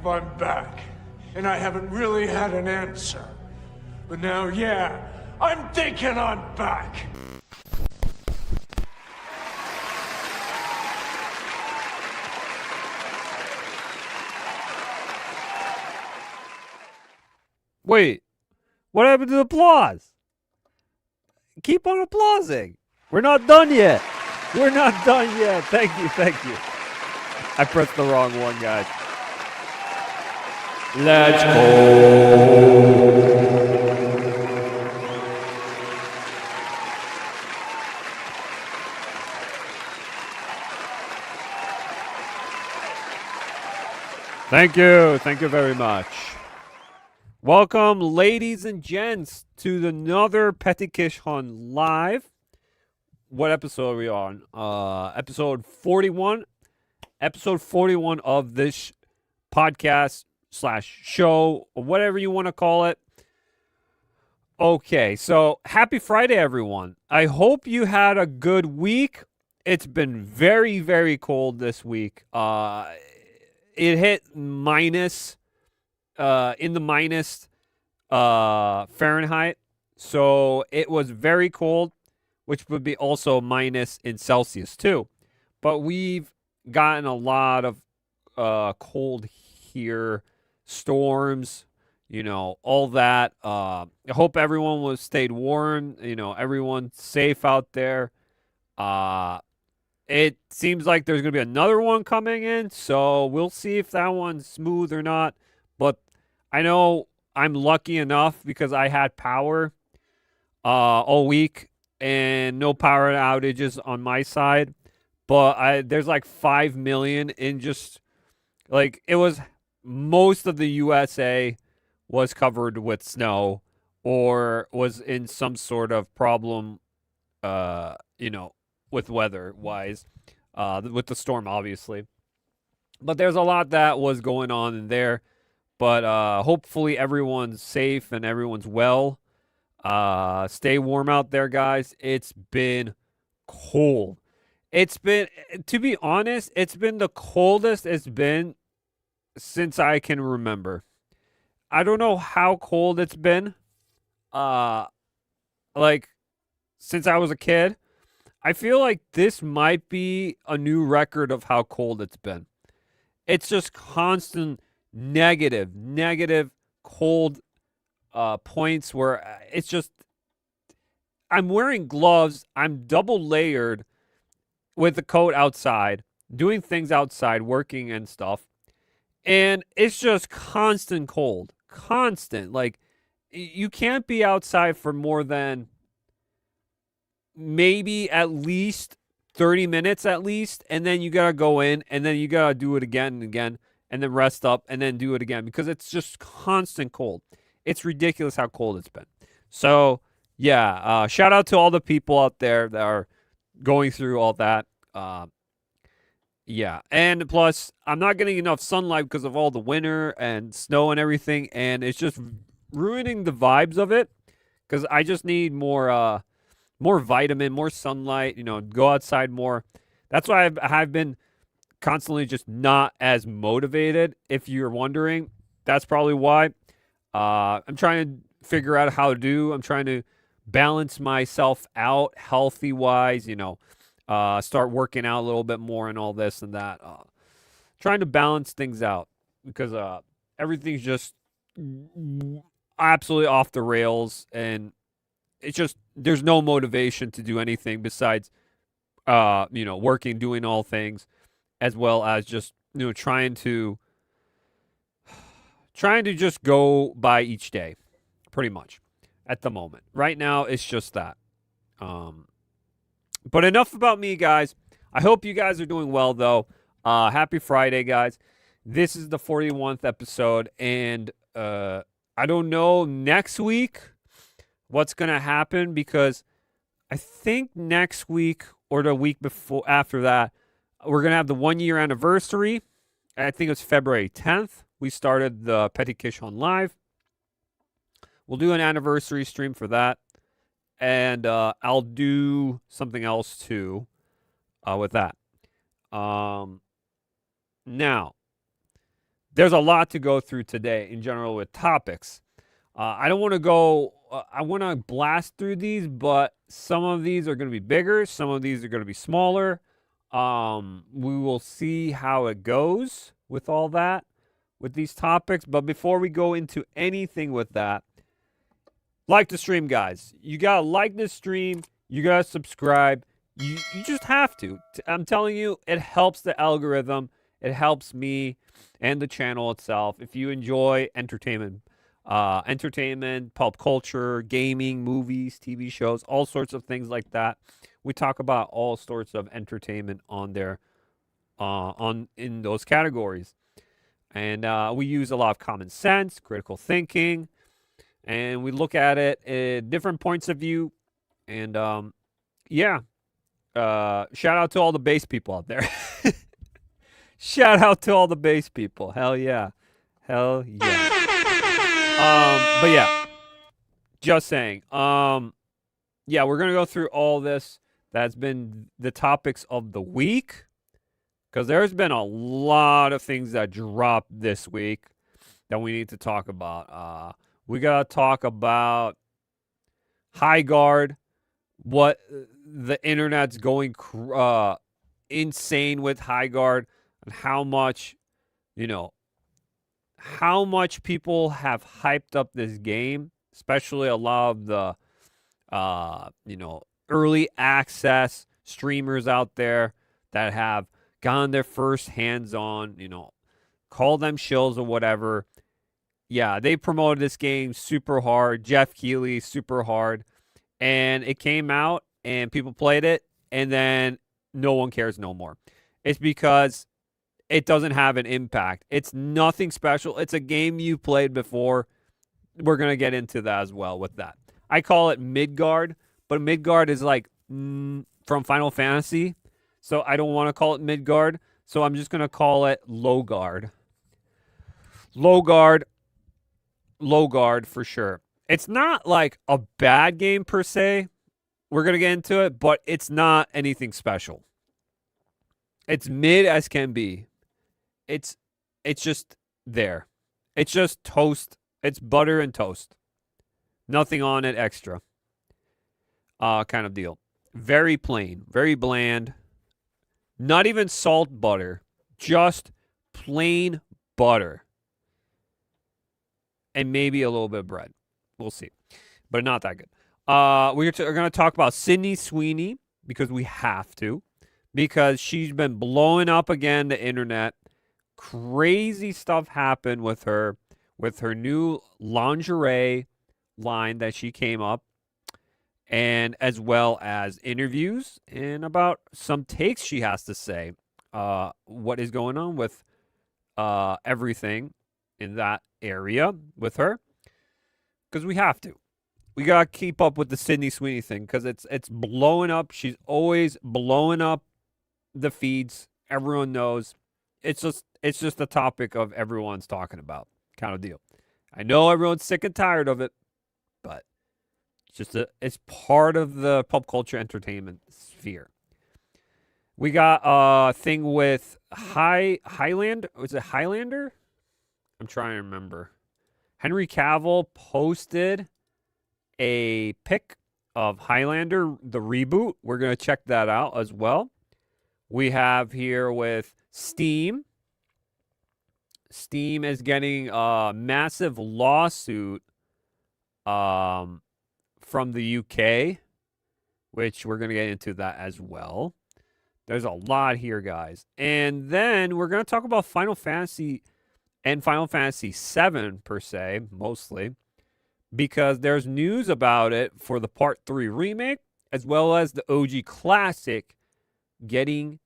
if I'm back, and I haven't really had an answer. But now, yeah, I'm thinking I'm back. Wait, what happened to the applause? Keep on applauding. We're not done yet. We're not done yet. Thank you, thank you. I pressed the wrong one, guys. Let's go. Thank you. Thank you very much. Welcome, ladies and gents, to another Peti Kish on Live. What episode are we on? Episode 41. Episode 41 of this podcast / show, or whatever you want to call it. Okay, so happy Friday, everyone. I hope you had a good week. It's been very, very cold this week. It hit minus... in the minus Fahrenheit. So it was very cold, which would be also minus in Celsius too. But we've gotten a lot of cold here, storms, all that. I hope everyone was stayed warm, everyone's safe out there. It seems like there's going to be another one coming in, so we'll see if that one's smooth or not. But I know I'm lucky enough because I had power all week and no power outages on my side. But there's like 5 million in just like it was most of the USA was covered with snow or was in some sort of problem, with weather wise, with the storm, obviously. But there's a lot that was going on in there. But hopefully everyone's safe and everyone's well. Stay warm out there, guys. It's been cold. It's been, to be honest, it's been the coldest it's been since I can remember. I don't know how cold it's been. Since I was a kid. I feel like this might be a new record of how cold it's been. It's just constant negative cold points where it's just I'm wearing gloves, I'm double layered with the coat outside, doing things outside, working and stuff, and it's just constant cold, constant. Like you can't be outside for more than maybe at least 30 minutes at least, and then you gotta go in and then you gotta do it again and again, and then rest up, and then do it again, because it's just constant cold. It's ridiculous how cold it's been. So, yeah, shout out to all the people out there that are going through all that. Yeah, and plus, I'm not getting enough sunlight because of all the winter and snow and everything, and it's just ruining the vibes of it, because I just need more vitamin, more sunlight, go outside more. That's why I've been constantly just not as motivated, if you're wondering. That's probably why. I'm trying to figure out how to do. I'm trying to balance myself out healthy-wise, start working out a little bit more and all this and that. Trying to balance things out because everything's just absolutely off the rails, and it's just there's no motivation to do anything besides, working, doing all things, as well as just, trying to just go by each day, pretty much, at the moment. Right now, it's just that. But enough about me, guys. I hope you guys are doing well, though. Happy Friday, guys. This is the 41st episode, and I don't know next week what's going to happen, because I think next week or the week before after that, we're going to have the 1-year anniversary. I think it's February 10th. We started the Peti Kish on Live. We'll do an anniversary stream for that. And I'll do something else too with that. Now, there's a lot to go through today in general with topics. I don't want to go, I want to blast through these, but some of these are going to be bigger. Some of these are going to be smaller. We will see how it goes with all that, with these topics. But before we go into anything with that, like the stream, guys. You got to like this stream. You got to subscribe. You just have to. I'm telling you, it helps the algorithm. It helps me and the channel itself. If you enjoy entertainment, pulp culture, gaming, movies, TV shows, all sorts of things like that. We talk about all sorts of entertainment on there, in those categories. And we use a lot of common sense, critical thinking, and we look at it at different points of view. And yeah, shout out to all the bass people out there. Shout out to all the bass people. Hell yeah. Hell yeah. But yeah, just saying. Yeah, we're going to go through all this. That's been the topics of the week. Because there's been a lot of things that dropped this week that we need to talk about. We got to talk about Highguard, what the internet's going insane with Highguard, and how much, how much people have hyped up this game, especially a lot of the, early access streamers out there that have gotten their first hands on, call them shills or whatever. Yeah, they promoted this game super hard. Jeff Keighley, super hard. And it came out and people played it, and then no one cares no more. It's because it doesn't have an impact. It's nothing special. It's a game you played before. We're going to get into that as well with that. I call it Midgard, but Midgard is like from Final Fantasy. So I don't want to call it Midgard. So I'm just going to call it Lowguard. Lowguard for sure. It's not like a bad game per se. We're going to get into it, but it's not anything special. It's mid as can be. It's just there. It's just toast. It's butter and toast. Nothing on it extra. Kind of deal. Very plain. Very bland. Not even salt butter. Just plain butter. And maybe a little bit of bread. We'll see. But not that good. We're going to talk about Sweeney because we have to. Because she's been blowing up again the internet. Crazy stuff happened with her new lingerie line that she came up, and as well as interviews and about some takes she has to say, what is going on with everything in that area with her, because we have to. We gotta keep up with the Sweeney thing because it's blowing up. She's always blowing up the feeds. Everyone knows. It's just a topic of everyone's talking about kind of deal. I know everyone's sick and tired of it, but it's part of the pop culture entertainment sphere. We got a thing with Highlander. Was it Highlander? I'm trying to remember. Henry Cavill posted a pic of Highlander, the reboot. We're going to check that out as well. We have here with Steam. Steam is getting a massive lawsuit from the UK, which we're going to get into that as well. There's a lot here, guys. And then we're going to talk about Final Fantasy and Final Fantasy VII, per se, mostly, because there's news about it for the Part 3 remake, as well as the OG Classic getting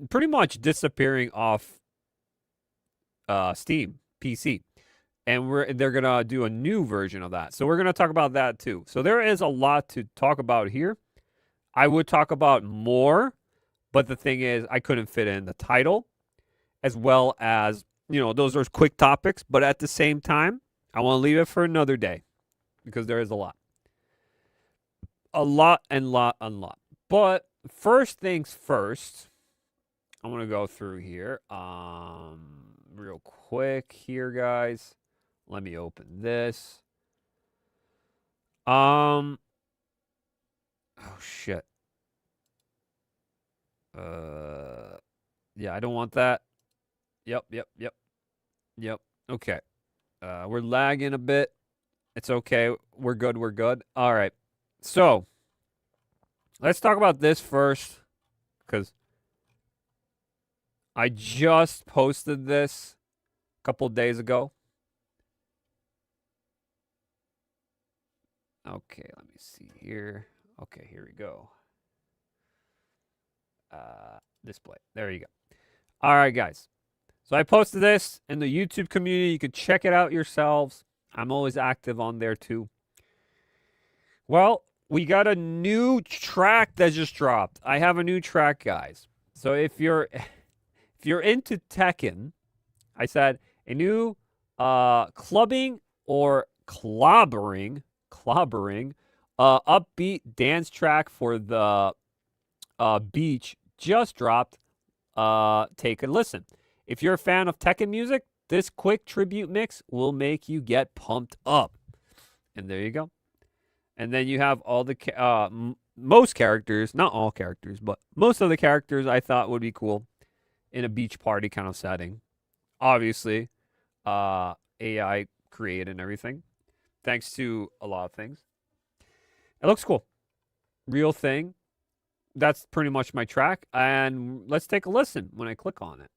pretty much disappearing off Steam PC, and they're gonna do a new version of that. So we're gonna talk about that too. So there is a lot to talk about here. I would talk about more, but the thing is, I couldn't fit in the title, as well as those are quick topics. But at the same time, I want to leave it for another day because there is a lot. But first things first. I'm gonna go through here. Real quick here, guys. Let me open this. Oh shit. Yeah, I don't want that. Yep. Okay. We're lagging a bit. It's okay. We're good. All right. So, let's talk about this first, because I just posted this a couple days ago. Okay, let me see here. Okay, here we go. Display. There you go. All right, guys. So I posted this in the YouTube community. You can check it out yourselves. I'm always active on there too. Well, we got a new track that just dropped. I have a new track, guys. So if you're into Tekken, I said a new clubbing or clobbering upbeat dance track for the beach just dropped. Take a listen. If you're a fan of Tekken music, this quick tribute mix will make you get pumped up. And there you go. And then you have all the most characters, not all characters, but most of the characters I thought would be cool in a beach party kind of setting. Obviously, AI created and everything, thanks to a lot of things. It looks cool. Real thing. That's pretty much my track. And let's take a listen when I click on it.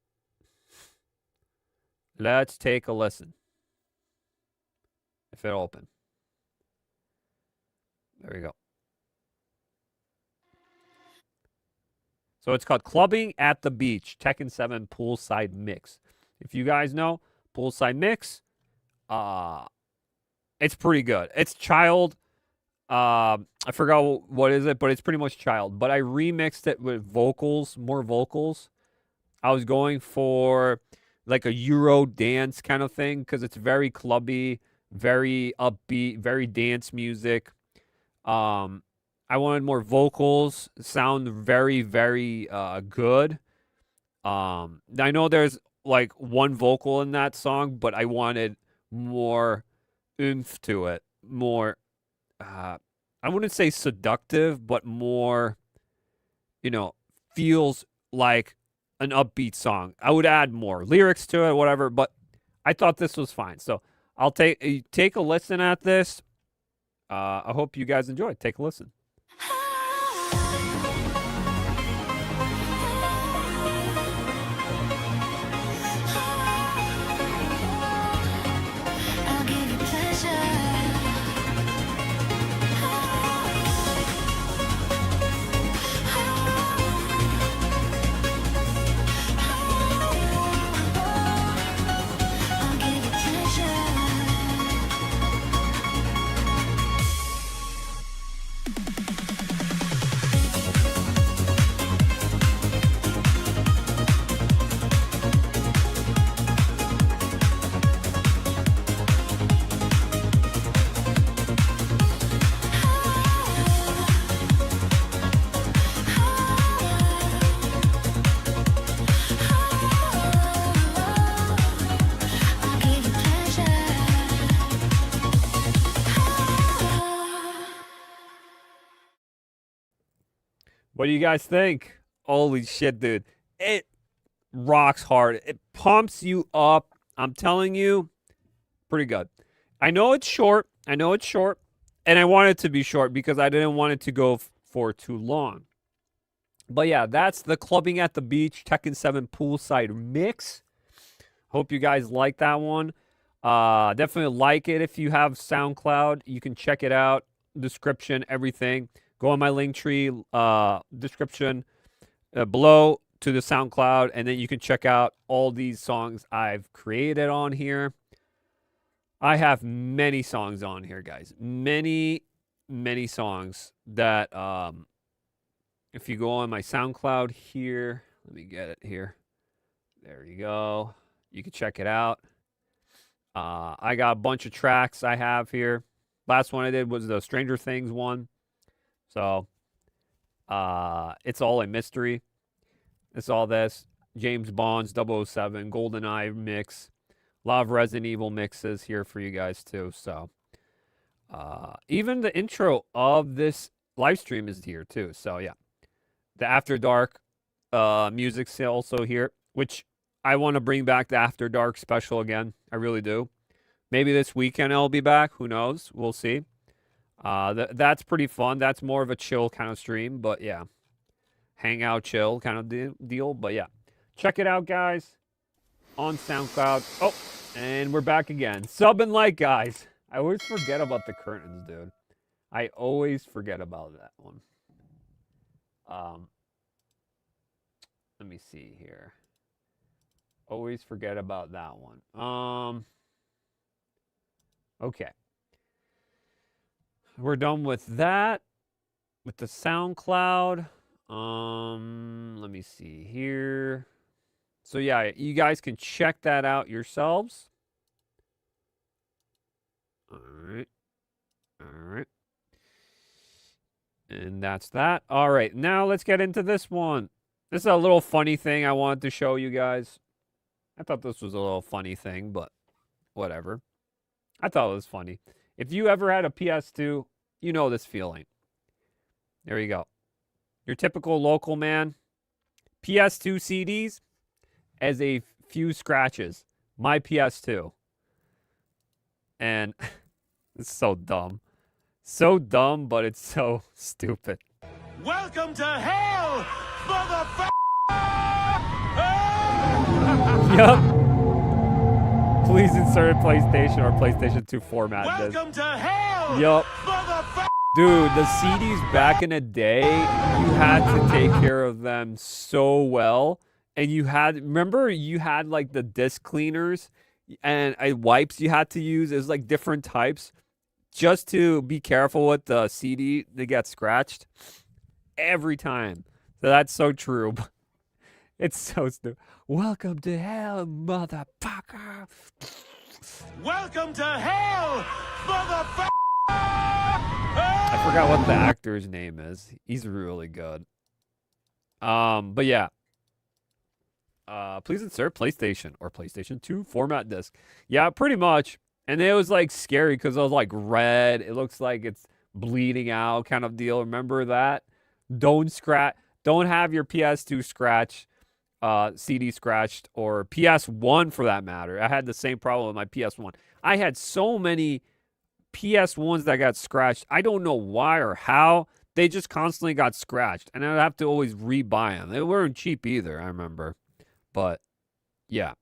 Let's take a listen. If it'll open. There we go. So it's called Clubbing at the Beach, Tekken 7 Poolside Mix. If you guys know, Poolside Mix, it's pretty good. It's child. I forgot what is it, but it's pretty much child. But I remixed it with vocals, more vocals. I was going for like a Euro dance kind of thing because it's very clubby, very upbeat, very dance music. I wanted more vocals, sound very, very good. I know there's like one vocal in that song, but I wanted more oomph to it. More, I wouldn't say seductive, but more, feels like an upbeat song. I would add more lyrics to it, whatever, but I thought this was fine. So I'll take a listen at this. I hope you guys enjoy. Take a listen. What do you guys think? Holy shit, dude. It rocks hard. It pumps you up. I'm telling you, pretty good. I know it's short. And I want it to be short because I didn't want it to go for too long. But yeah, that's the Clubbing at the Beach Tekken 7 Poolside Mix. Hope you guys like that one. Definitely like it if you have SoundCloud. You can check it out. Description, everything. Go on my Linktree description below to the SoundCloud, and then you can check out all these songs I've created on here. I have many songs on here, guys. Many, many songs that, if you go on my SoundCloud here, let me get it here. There you go. You can check it out. I got a bunch of tracks I have here. Last one I did was the Stranger Things one. So, it's all a mystery. It's all this. James Bond's 007, GoldenEye mix. A lot of Resident Evil mixes here for you guys too. So even the intro of this live stream is here too. So yeah, the After Dark music's also here, which I want to bring back the After Dark special again. I really do. Maybe this weekend I'll be back. Who knows? We'll see. That's pretty fun. That's more of a chill kind of stream, but yeah, hangout chill kind of deal. But yeah, check it out, guys, on SoundCloud. Oh, and we're back again. Sub and like, guys. I always forget about the curtains, dude. I always forget about that one. Let me see here. Always forget about that one. Okay. We're done with that. With the SoundCloud. Let me see here. So yeah, you guys can check that out yourselves. All right. And that's that. All right, now let's get into this one. This is a little funny thing I wanted to show you guys. I thought this was a little funny thing, but whatever. I thought it was funny. If you ever had a PS2, you know this feeling. There you go. Your typical local man. PS2 CDs as a few scratches. My PS2. And it's so dumb. So dumb, but it's so stupid. Welcome to hell, motherfucker! Yup. Please insert a PlayStation or PlayStation 2 format. Welcome to hell, yup. motherfucker! Dude, the CDs back in the day, you had to take care of them so well. And you had, remember you had like the disc cleaners and wipes you had to use. It was like different types just to be careful with the CD that gets scratched every time. So that's so true. It's so stupid. Welcome to hell, motherfucker. Welcome to hell, motherfucker! I forgot what the actor's name is. He's really good. But yeah. Please insert PlayStation or PlayStation 2 format disc. Yeah, pretty much. And it was like scary because it was like red. It looks like it's bleeding out kind of deal. Remember that? Don't have your PS2 scratch, CD scratched, or PS1 for that matter. I had the same problem with my PS1. I had so many PS1s that got scratched. I don't know why or how. They just constantly got scratched. And I'd have to always rebuy them. They weren't cheap either, I remember. But, yeah.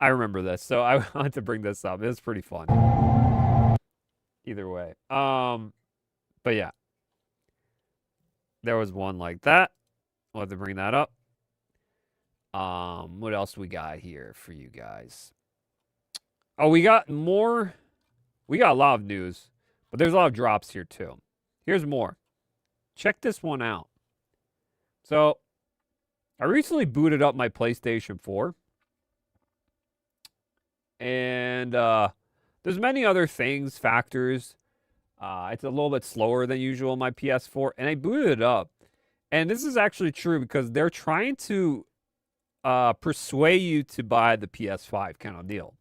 I remember this. So I wanted to bring this up. It was pretty fun. Either way. But yeah. There was one like that. I'll have to bring that up. What else we got here for you guys? Oh, we got more. We got a lot of news, but there's a lot of drops here too. Here's more. Check this one out. So, I recently booted up my PlayStation 4. And there's many other things, factors. It's a little bit slower than usual on my PS4. And I booted it up. And this is actually true because they're trying to persuade you to buy the PS5 kind of deal.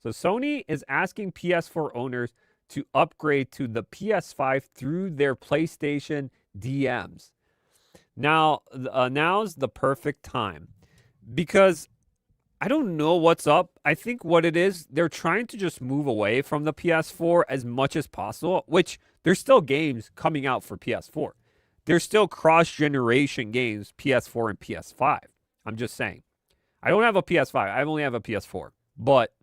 So Sony is asking PS4 owners to upgrade to the PS5 through their PlayStation DMs. Now, now's the perfect time because I don't know what's up. I think what it is, they're trying to just move away from the PS4 as much as possible, which there's still games coming out for PS4. There's still cross-generation games, PS4 and PS5. I'm just saying. I don't have a PS5. I only have a PS4, but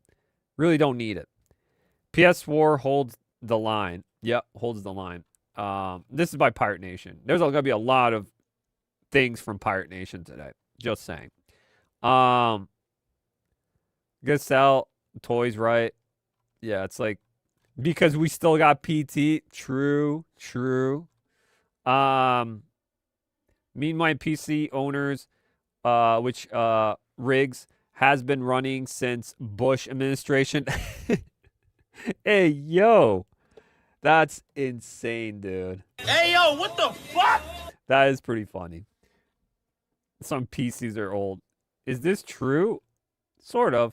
really don't need it. PS4 holds the line. Yep, holds the line. This is by Pirate Nation. There's going to be a lot of things from Pirate Nation today. Just saying. Gonna sell toys, right? Yeah, it's like because we still got PT. True. Me and my PC owners, which rigs has been running since Bush administration. Hey, yo. That's insane, dude. Hey, yo, what the fuck? That is pretty funny. Some PCs are old. Is this true? Sort of.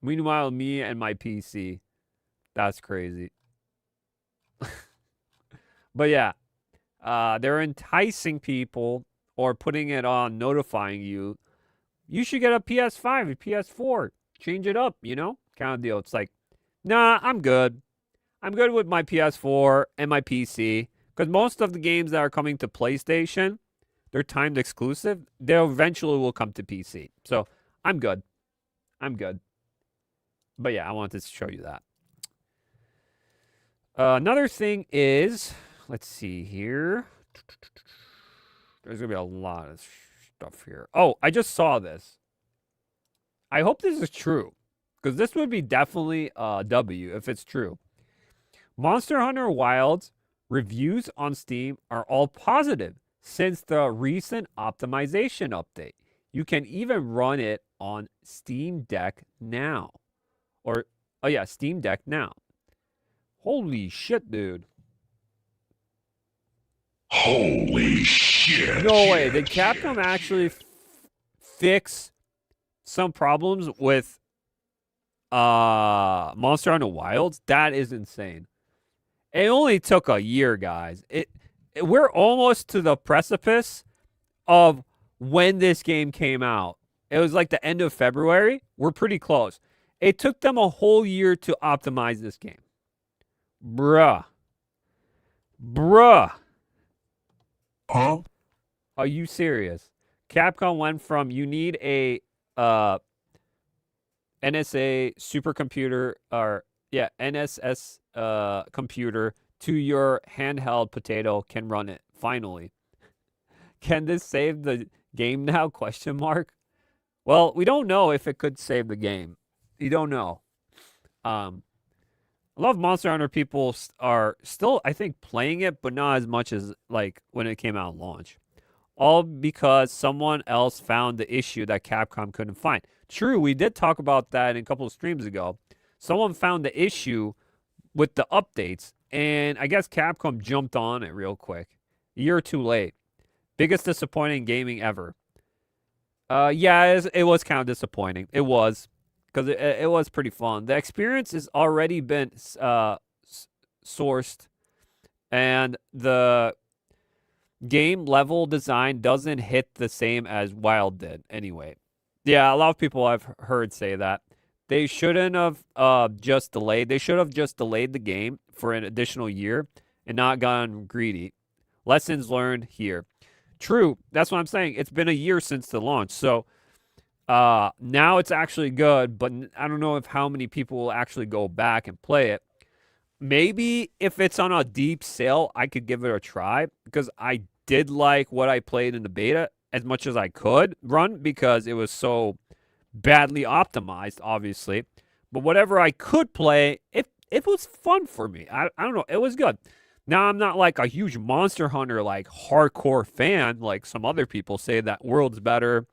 Meanwhile, me and my PC. That's crazy. But yeah, they're enticing people or putting it on, notifying you. You should get a PS5, a PS4. Change it up, you know? Kind of deal. It's like, nah, I'm good. I'm good with my PS4 and my PC. Because most of the games that are coming to PlayStation, they're timed exclusive. They eventually will come to PC. So I'm good. I'm good. But yeah, I wanted to show you that. Another thing is, let's see here. There's going to be a lot of stuff here. Oh, I just saw this. I hope this is true. Because this would be definitely a W if it's true. Monster Hunter Wilds reviews on Steam are all positive since the recent optimization update. You can even run it on Steam Deck now. Or, oh yeah, Steam Deck now. Holy shit, dude. Holy shit. No way. Did Capcom actually fix some problems with Monster Hunter Wilds? That is insane. It only took a year, guys. We're almost to the precipice of when this game came out. It was like the end of February. We're pretty close. It took them a whole year to optimize this game. Bruh. Huh? Are you serious? Capcom went from you need a NSA supercomputer or NSS computer to your handheld potato can run it finally. Can this save the game now? Question mark. Well, we don't know if it could save the game. You don't know. A lot of Monster Hunter people are still, I think, playing it, but not as much as like when it came out at launch. All because someone else found the issue that Capcom couldn't find. True, we did talk about that in a couple of streams ago. Someone found the issue with the updates, and I guess Capcom jumped on it real quick. A year too late. Biggest disappointing gaming ever. Yeah, it was kind of disappointing. It was. Because it was pretty fun. The experience has already been sourced, and the game level design doesn't hit the same as Wild did anyway. Yeah, a lot of people I've heard say that. They shouldn't have just delayed. They should have just delayed the game for an additional year and not gotten greedy. Lessons learned here. True, that's what I'm saying. It's been a year since the launch, so... now it's actually good, but I don't know if how many people will actually go back and play it. Maybe if it's on a deep sale, I could give it a try because I did like what I played in the beta as much as I could run because it was so badly optimized, obviously. But whatever I could play, it was fun for me. I don't know. It was good. Now, I'm not like a huge Monster Hunter, like hardcore fan, like some other people say that World's better.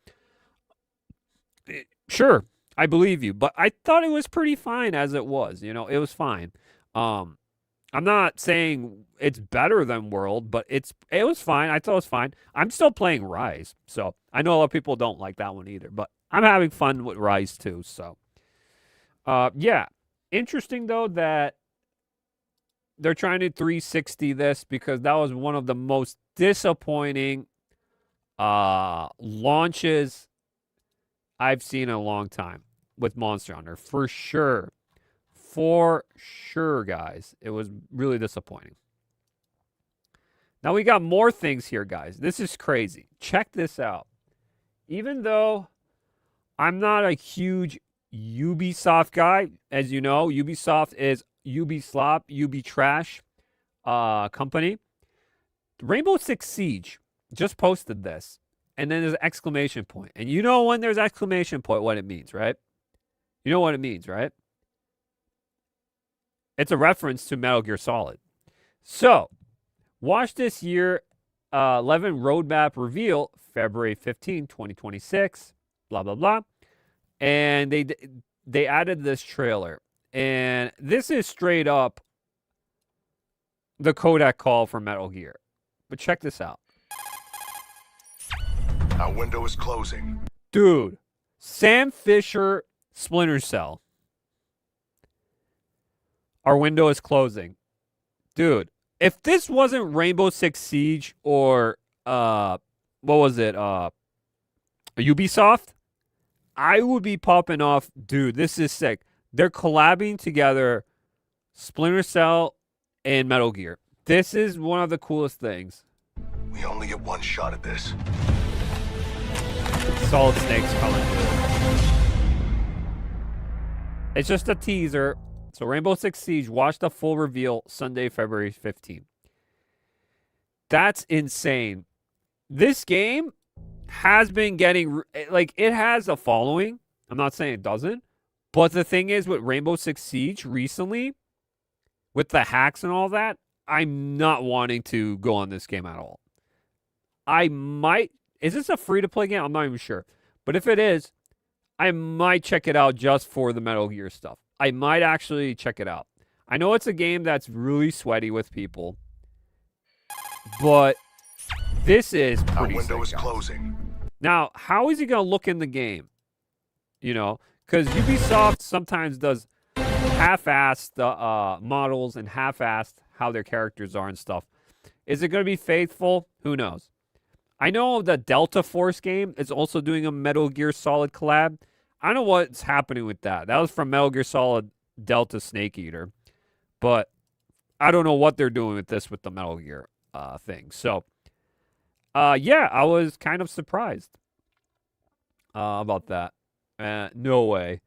Sure, I believe you, but I thought it was pretty fine as it was. You know, it was fine. I'm not saying it's better than World, but it was fine. I thought it was fine. I'm still playing Rise, so I know a lot of people don't like that one either, but I'm having fun with Rise too. So, yeah, interesting though that they're trying to 360 this because that was one of the most disappointing launches I've seen in a long time with Monster Hunter. For sure. For sure, guys. It was really disappointing. Now we got more things here, guys. This is crazy. Check this out. Even though I'm not a huge Ubisoft guy, as you know, Ubisoft is Ubislop, Ubitrash company. Rainbow Six Siege just posted this. And then there's an exclamation point. And you know when there's exclamation point what it means, right? You know what it means, right? It's a reference to Metal Gear Solid. So, watch this year 11 roadmap reveal, February 15, 2026, blah, blah, blah. And they added this trailer. And this is straight up the codec call for Metal Gear. But check this out. Our window is closing. Dude, Sam Fisher, Splinter Cell. Our window is closing. Dude, if this wasn't Rainbow Six Siege or, what was it, Ubisoft, I would be popping off. Dude, this is sick. They're collabing together Splinter Cell and Metal Gear. This is one of the coolest things. We only get one shot at this. Solid Snake's coming. It's just a teaser. So Rainbow Six Siege, watch the full reveal Sunday, February 15th. That's insane. This game has been getting, like, it has a following. I'm not saying it doesn't. But the thing is, with Rainbow Six Siege recently, with the hacks and all that, I'm not wanting to go on this game at all. I might, is this a free-to-play game? I'm not even sure. But if it is, I might check it out just for the Metal Gear stuff. I might actually check it out. I know it's a game that's really sweaty with people, but this is pretty Our window sick, is closing. Now, how is he going to look in the game? You know, because Ubisoft sometimes does half-assed models and half-assed how their characters are and stuff. Is it going to be faithful? Who knows? I know the Delta Force game is also doing a Metal Gear Solid collab. I don't know what's happening with that. That was from Metal Gear Solid Delta Snake Eater. But I don't know what they're doing with this with the Metal Gear thing. So, yeah, I was kind of surprised about that. No way.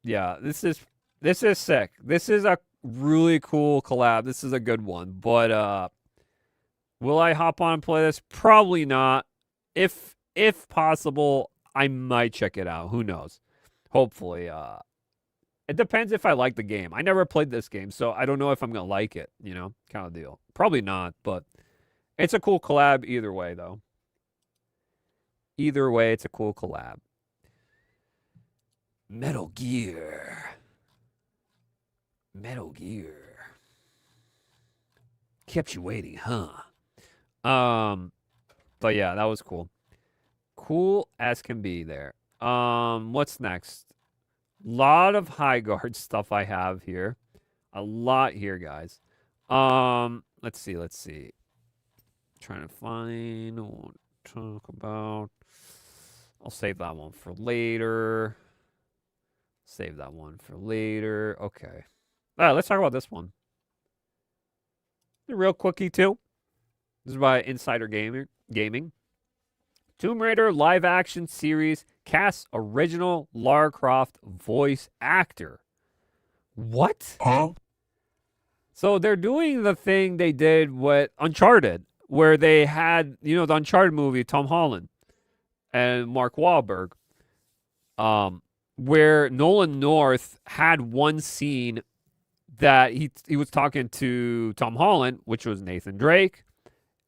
Yeah, this is sick. This is a really cool collab. This is a good one. But will I hop on and play this? Probably not. If possible, I might check it out. Who knows? Hopefully. It depends if I like the game. I never played this game, so I don't know if I'm going to like it, you know, kind of deal. Probably not, but it's a cool collab either way, though. Either way, it's a cool collab. Metal Gear. Metal Gear. Kept you waiting, huh? But yeah, that was cool. Cool as can be there. What's next? Lot of Highguard stuff I have here. A lot here, guys. Let's see. Trying to find what to talk about. I'll save that one for later. Okay. Let's talk about this one. The real quickie too. This is by Insider Gaming. Tomb Raider live action series casts original Lara Croft voice actor. What? Huh? So they're doing the thing they did with Uncharted, where they had, you know, the Uncharted movie, Tom Holland and Mark Wahlberg, where Nolan North had one scene that he was talking to Tom Holland, which was Nathan Drake,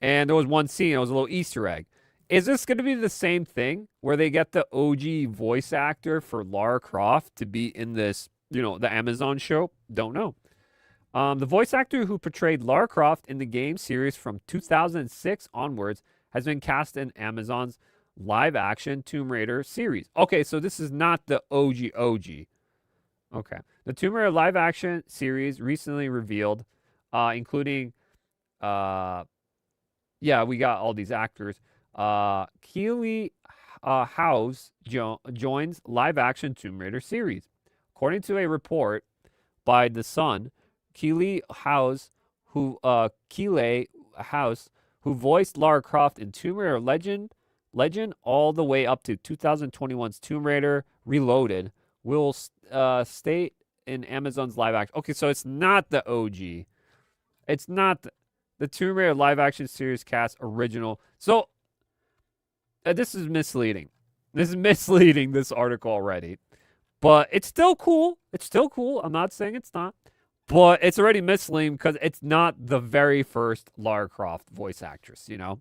and there was one scene, it was a little Easter egg. Is this going to be the same thing where they get the OG voice actor for Lara Croft to be in this, you know, the Amazon show? Don't know. The voice actor who portrayed Lara Croft in the game series from 2006 onwards has been cast in Amazon's live-action Tomb Raider series. Okay, so this is not the OG. Okay. The Tomb Raider live-action series recently revealed, including, we got all these actors. Keeley House joins live-action Tomb Raider series. According to a report by The Sun, Keeley House, who voiced Lara Croft in Tomb Raider Legend all the way up to 2021's Tomb Raider Reloaded, will stay in Amazon's live action. Okay, so it's not the OG. It's not the Tomb Raider live action series cast original. So this is misleading. This article already. But it's still cool. I'm not saying it's not. But it's already misleading because it's not the very first Lara Croft voice actress, you know?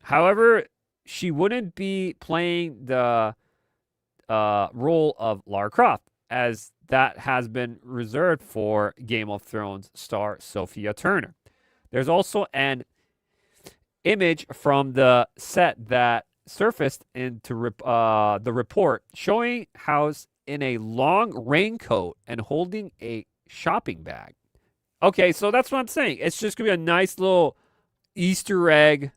However, she wouldn't be playing the role of Lara Croft, as that has been reserved for Game of Thrones star Sophia Turner. There's also an image from the set that surfaced into the report showing House in a long raincoat and holding a shopping bag. Okay, so that's what I'm saying. It's just going to be a nice little Easter egg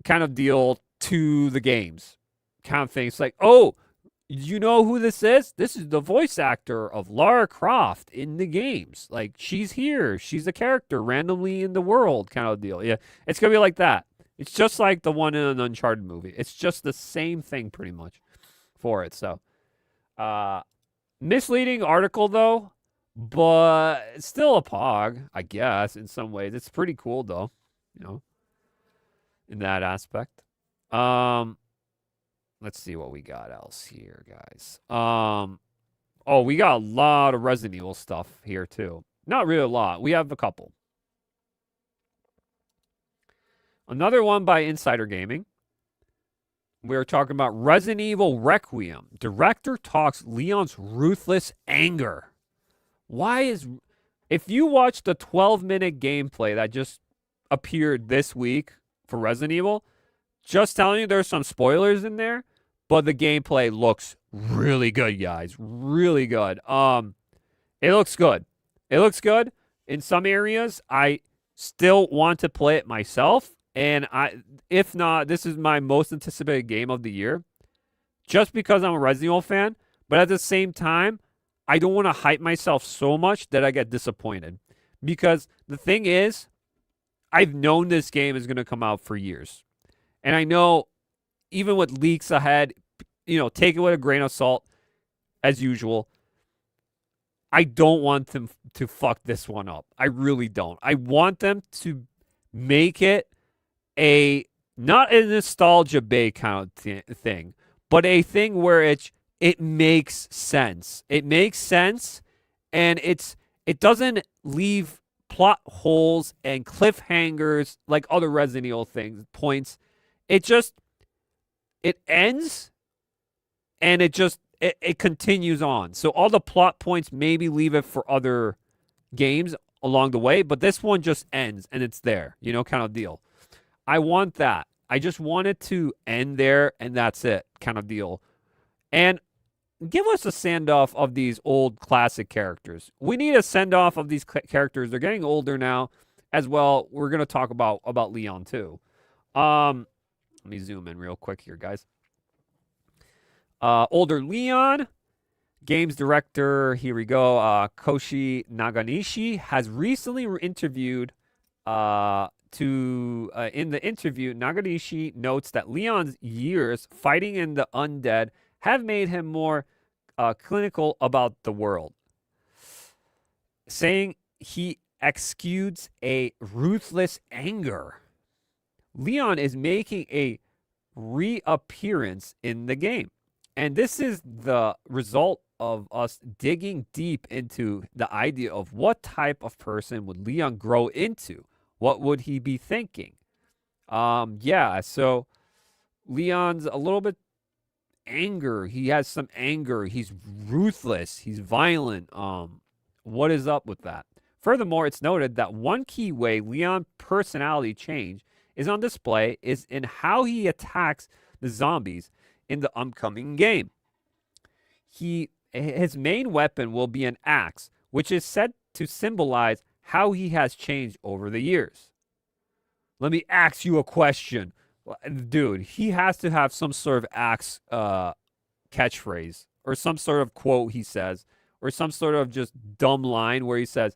kind of deal to the games kind of thing. It's like, oh, you know who this is? This is the voice actor of Lara Croft in the games. Like, she's here. She's a character randomly in the world kind of deal. Yeah, it's going to be like that. It's just like the one in an Uncharted movie. It's just the same thing pretty much for it. So, misleading article though, but it's still a pog, I guess, in some ways. It's pretty cool though, in that aspect. Let's see what we got else here, guys. Oh, we got a lot of Resident Evil stuff here too. Not really a lot. We have a couple. Another one by Insider Gaming. We're talking about Resident Evil Requiem. Director talks Leon's ruthless anger. If you watch the 12-minute gameplay that just appeared this week for Resident Evil, just telling you there's some spoilers in there, but the gameplay looks really good, guys. Really good. It looks good. It looks good. In some areas, I still want to play it myself. And if not, this is my most anticipated game of the year. Just because I'm a Resident Evil fan. But at the same time, I don't want to hype myself so much that I get disappointed. Because the thing is, I've known this game is going to come out for years. And I know, even with leaks ahead, take it with a grain of salt, as usual. I don't want them to fuck this one up. I really don't. I want them to make it not a nostalgia bait kind of thing, but a thing where it makes sense. It makes sense, and it doesn't leave plot holes and cliffhangers like other Resident Evil points. It ends, and it continues on. So all the plot points maybe leave it for other games along the way, but this one just ends and it's there, kind of deal. I want that. I just want it to end there and that's it kind of deal. And give us a send-off of these old classic characters. We need a send-off of these characters. They're getting older now as well. We're going to talk about Leon too. Let me zoom in real quick here, guys. Older Leon, games director, here we go, Koshi Naganishi has recently interviewed in the interview, Naganishi notes that Leon's years fighting in the undead have made him more clinical about the world, saying he exudes a ruthless anger. Leon is making a reappearance in the game, and this is the result of us digging deep into the idea of what type of person would Leon grow into. What would he be thinking? So Leon's a little bit anger. He has some anger. He's ruthless. He's violent. What is up with that? Furthermore, it's noted that one key way Leon's personality change is on display is in how he attacks the zombies in the upcoming game. His main weapon will be an axe, which is said to symbolize how he has changed over the years. Let me ask you a question. Dude, he has to have some sort of axe catchphrase or some sort of quote he says or some sort of just dumb line where he says,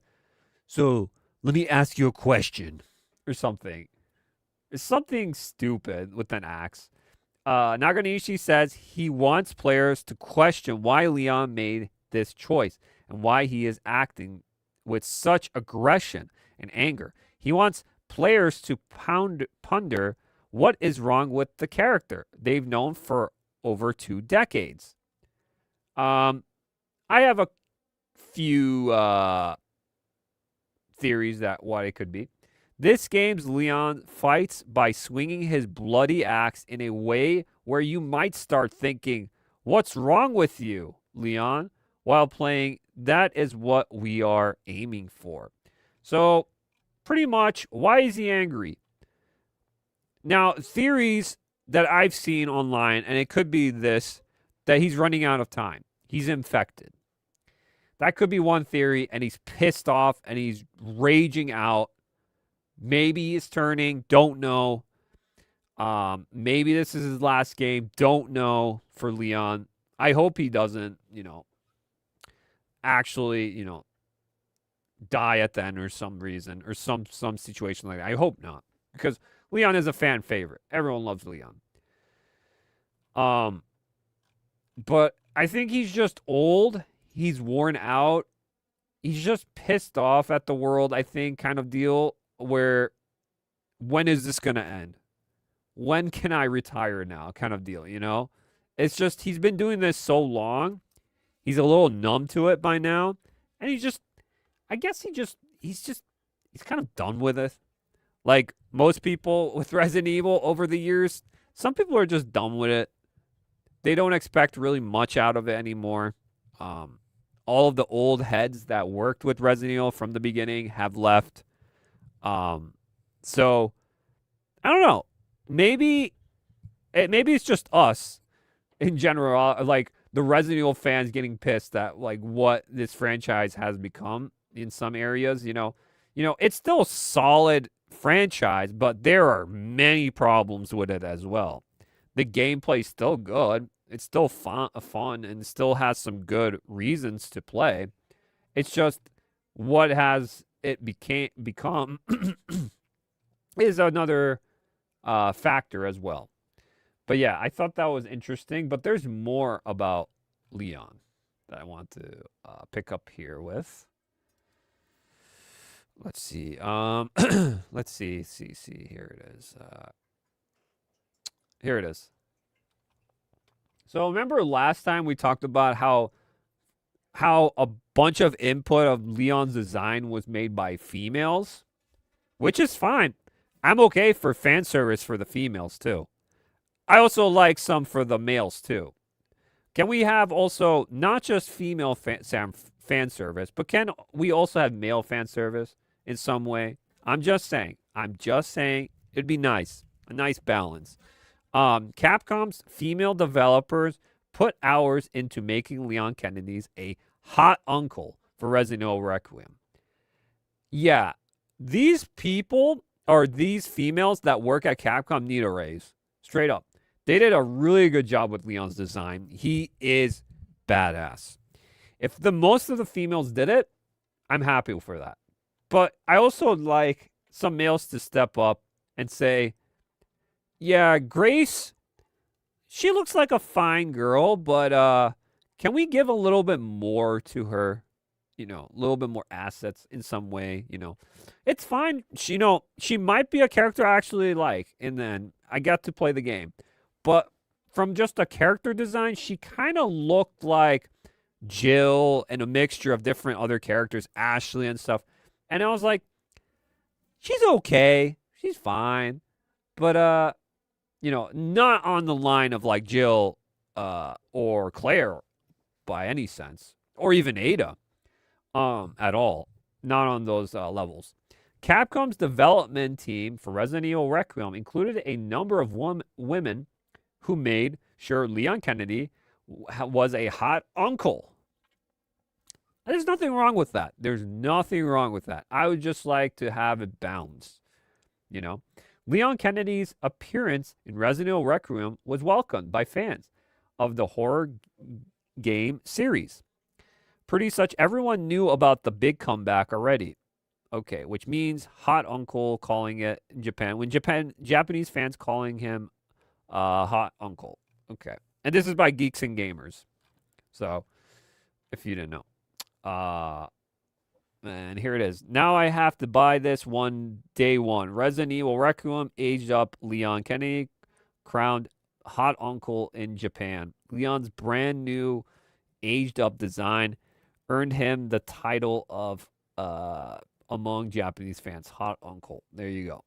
so let me ask you a question or something. It's something stupid with an axe. Naganishi says he wants players to question why Leon made this choice and why he is acting with such aggression and anger. He wants players to ponder what is wrong with the character they've known for over 2 decades. I have a few theories that what it could be. This game's Leon fights by swinging his bloody axe in a way where you might start thinking, what's wrong with you, Leon? While playing, that is what we are aiming for. So, pretty much, why is he angry? Now, theories that I've seen online, and it could be this, that he's running out of time. He's infected. That could be one theory, and he's pissed off, and he's raging out. Maybe he's turning, don't know. Maybe this is his last game, don't know, for Leon. I hope he doesn't, actually, die at the end or some reason, or some situation like that. I hope not, because Leon is a fan favorite. Everyone loves Leon. But I think he's just old. He's worn out. He's just pissed off at the world, I think, kind of deal, where when is this going to end? When can I retire now? Kind of deal, It's just, he's been doing this so long. He's a little numb to it by now. And he's kind of done with it. Like most people with Resident Evil over the years, some people are just done with it. They don't expect really much out of it anymore. All of the old heads that worked with Resident Evil from the beginning have left. So, I don't know. Maybe it's just us in general, like the Resident Evil fans getting pissed at like what this franchise has become in some areas. It's still a solid franchise, but there are many problems with it as well. The gameplay's still good. It's still fun and still has some good reasons to play. It's just what has it become is another factor as well. But yeah, I thought that was interesting. But there's more about Leon that I want to pick up here with. Let's see. Let's see. Here it is. Here it is. So remember last time we talked about how a bunch of input of Leon's design was made by females, which is fine. I'm okay for fan service for the females too. I also like some for the males too. Can we have also not just female fan service, but can we also have male fan service in some way? I'm just saying it'd be nice. A nice balance. Capcom's female developers put hours into making Leon Kennedy's a hot uncle for Resident Evil Requiem. Yeah, these people, or these females that work at Capcom, need a raise. Straight up. They did a really good job with Leon's design. He is badass. If most of the females did it, I'm happy for that. But I also like some males to step up and say, yeah, Grace, she looks like a fine girl, but can we give a little bit more to her? A little bit more assets in some way, It's fine. She might be a character I actually like, and then I got to play the game. But from just a character design, she kind of looked like Jill and a mixture of different other characters, Ashley and stuff. And I was like, she's okay. She's fine. But, not on the line of like Jill or Claire by any sense, or even Ada at all. Not on those levels. Capcom's development team for Resident Evil Requiem included a number of women who made sure Leon Kennedy was a hot uncle. There's nothing wrong with that. There's nothing wrong with that. I would just like to have it balanced, Leon Kennedy's appearance in Resident Evil Requiem was welcomed by fans of the horror game series. Pretty much everyone knew about the big comeback already. Okay, which means hot uncle calling it in Japan. When Japanese fans calling him hot uncle. Okay. And this is by Geeks and Gamers. So, if you didn't know. And here it is. Now I have to buy this day one. Resident Evil Requiem aged up Leon Kennedy, crowned hot uncle in Japan. Leon's brand new aged up design earned him the title of among Japanese fans, hot uncle. There you go.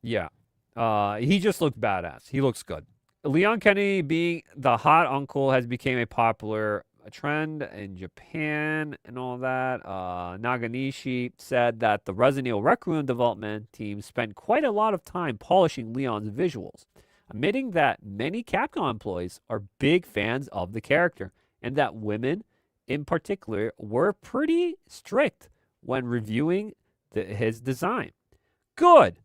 Yeah. He just looked badass. He looks good. Leon Kennedy being the hot uncle has become a popular trend in Japan and all that. Naganishi said that the Resident Evil Requiem development team spent quite a lot of time polishing Leon's visuals, admitting that many Capcom employees are big fans of the character and that women in particular were pretty strict when reviewing his design. Good.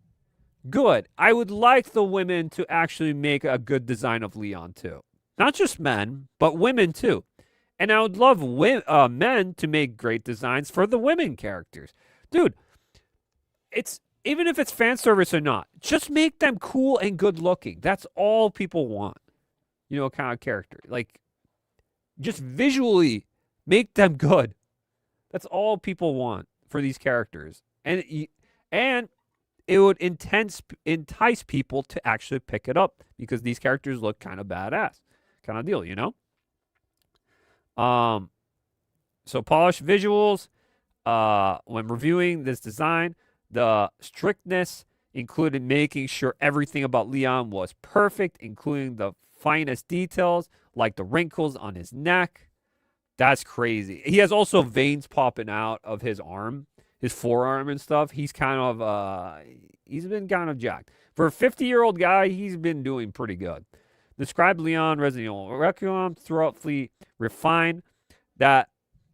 Good. I would like the women to actually make a good design of Leon too. Not just men, but women too. And I would love men to make great designs for the women characters. Dude, it's even if it's fan service or not, just make them cool and good looking. That's all people want. You know, kind of character. Like, just visually make them good. That's all people want for these characters. And it would entice people to actually pick it up because these characters look kind of badass. Kind of deal, you know? So polished visuals. When reviewing this design, the strictness included making sure everything about Leon was perfect, including the finest details, like the wrinkles on his neck. That's crazy. He has also veins popping out of his arm, his forearm and stuff. He's kind of, he's been kind of jacked. For a 50-year-old guy, he's been doing pretty good. Described Leon Resident Evil Requiem thoroughly refined that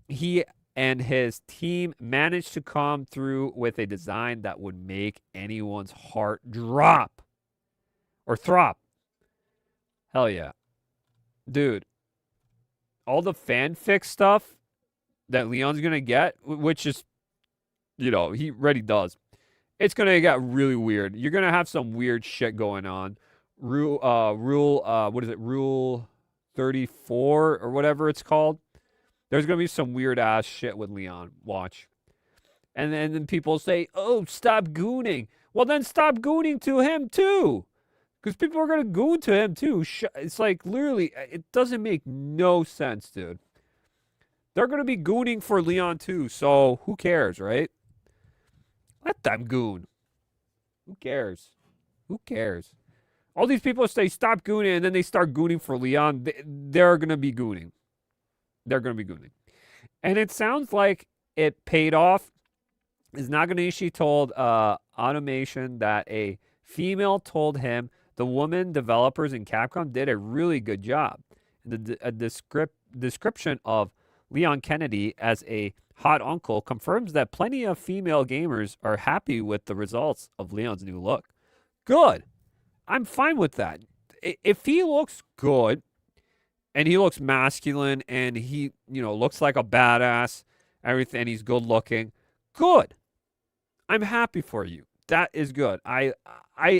he and his team managed to come through with a design that would make anyone's heart drop or throb. Hell yeah. Dude, all the fanfic stuff that Leon's going to get, which is, you know, he already does. It's going to get really weird. You're going to have some weird shit going on. What is it? Rule 34 or whatever it's called. There's going to be some weird ass shit with Leon. Watch. And then people say, oh, stop gooning. Well, then stop gooning to him too. Because people are going to goon to him too. It's like literally, it doesn't make no sense, dude. They're going to be gooning for Leon too. So who cares, right? Let them goon. Who cares? Who cares? All these people say stop gooning, and then they start gooning for Leon. They're going to be gooning. They're going to be gooning. And it sounds like it paid off. As Naganishi told Automation that a female told him the woman developers in Capcom did a really good job. A description of Leon Kennedy as a hot uncle confirms that plenty of female gamers are happy with the results of Leon's new look. Good. I'm fine with that. If he looks good and he looks masculine and he, you know, looks like a badass, everything, and he's good looking, good. I'm happy for you. That is good. I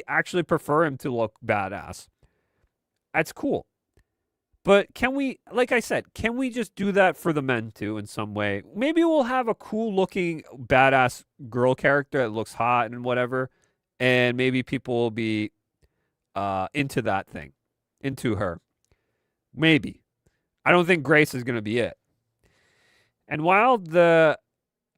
actually prefer him to look badass. That's cool. But can we, like I said, can we just do that for the men too in some way? Maybe we'll have a cool looking badass girl character that looks hot and whatever. And maybe people will be into that thing, into her. Maybe. I don't think Grace is going to be it. And while the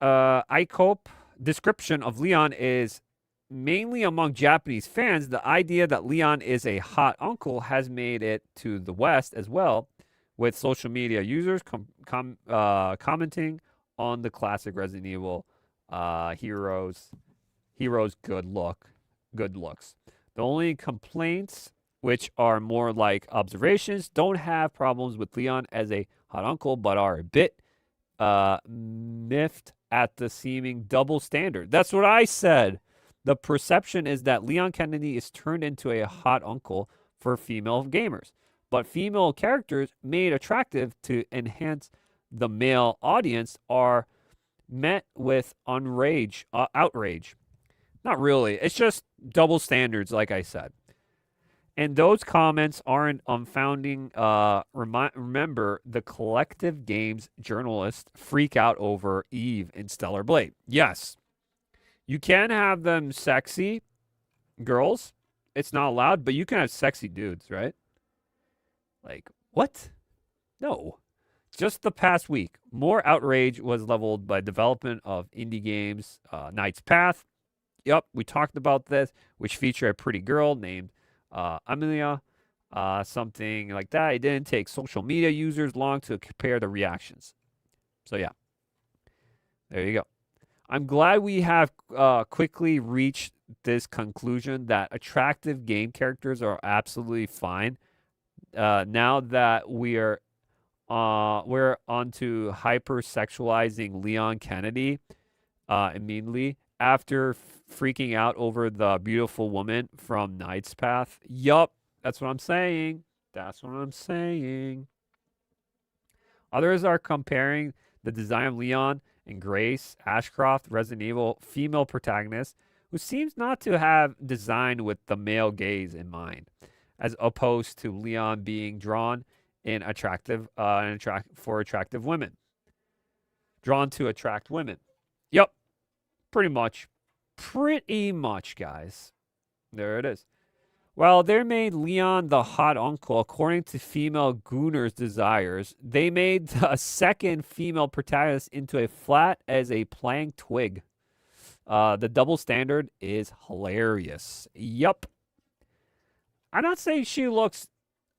ICOP description of Leon is mainly among Japanese fans, the idea that Leon is a hot uncle has made it to the West as well, with social media users commenting on the classic Resident Evil heroes good looks. The only complaints, which are more like observations, don't have problems with Leon as a hot uncle, but are a bit miffed at the seeming double standard. That's what I said. The perception is that Leon Kennedy is turned into a hot uncle for female gamers, but female characters made attractive to enhance the male audience are met with outrage. Not really. It's just double standards, like I said. And those comments aren't unfounding. Remember, the Collective Games journalists freak out over Eve in Stellar Blade. Yes. You can have them sexy girls. It's not allowed, but you can have sexy dudes, right? Like, what? No. Just the past week, more outrage was leveled by development of indie games, Knight's Path. Yep, we talked about this, which featured a pretty girl named Amelia. something like that. It didn't take social media users long to compare the reactions. So yeah, there you go. I'm glad we have quickly reached this conclusion that attractive game characters are absolutely fine. Now that we're onto hypersexualizing Leon Kennedy immediately after freaking out over the beautiful woman from Knight's Path. Yup, that's what I'm saying. That's what I'm saying. Others are comparing the design of Leon and Grace, Ashcroft, Resident Evil female protagonist, who seems not to have designed with the male gaze in mind, as opposed to Leon being drawn in for attractive women. Drawn to attract women. Yep. Pretty much. Pretty much, guys. There it is. Well, they made Leon the hot uncle according to female gooners' desires. They made a second female protagonist into a flat as a plank twig. The double standard is hilarious. Yup. I'm not saying she looks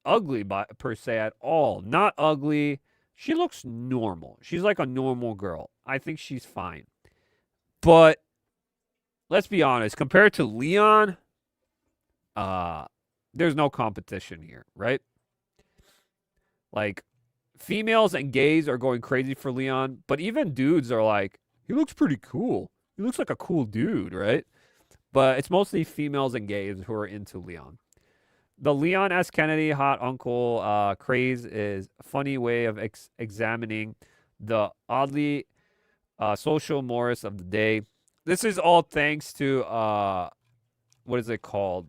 ugly per se at all. Not ugly. She looks normal. She's like a normal girl. I think she's fine. But let's be honest, compared to Leon, there's no competition here, right? Like, females and gays are going crazy for Leon, but even dudes are like, he looks pretty cool. He looks like a cool dude, right? But it's mostly females and gays who are into Leon. The Leon S. Kennedy hot uncle craze is a funny way of examining the oddly social mores of the day. This is all thanks to, what is it called?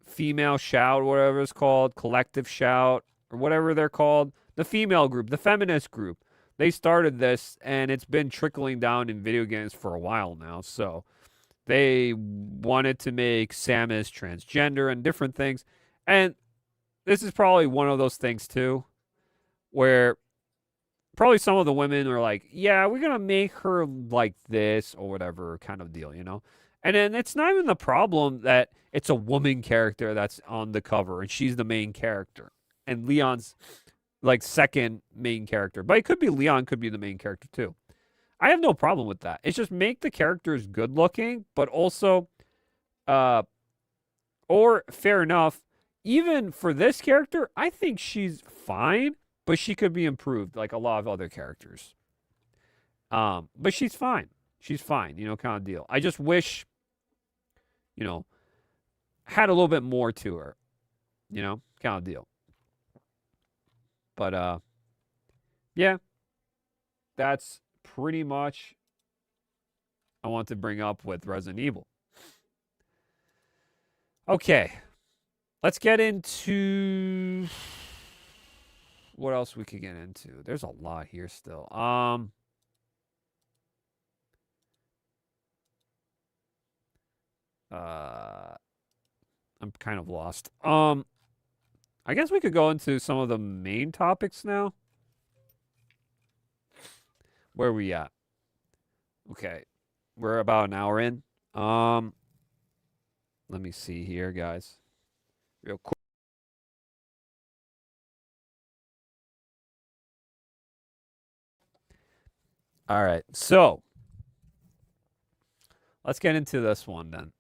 Female Shout, whatever it's called. Collective Shout, or whatever they're called. The female group, the feminist group. They started this, and it's been trickling down in video games for a while now. So they wanted to make Samus transgender and different things. And this is probably one of those things, too, where probably some of the women are like, yeah, we're going to make her like this or whatever kind of deal, you know? And then it's not even the problem that it's a woman character that's on the cover and she's the main character. And Leon's like second main character. But it could be Leon, could be the main character too. I have no problem with that. It's just make the characters good looking, but also, or fair enough, even for this character, I think she's fine, but she could be improved like a lot of other characters. But she's fine. She's fine, you know, kind of deal. I just wish, you know, had a little bit more to her, you know, kind of deal. But, yeah, that's pretty much I want to bring up with Resident Evil. Okay, let's get into what else we could get into. There's a lot here still. I'm kind of lost. I guess we could go into some of the main topics now. Where are we at? Okay. We're about an hour in. Let me see here, guys. Real quick. All right. So, let's get into this one then.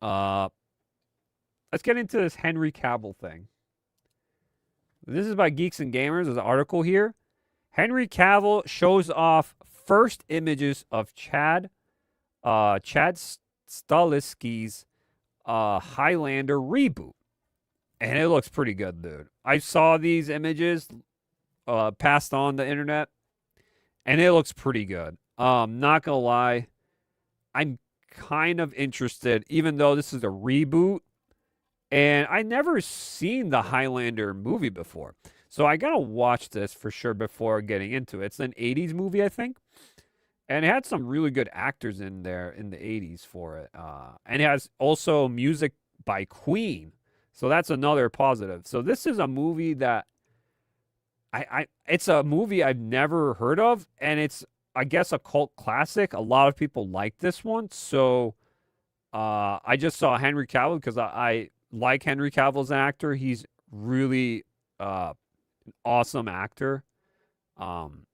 Let's get into this Henry Cavill thing. This is by Geeks and Gamers. There's an article here. Henry Cavill shows off first images of Chad Stahelski's Highlander reboot. And it looks pretty good, dude. I saw these images passed on the internet, and it looks pretty good. Not gonna lie, I'm kind of interested, even though this is a reboot. And I never seen the Highlander movie before. So I gotta watch this for sure before getting into it. It's an 80s movie, I think. And it had some really good actors in there in the 80s for it. And it has also music by Queen. So that's another positive. So this is a movie that it's a movie I've never heard of. And it's, I guess, a cult classic. A lot of people like this one. So I just saw Henry Cavill because I like Henry Cavill as an actor. He's really an awesome actor. And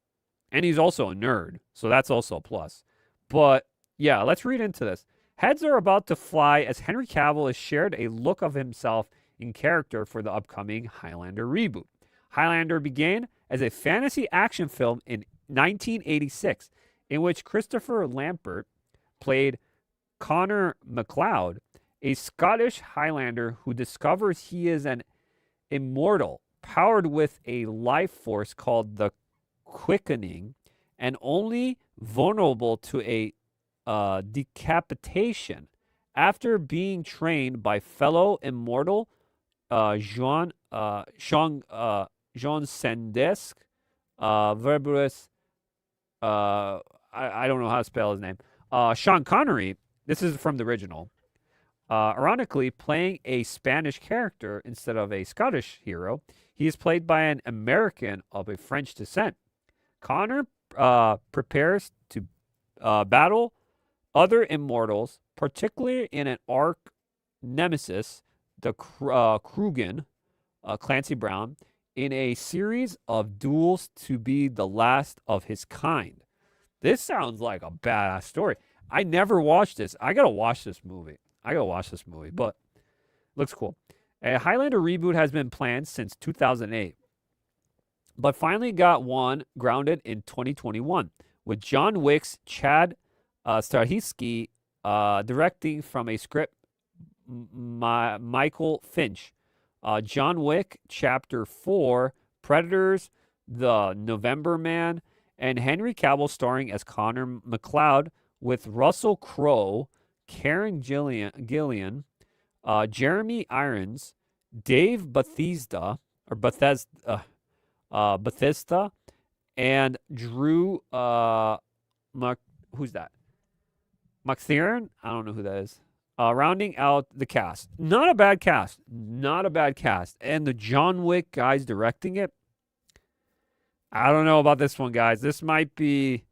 he's also a nerd, so that's also a plus. But yeah, let's read into this. Heads are about to fly as Henry Cavill has shared a look of himself in character for the upcoming Highlander reboot. Highlander began as a fantasy action film in 1986, in which Christopher Lambert played Connor MacLeod, a Scottish Highlander who discovers he is an immortal, powered with a life force called the Quickening, and only vulnerable to a decapitation. After being trained by fellow immortal Jean Sendesk, Verbrus, I don't know how to spell his name, Sean Connery, this is from the original, ironically playing a Spanish character instead of a Scottish hero. He is played by an American of a French descent. Connor prepares to battle other immortals, particularly in an arch nemesis, the Krugen, Clancy Brown, in a series of duels to be the last of his kind. This sounds like a badass story. I never watched this. I gotta watch this movie, but looks cool. A Highlander reboot has been planned since 2008, but finally got one grounded in 2021, with John Wick's Chad Stahelski directing from a script Michael Finch. John Wick Chapter 4, Predators, The November Man, and Henry Cavill starring as Connor MacLeod, with Russell Crowe, Karen Gillian, Jeremy Irons, Dave Bautista, and Drew who's that? McThieron? I don't know who that is. Rounding out the cast. Not a bad cast. And the John Wick guys directing it. I don't know about this one, guys. This might be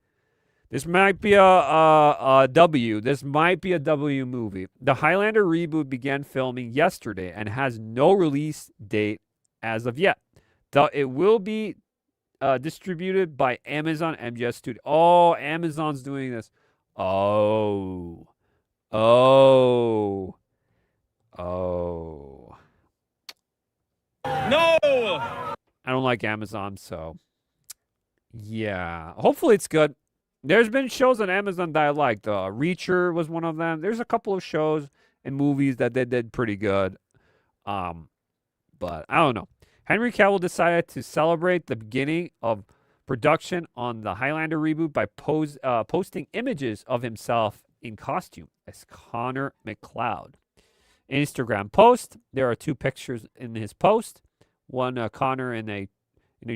a W. This might be a W movie. The Highlander reboot began filming yesterday and has no release date as of yet. It will be distributed by Amazon MGS Studio. Oh, Amazon's doing this. Oh. No! I don't like Amazon, so yeah. Hopefully it's good. There's been shows on Amazon that I liked. Reacher was one of them. There's a couple of shows and movies that they did pretty good. But I don't know. Henry Cavill decided to celebrate the beginning of production on the Highlander reboot by posting images of himself in costume as Connor MacLeod. Instagram post. There are two pictures in his post. One Connor in a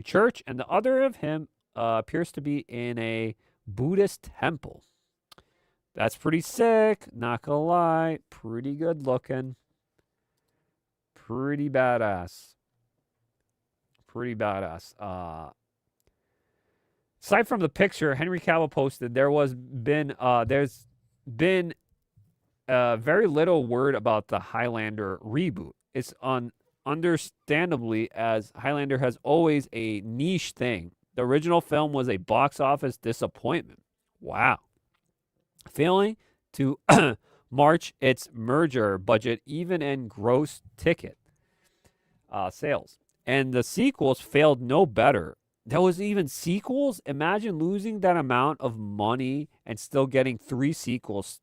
church, and the other of him appears to be in a Buddhist temple. That's pretty sick. Not gonna lie. Pretty good looking. Pretty badass. Aside from the picture Henry Cavill posted, there's been very little word about the Highlander reboot. It's understandably, as Highlander has always a niche thing. The original film was a box office disappointment. Wow. Failing to match its merger budget even in gross ticket sales. And the sequels failed no better. There was even sequels? Imagine losing that amount of money and still getting 3 sequels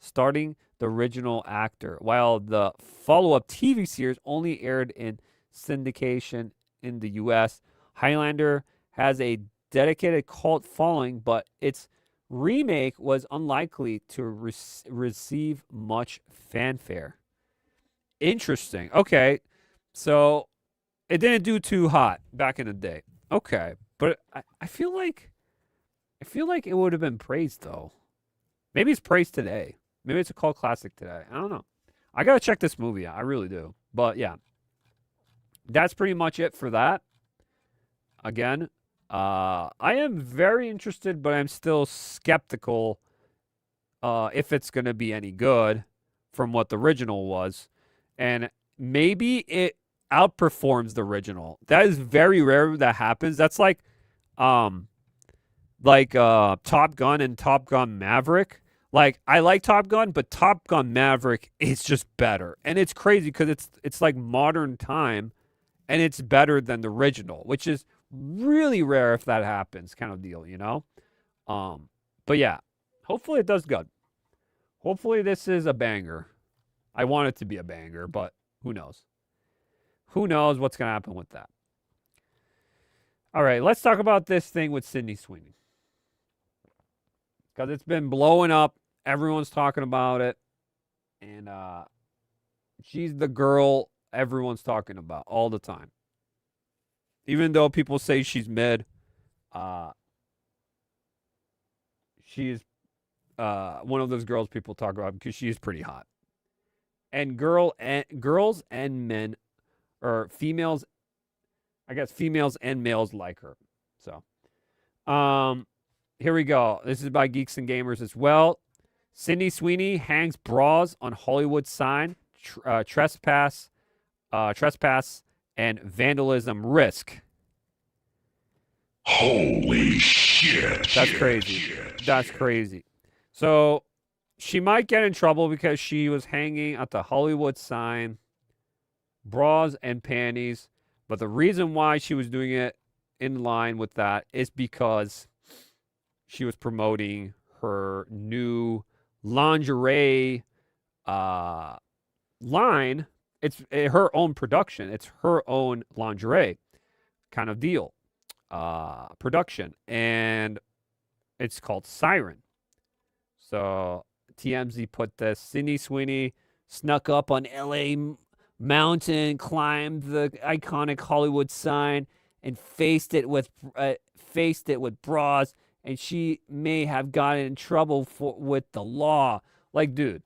starting the original actor, while the follow-up TV series only aired in syndication in the U.S. Highlander has a dedicated cult following, but its remake was unlikely to receive much fanfare. Interesting. Okay, so it didn't do too hot back in the day. Okay, but I feel like it would have been praised though. Maybe it's praised today. Maybe it's a cult classic today. I don't know. I gotta check this movie out. I really do. But yeah, that's pretty much it for that. Again, I am very interested, but I'm still skeptical if it's gonna be any good from what the original was. and maybe it outperforms the original. That is very rare that happens. That's like Top Gun and Top Gun Maverick. Like, I like Top Gun, but Top Gun Maverick is just better. And it's crazy because it's like modern time, and it's better than the original, which is really rare if that happens, kind of deal, you know? But yeah, hopefully it does good. Hopefully this is a banger. I want it to be a banger, but who knows? Who knows what's going to happen with that? All right, let's talk about this thing with Sydney Sweeney. Because it's been blowing up. Everyone's talking about it. And she's the girl everyone's talking about all the time. Even though people say she's mid, she's one of those girls people talk about because she's pretty hot. And girls and men, or females, I guess females and males like her. So, here we go. This is by Geeks and Gamers as well. Sydney Sweeney hangs bras on Hollywood sign, trespass, and vandalism risk. Holy shit. That's crazy. That's crazy. So she might get in trouble because she was hanging at the Hollywood sign, bras and panties. But the reason why she was doing it in line with that is because she was promoting her new lingerie line. It's her own production. It's her own lingerie kind of deal. Production. And it's called Siren. So TMZ put this. Sydney Sweeney snuck up on LA mountain, climbed the iconic Hollywood sign, and faced it with bras, and she may have gotten in trouble with the law. Like, dude,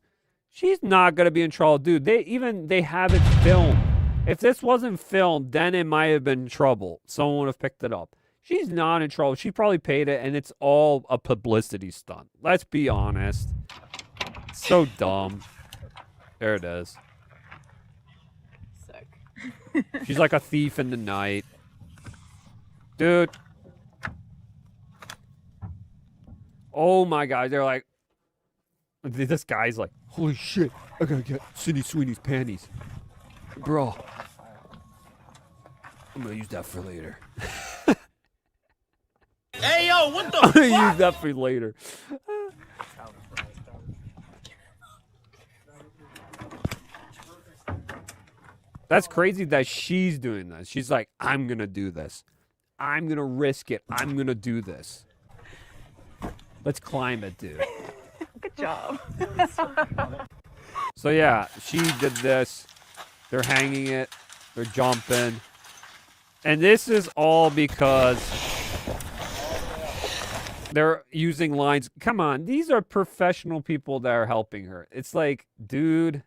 she's not gonna be in trouble, dude. They have it filmed. If this wasn't filmed, then it might have been trouble. Someone would have picked it up. She's not in trouble. She probably paid it, and it's all a publicity stunt. Let's be honest. So dumb. There it is. Sick. She's like a thief in the night. Dude. Oh my God. They're like, this guy's like, holy shit, I gotta get Sydney Sweeney's panties. Bro. I'm gonna use that for later. Hey, yo, what the I'm gonna use that for later. That's crazy that she's doing this. She's like, I'm gonna do this. I'm gonna risk it. I'm gonna do this. Let's climb it, dude. Good job. So yeah, she did this. They're hanging it. They're jumping. And this is all because they're using lines. Come on, these are professional people that are helping her. It's like, dude.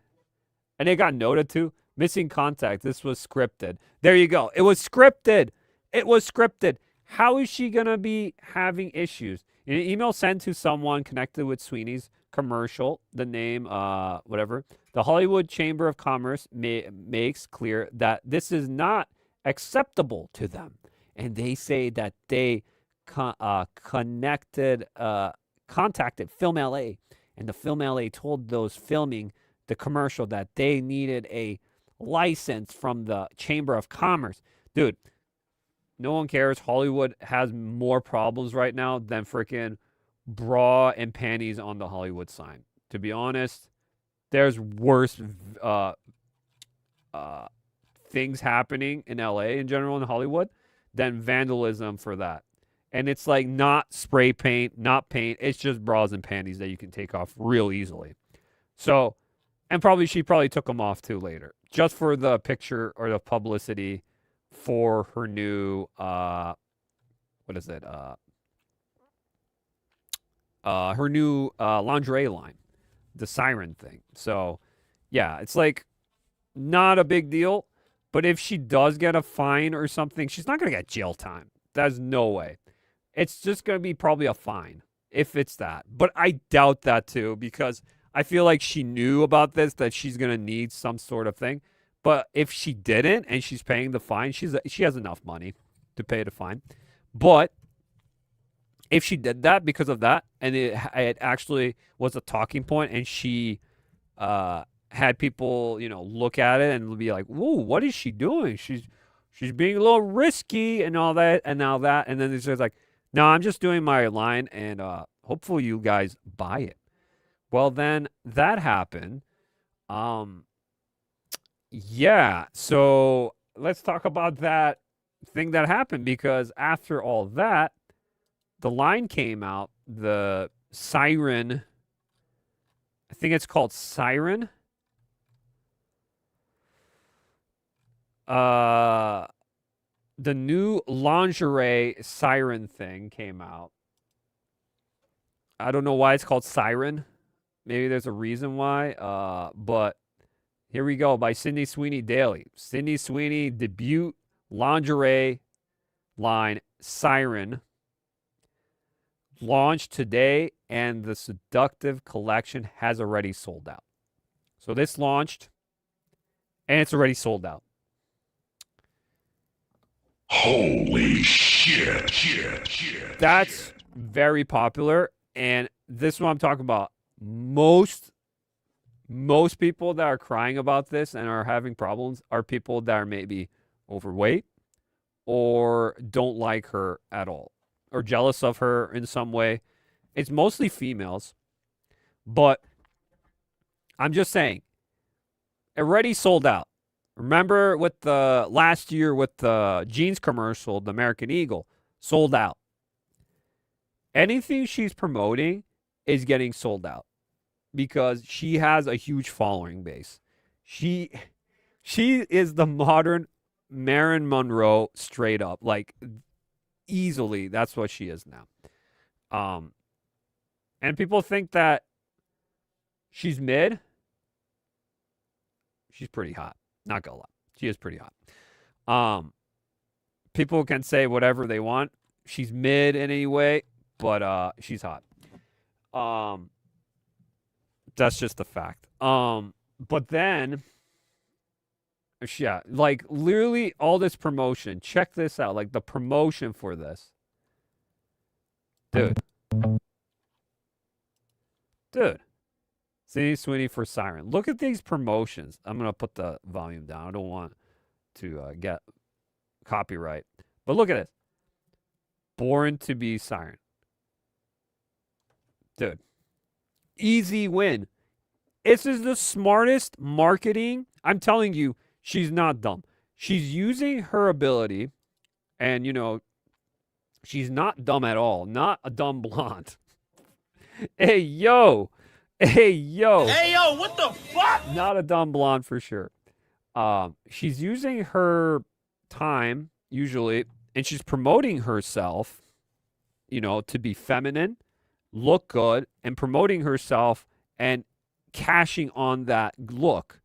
And it got noted too. Missing contact. This was scripted. There you go. It was scripted. It was scripted. How is she going to be having issues? In an email sent to someone connected with Sweeney's commercial, the name, whatever, the Hollywood Chamber of Commerce makes clear that this is not acceptable to them. And they say that they contacted Film LA. And the Film LA told those filming the commercial that they needed a license from the Chamber of Commerce. Dude, no one cares. Hollywood has more problems right now than freaking bra and panties on the Hollywood sign. To be honest, there's worse things happening in LA in general, in Hollywood, than vandalism for that. And it's like not spray paint, not paint. It's just bras and panties that you can take off real easily. So, and she probably took them off too later, just for the picture or the publicity for her new, what is it? Her new lingerie line, the Siren thing. So, yeah, it's like not a big deal. But if she does get a fine or something, she's not going to get jail time. There's no way. It's just going to be probably a fine, if it's that. But I doubt that too, because I feel like she knew about this, that she's going to need some sort of thing. But if she didn't and she's paying the fine, she has enough money to pay the fine. But if she did that because of that, and it actually was a talking point, and she had people, look at it and be like, "Whoa, what is she doing? She's being a little risky and all that, and now that," and then it's just like, "No, I'm just doing my line, and hopefully you guys buy it." Well, then that happened. Yeah. So let's talk about that thing that happened, because after all that, the line came out, the Siren, I think it's called Siren. The new lingerie Siren thing came out. I don't know why it's called Siren. Maybe there's a reason why. But here we go, by Sydney Sweeney Daily. Sydney Sweeney debut lingerie line Siren launched today, and the seductive collection has already sold out. So this launched, and it's already sold out. Holy shit. That's very popular, and this is what I'm talking about. Most people that are crying about this and are having problems are people that are maybe overweight or don't like her at all, or jealous of her in some way. It's mostly females, but I'm just saying, already sold out. Remember with the last year with the jeans commercial, the American Eagle, sold out. Anything she's promoting is getting sold out because she has a huge following base. She is the modern Marilyn Monroe, straight up, like easily. That's what she is now. And people think that she's mid. She's pretty hot. Not gonna lie. She is pretty hot. People can say whatever they want. She's mid in any way, but she's hot. That's just a fact. But then, yeah, like literally all this promotion. Check this out. Like the promotion for this. Dude. See, Sweeney for Siren. Look at these promotions. I'm going to put the volume down. I don't want to get copyright. But look at this. Born to be Siren. Dude. Easy win. This is the smartest marketing. I'm telling you, she's not dumb. She's using her ability, and, she's not dumb at all. Not a dumb blonde. Hey, yo. Hey, yo, what the fuck? Not a dumb blonde for sure. She's using her time, usually, and she's promoting herself, to be feminine, look good, and promoting herself and cashing on that look.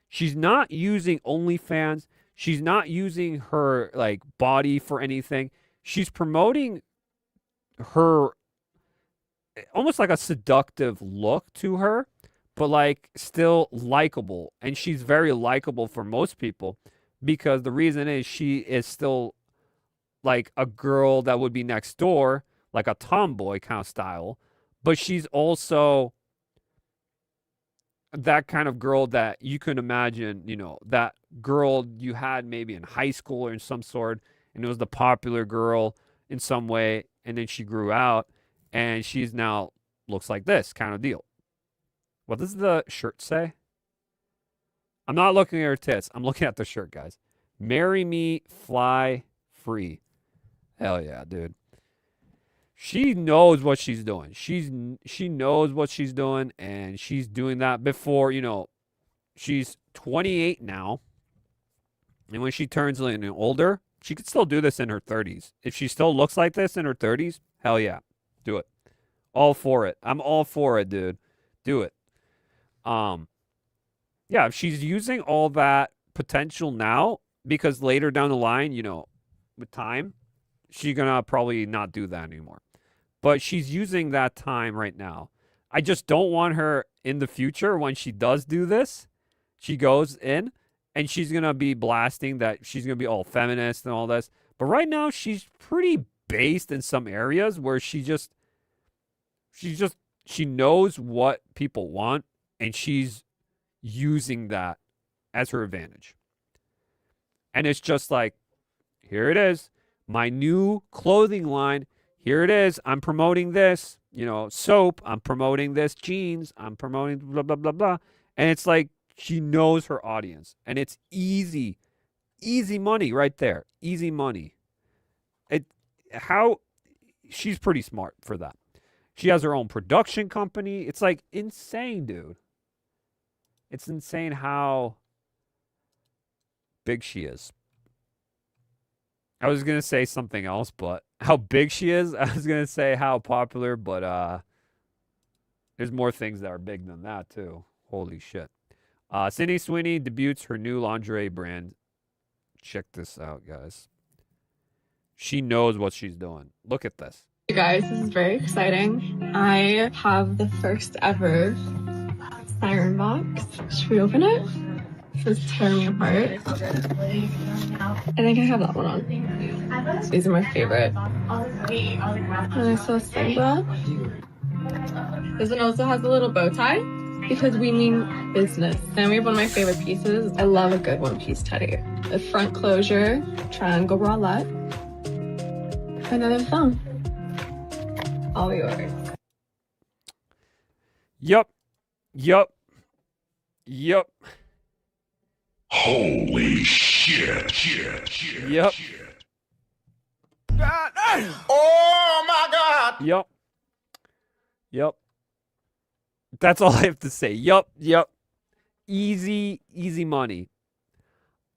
She's not using OnlyFans. She's not using her, body for anything. She's promoting her almost like a seductive look to her, but still likable. And she's very likable for most people because the reason is she is still like a girl that would be next door, like a tomboy kind of style, but she's also that kind of girl that you can imagine, that girl you had maybe in high school or in some sort, and it was the popular girl in some way, and then she grew out. And she's now looks like this kind of deal. What does the shirt say? I'm not looking at her tits. I'm looking at the shirt, guys. Marry me, fly free. Hell yeah, dude. She knows what she's doing. She knows what she's doing, and she's doing that before, she's 28 now. And when she turns older, she could still do this in her 30s. If she still looks like this in her 30s, hell yeah. Do it. All for it. I'm all for it, dude. Do it. Yeah, if she's using all that potential now, because later down the line, with time, she's gonna probably not do that anymore. But she's using that time right now. I just don't want her in the future, when she does do this, she goes in and she's going to be blasting that she's going to be all feminist and all this. But right now, she's pretty based in some areas where she knows what people want, and she's using that as her advantage. And it's just like, here it is, my new clothing line. Here it is. I'm promoting this, soap. I'm promoting this jeans. I'm promoting blah, blah, blah, blah. And it's like, she knows her audience, and it's easy money right there. Easy money. She's pretty smart for that. She has her own production company. It's like insane, dude. It's insane how big she is. I was going to say something else, but how big she is. I was going to say how popular, but there's more things that are big than that too. Holy shit. Sweeney debuts her new lingerie brand. Check this out, guys. She knows what she's doing. Look at this. Hey guys, this is very exciting. I have the first ever siren box. Should we open it? This is tearing me apart. I think I have that one on. These are my favorite. And I saw Sandra. This one also has a little bow tie because we mean business. And we have one of my favorite pieces. I love a good one-piece teddy. The front closure, triangle bralette, and then a thumb. All yours. Yup. Holy shit. Yep. God, Oh my god! Yep. That's all I have to say. Yup. Easy money.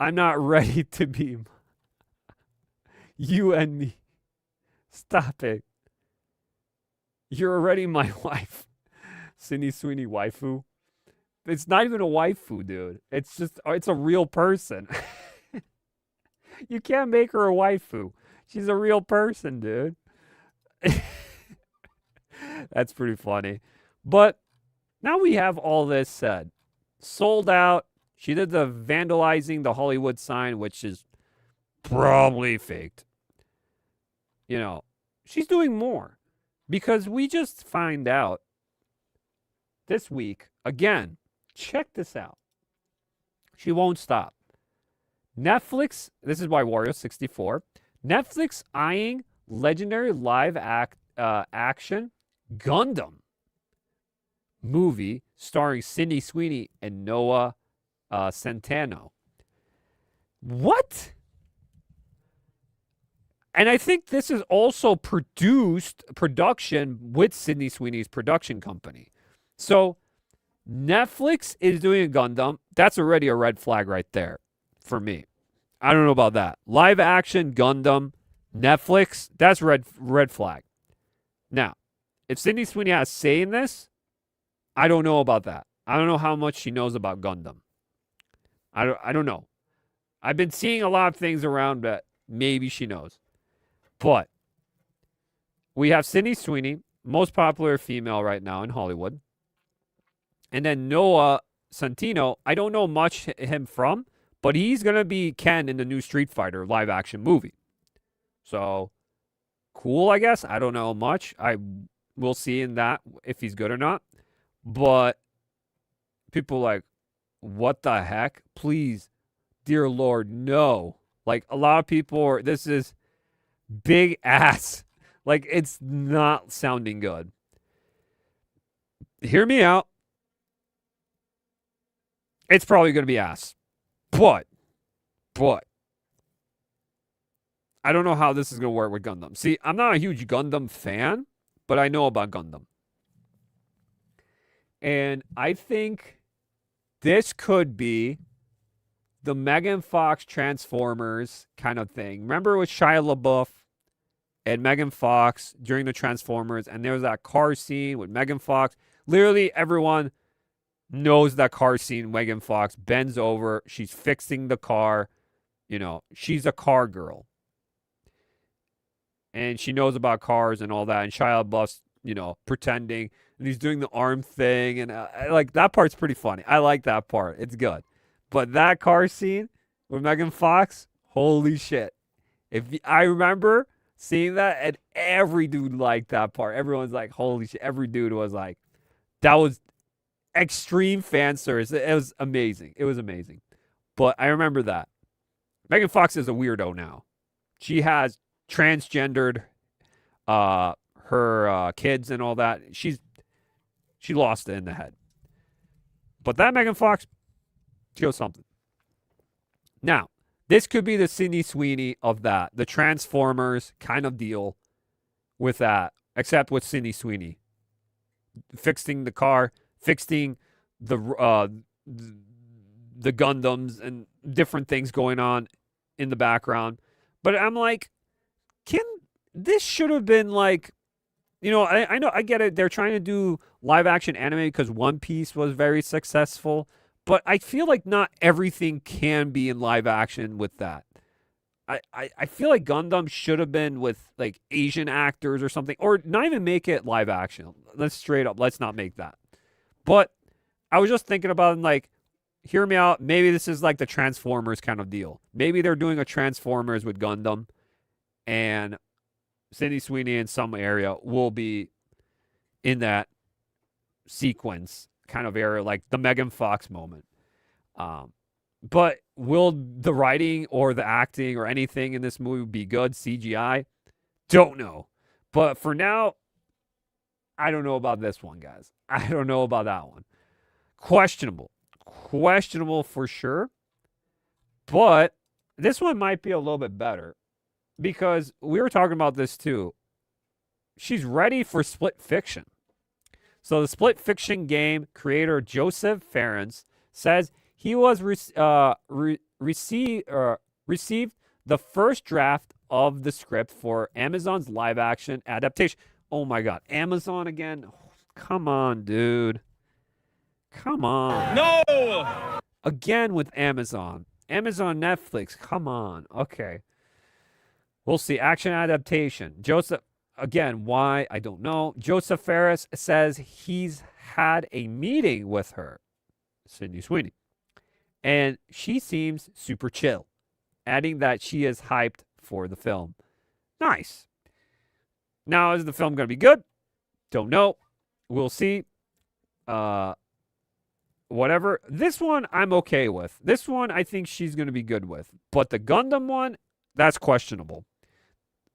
I'm not ready to be you and me. Stop it. You're already my wife. Sweeney waifu. It's not even a waifu, dude. It's a real person. You can't make her a waifu. She's a real person, dude. That's pretty funny. But now we have all this said. Sold out. She did the vandalizing the Hollywood sign, which is probably faked. She's doing more. Because we just find out this week, again, check this out. She won't stop. Netflix, this is by Wario64. Netflix eyeing legendary live action Gundam movie starring Sydney Sweeney and Noah Centineo. What? And I think this is also production with Sydney Sweeney's production company. So Netflix is doing a Gundam. That's already a red flag right there for me. I don't know about that. Live action Gundam, Netflix, that's red flag. Now, if Sydney Sweeney has a say in this, I don't know about that. I don't know how much she knows about Gundam. I don't know. I've been seeing a lot of things around that maybe she knows. But we have Sydney Sweeney, most popular female right now in Hollywood. And then Noah Centineo, I don't know much him from, but he's going to be Ken in the new Street Fighter live action movie. So, cool, I guess. I don't know much. I will see in that if he's good or not. But people like, what the heck? Please, dear Lord, no. Like, a lot of people this is big ass. Like, it's not sounding good. Hear me out. It's probably going to be ass. But, I don't know how this is going to work with Gundam. See, I'm not a huge Gundam fan, but I know about Gundam. And I think this could be the Megan Fox Transformers kind of thing. Remember with Shia LaBeouf and Megan Fox during the Transformers, and there was that car scene with Megan Fox. Literally everyone knows that car scene. Megan Fox bends over. She's fixing the car. She's a car girl. And she knows about cars and all that. And Shia LaBeouf's pretending, and he's doing the arm thing, and like that part's pretty funny. I like that part. It's good. But that car scene with Megan Fox, holy shit. I remember seeing that, and every dude liked that part. Everyone's like, holy shit. Every dude was like, that was extreme fan service. It was amazing. It was amazing. But I remember that. Megan Fox is a weirdo now. She has transgendered her kids and all that. She lost it in the head. But that Megan Fox, she was something. Now, this could be the Sydney Sweeney of that. The Transformers kind of deal with that. Except with Sydney Sweeney. Fixing the car. Fixing the Gundams and different things going on in the background. But I'm like, this should have been like, I know, I get it. They're trying to do live action anime because One Piece was very successful. But I feel like not everything can be in live action with that. I feel like Gundam should have been with like Asian actors or something, or not even make it live action. Let's not make that. But I was just thinking about it, like, hear me out. Maybe this is like the Transformers kind of deal. Maybe they're doing a Transformers with Gundam, and Sydney Sweeney in some area will be in that sequence kind of area, like the Megan Fox moment. But will the writing or the acting or anything in this movie be good? CGI? Don't know. But for now, I don't know about this one, guys. I don't know about that one. Questionable for sure. But this one might be a little bit better because we were talking about this too. She's ready for Split Fiction. So the Split Fiction game creator Joseph Ferrans says he was received the first draft of the script for Amazon's live action adaptation. Oh my God, Amazon again? Come on, dude. Come on. No! Again with Amazon. Amazon, Netflix. Come on. Okay. We'll see. Action adaptation. Joseph, again, why? I don't know. Joseph Ferris says he's had a meeting with her, Sydney Sweeney, and she seems super chill, adding that she is hyped for the film. Nice. Now, is the film going to be good? Don't know. We'll see. Whatever. This one, I'm okay with. This one, I think she's going to be good with. But the Gundam one, that's questionable.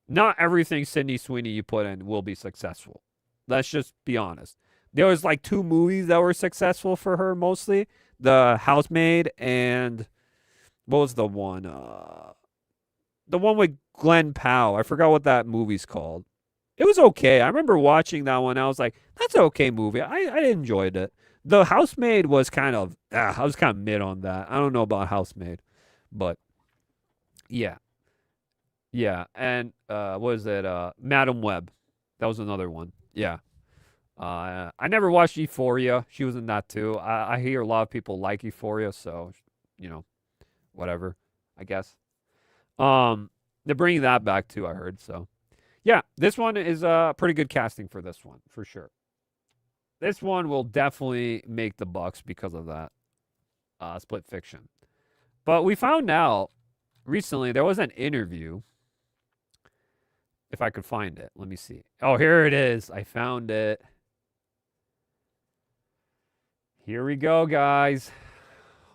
Not everything Sydney Sweeney you put in will be successful. Let's just be honest. There was like 2 movies that were successful for her mostly. The Housemaid and what was the one? The one with Glenn Powell. I forgot what that movie's called. It was okay. I remember watching that one. I was like, that's an okay movie. I enjoyed it. The Housemaid was kind of, I was kind of mid on that. I don't know about Housemaid, but yeah. Yeah, and what was it? Madam Web. That was another one. Yeah. I never watched Euphoria. She was in that too. I hear a lot of people like Euphoria, so, whatever, I guess. They're bringing that back too, I heard, so. Yeah, this one is pretty good casting for this one, for sure. This one will definitely make the bucks because of that Split Fiction. But we found out recently there was an interview. If I could find it. Let me see. Oh, here it is. I found it. Here we go, guys.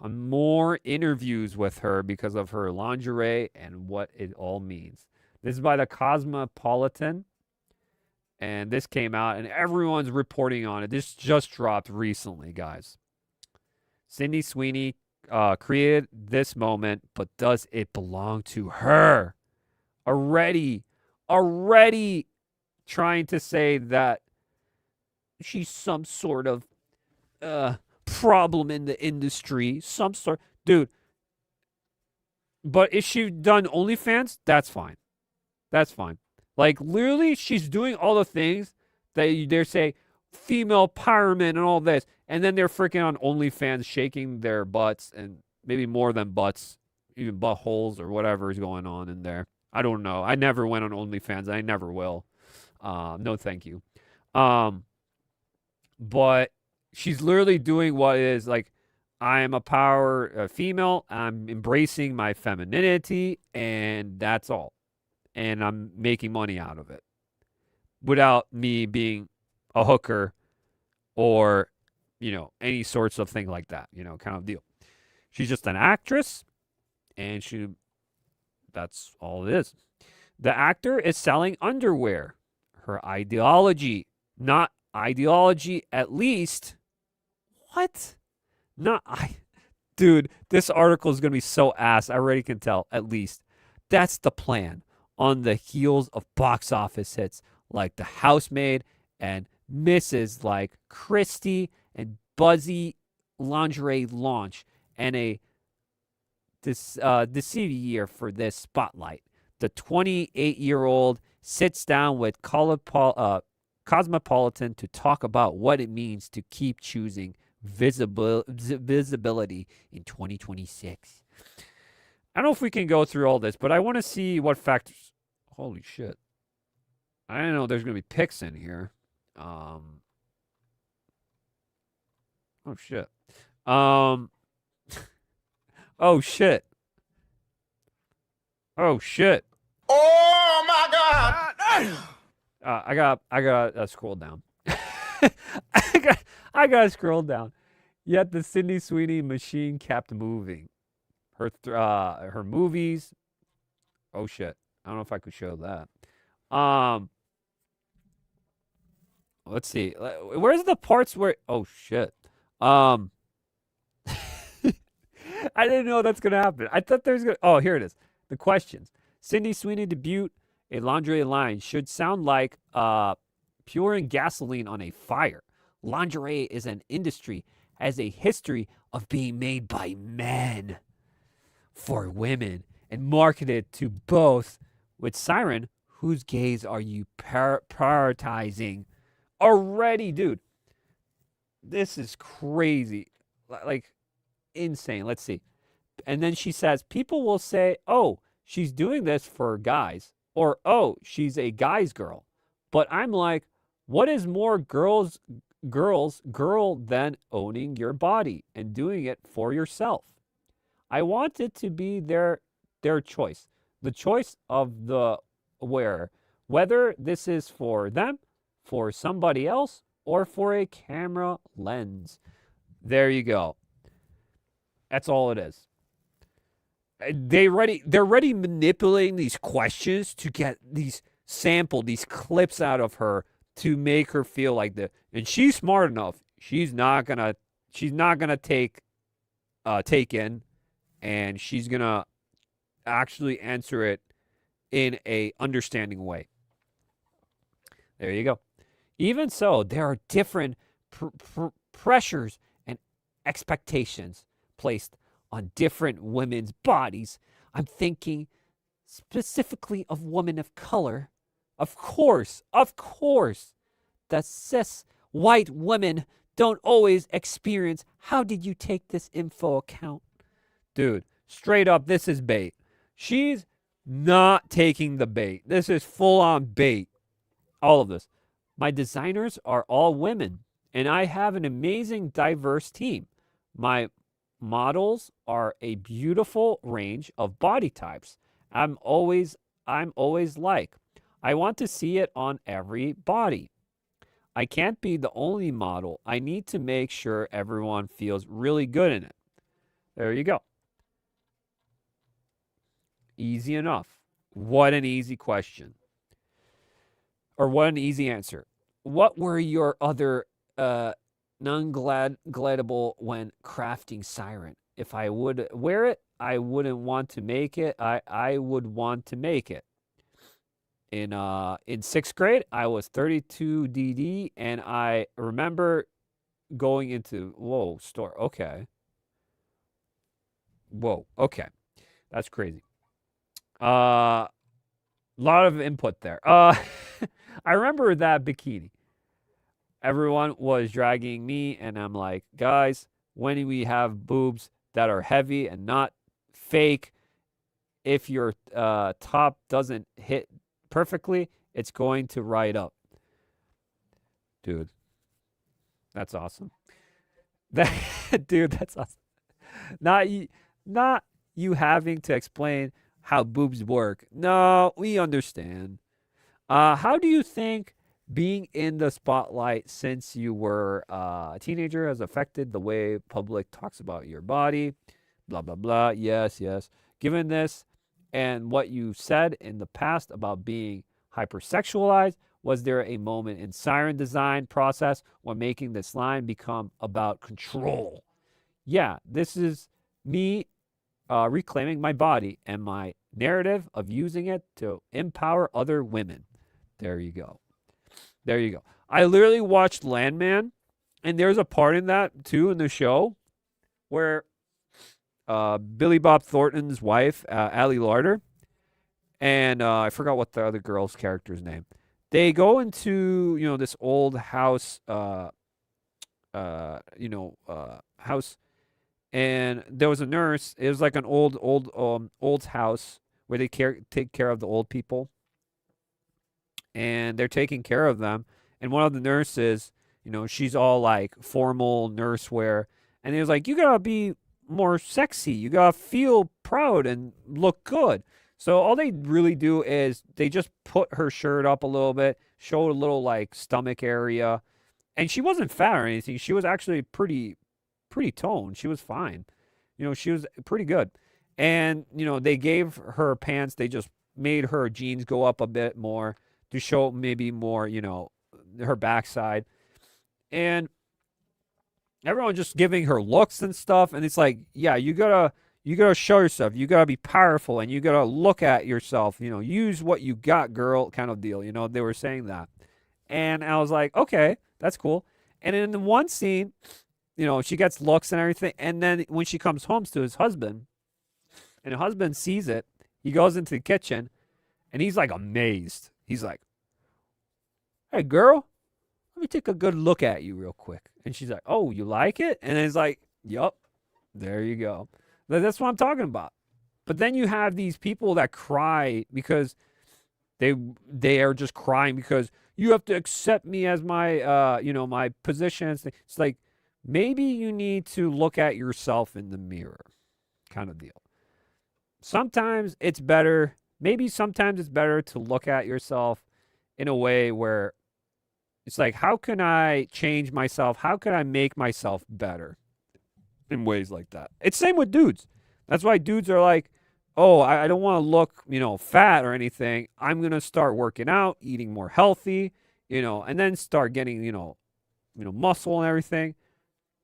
More interviews with her because of her lingerie and what it all means. This is by the Cosmopolitan. And this came out, and everyone's reporting on it. This just dropped recently, guys. Sydney Sweeney created this moment, but does it belong to her? Already trying to say that she's some sort of problem in the industry. Some sort. Dude. But if she done OnlyFans, that's fine. That's fine. Like, literally, she's doing all the things that they're saying, female empowerment and all this. And then they're freaking on OnlyFans shaking their butts, and maybe more than butts, even buttholes or whatever is going on in there. I don't know. I never went on OnlyFans. I never will. No, thank you. But she's literally doing what is like, I am a power female. I'm embracing my femininity, and that's all. And I'm making money out of it without me being a hooker or, any sorts of thing like that, kind of deal. She's just an actress, and that's all it is. The actor is selling underwear. Her ideology, not ideology, at least. What? Dude, this article is going to be so ass. I already can tell, at least. That's the plan. On the heels of box office hits like The Housemaid and Mrs. like Christie and Buzzy lingerie launch and a deceiving year for this spotlight. The 28-year-old sits down with Cosmopolitan to talk about what it means to keep choosing visibility in 2026. I don't know if we can go through all this, but I want to see what factors. Holy shit. I don't know there's going to be pics in here. Oh, shit. Oh, shit. Oh, shit. Oh my God! I got scroll down. I got to scroll down. Yet the Sydney Sweeney machine kept moving. Her movies. Oh shit! I don't know if I could show that. Let's see. Where's the parts where? Oh shit. I didn't know that's gonna happen. I thought there's gonna. Oh, here it is. The questions. Sydney Sweeney debut a lingerie line should sound like pouring gasoline on a fire. Lingerie is an industry, has a history of being made by men for women and marketed to both. With Siren, whose gaze are you prioritizing? Already, dude. This is crazy. Like, insane. Let's see. And then she says, people will say, oh, she's doing this for guys. Or, oh, she's a guy's girl. But I'm like, what is more girl than owning your body and doing it for yourself? I want it to be their choice. The choice of the wearer. Whether this is for them, for somebody else, or for a camera lens. There you go. That's all it is. They're already manipulating these questions to get these clips out of her to make her feel like the. And she's smart enough. She's not gonna take in, and she's gonna actually answer it in a understanding way. There you go. Even so, there are different pressures and expectations placed on different women's bodies. I'm thinking specifically of women of color. Of course, the cis white women don't always experience. How did you take this info account? Dude, straight up, this is bait. She's not taking the bait. This is full on bait. All of this. My designers are all women, and I have an amazing diverse team. My models are a beautiful range of body types. I'm always like, I want to see it on every body. I can't be the only model. I need to make sure everyone feels really good in it. There you go. Easy enough. What an easy question. Or what an easy answer. What were your other non-gladable when crafting Siren? If I would wear it, I wouldn't want to make it. I would want to make it. In 6th grade, I was 32 DD, and I remember going into store. Okay. Whoa. Okay, that's crazy. Lot of input there. I remember that bikini. Everyone was dragging me, and I'm like, guys, when we have boobs that are heavy and not fake, if your top doesn't hit perfectly, it's going to ride up. Dude, that's awesome. That dude, that's awesome. Not you having to explain how boobs work. No, we understand. How do you think being in the spotlight since you were a teenager has affected the way public talks about your body? Blah blah blah. Yes, yes. Given this and what you said in the past about being hypersexualized, was there a moment in Siren design process when making this line become about control? Yeah, this is me reclaiming my body and my narrative of using it to empower other women. There you go. There you go. I literally watched Landman, and there's a part in that too in the show where Billy Bob Thornton's wife, Ali Larder, and I forgot what the other girl's character's name. They go into this old house, house, and there was a nurse. It was like an old house where they take care of the old people, and they're taking care of them. And one of the nurses, she's all like formal nurse wear, and it was like, you gotta be more sexy. You gotta feel proud and look good. So all they really do is they just put her shirt up a little bit, show a little like stomach area, and she wasn't fat or anything. She was actually pretty toned. She was fine. She was pretty good. And they gave her pants. They just made her jeans go up a bit more to show maybe more, her backside. And everyone just giving her looks and stuff. And it's like, yeah, you gotta show yourself. You gotta be powerful, and you gotta look at yourself. Use what you got, girl, kind of deal. They were saying that, and I was like, okay, that's cool. And in the one scene, she gets looks and everything, and then when she comes home to his husband, and the husband sees it, he goes into the kitchen, and he's like amazed. He's like, "Hey, girl, let me take a good look at you real quick." And she's like, "Oh, you like it?" And it's like, "Yup, there you go." That's what I'm talking about. But then you have these people that cry because they are just crying because you have to accept me as my my positions. It's like, maybe you need to look at yourself in the mirror, kind of deal. Sometimes it's better to look at yourself in a way where it's like, how can I change myself? How can I make myself better? In ways like that. It's same with dudes. That's why dudes are like, oh, I don't want to look, fat or anything. I'm going to start working out, eating more healthy, and then start getting, muscle and everything.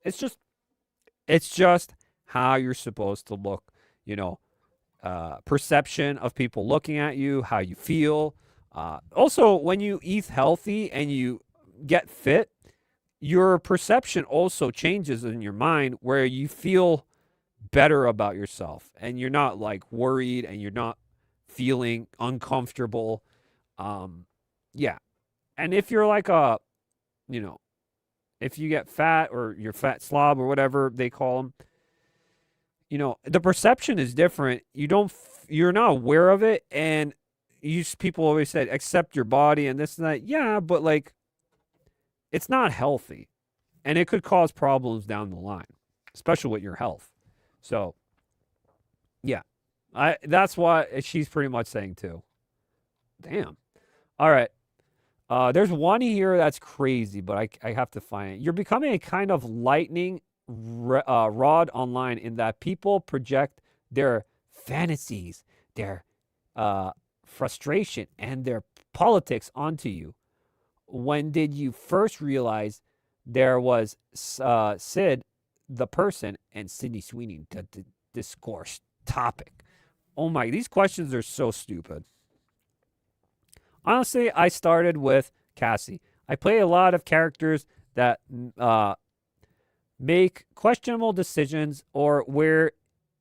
It's just how you're supposed to look, perception of people looking at you, how you feel. Also, when you eat healthy and you get fit, your perception also changes in your mind where you feel better about yourself and you're not like worried and you're not feeling uncomfortable. Yeah. And if you're like if you get fat or you're fat slob or whatever they call them, the perception is different. You're not aware of it. And people always said, accept your body and this and that. Yeah, but like, it's not healthy, and it could cause problems down the line, especially with your health. So, yeah, that's what she's pretty much saying too. Damn. All right. There's one here that's crazy, but I have to find it. You're becoming a kind of lightning rod online in that people project their fantasies, their frustration, and their politics onto you. When did you first realize there was Sid, the person, and Sydney Sweeney, the discourse topic? Oh my, these questions are so stupid. Honestly, I started with Cassie. I play a lot of characters that make questionable decisions or where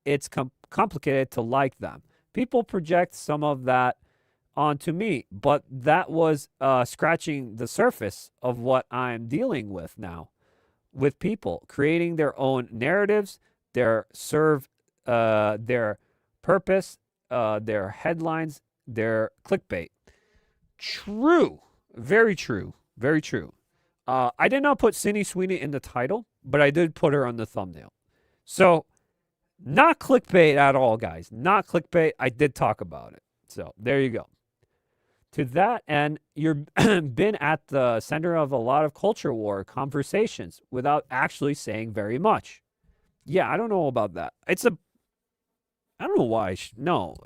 it's complicated to like them. People project some of that onto me, but that was scratching the surface of what I'm dealing with now, with people creating their own narratives, their purpose, their headlines, their clickbait. True, very true, very true. I did not put Cindy Sweeney in the title, but I did put her on the thumbnail. So, not clickbait at all, guys. Not clickbait. I did talk about it. So, there you go. To that end, you've been at the center of a lot of culture war conversations without actually saying very much. Yeah, I don't know about that. I don't know why. No.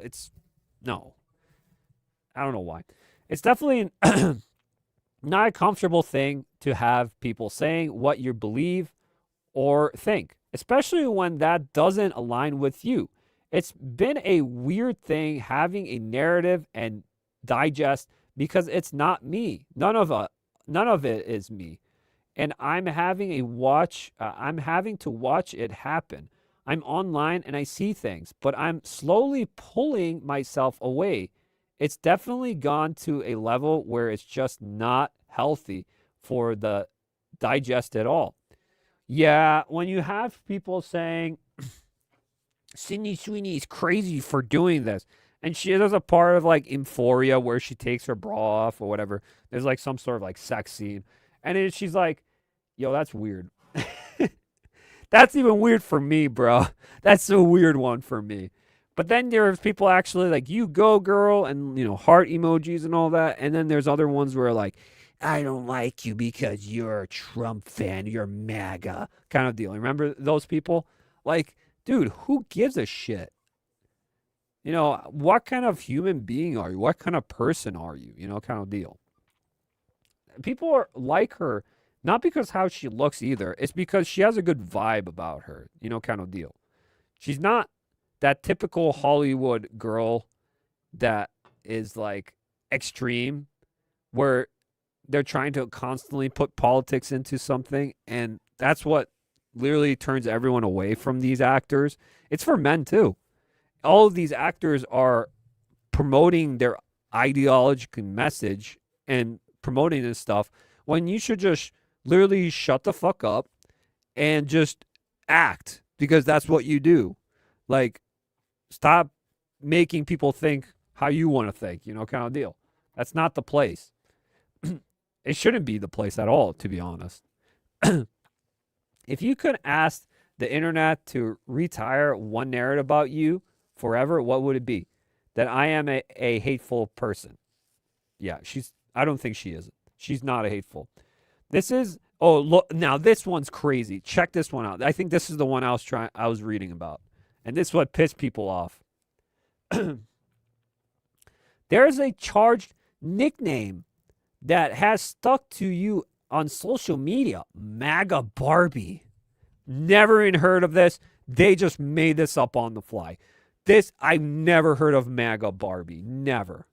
I don't know why. It's definitely not a comfortable thing to have people saying what you believe or think, especially when that doesn't align with you. It's been a weird thing having a narrative and digest because it's not me. None of it is me. And I'm having to watch it happen. I'm online and I see things, but I'm slowly pulling myself away. It's definitely gone to a level where it's just not healthy for the digest at all. Yeah, when you have people saying, Sydney Sweeney is crazy for doing this, and there's a part of like Euphoria where she takes her bra off or whatever. There's like some sort of like sex scene. And she's like, yo, that's weird. That's even weird for me, bro. That's a weird one for me. But then there's people actually like, you go, girl, and, heart emojis and all that. And then there's other ones where like, I don't like you because you're a Trump fan, you're MAGA kind of deal. Remember those people? Like, dude, who gives a shit? What kind of human being are you? What kind of person are you? Kind of deal. People are like her, not because how she looks either. It's because she has a good vibe about her, kind of deal. She's not that typical Hollywood girl that is like extreme, where they're trying to constantly put politics into something. And that's what literally turns everyone away from these actors. It's for men too. All of these actors are promoting their ideological message and promoting this stuff when you should just literally shut the fuck up and just act, because that's what you do. Like, stop making people think how you want to think, kind of deal. That's not the place. It shouldn't be the place at all, to be honest. If you could ask the internet to retire one narrative about you forever, what would it be? That I am a hateful person. Yeah, I don't think she is. She's not a hateful. Look, now this one's crazy. Check this one out. I think this is the one I was reading about. And this is what pissed people off. There is a charged nickname that has stuck to you on social media. MAGA Barbie. Never even heard of this. They just made this up on the fly. I've never heard of MAGA Barbie. Never.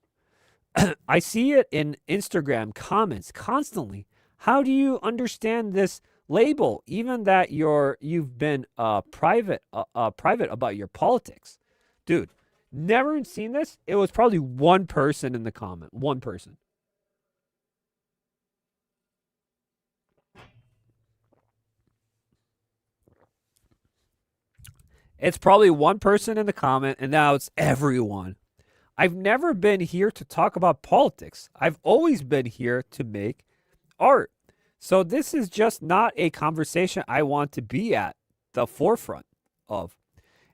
I see it in Instagram comments constantly. How do you understand this label, even that you've been private about your politics? Dude, never seen this. It was probably one person in the comment. One person. It's probably one person in the comment, and now it's everyone. I've never been here to talk about politics. I've always been here to make art. So this is just not a conversation I want to be at the forefront of.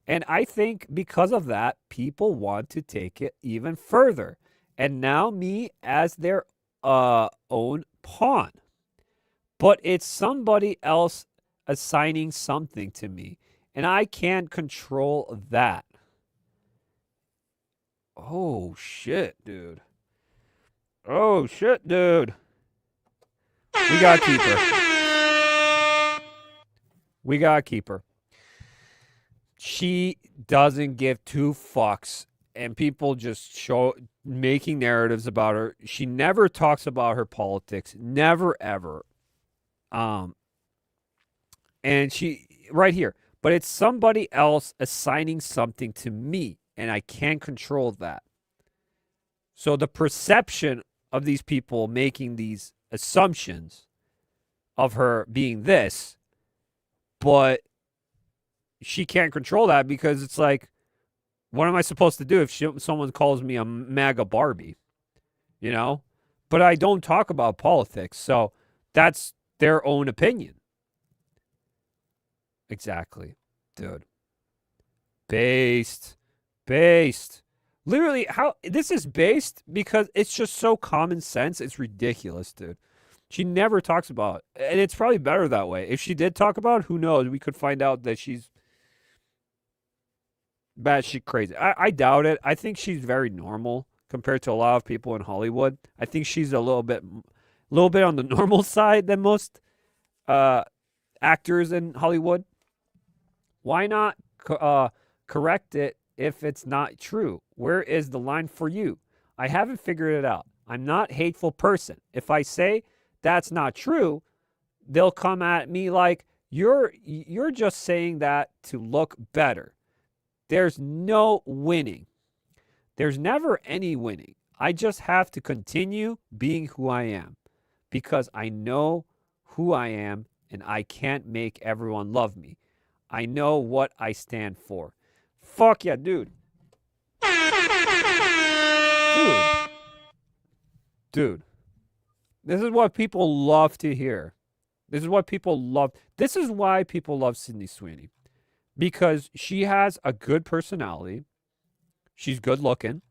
And I think because of that, people want to take it even further. And now me as their own pawn. But it's somebody else assigning something to me. And I can't control that. Oh, shit, dude. Oh, shit, dude. We gotta keep her. We gotta keep her. She doesn't give two fucks. And people just making narratives about her. She never talks about her politics. Never, ever. And she, right here. But it's somebody else assigning something to me, and I can't control that. So the perception of these people making these assumptions of her being this, but she can't control that because it's like, what am I supposed to do if someone calls me a MAGA Barbie? But I don't talk about politics, so that's their own opinion. Exactly, dude. Based. Literally, how this is based because it's just so common sense. It's ridiculous, dude. She never talks about it. And it's probably better that way. If she did talk about it, who knows? We could find out that she's batshit crazy. I doubt it. I think she's very normal compared to a lot of people in Hollywood. I think she's a little bit on the normal side than most actors in Hollywood. Why not correct it if it's not true? Where is the line for you? I haven't figured it out. I'm not a hateful person. If I say that's not true, they'll come at me like, you're just saying that to look better. There's no winning. There's never any winning. I just have to continue being who I am because I know who I am and I can't make everyone love me. I know what I stand for. Fuck yeah, dude. Dude. This is what people love to hear. This is what people love. This is why people love Sydney Sweeney. Because she has a good personality. She's good looking.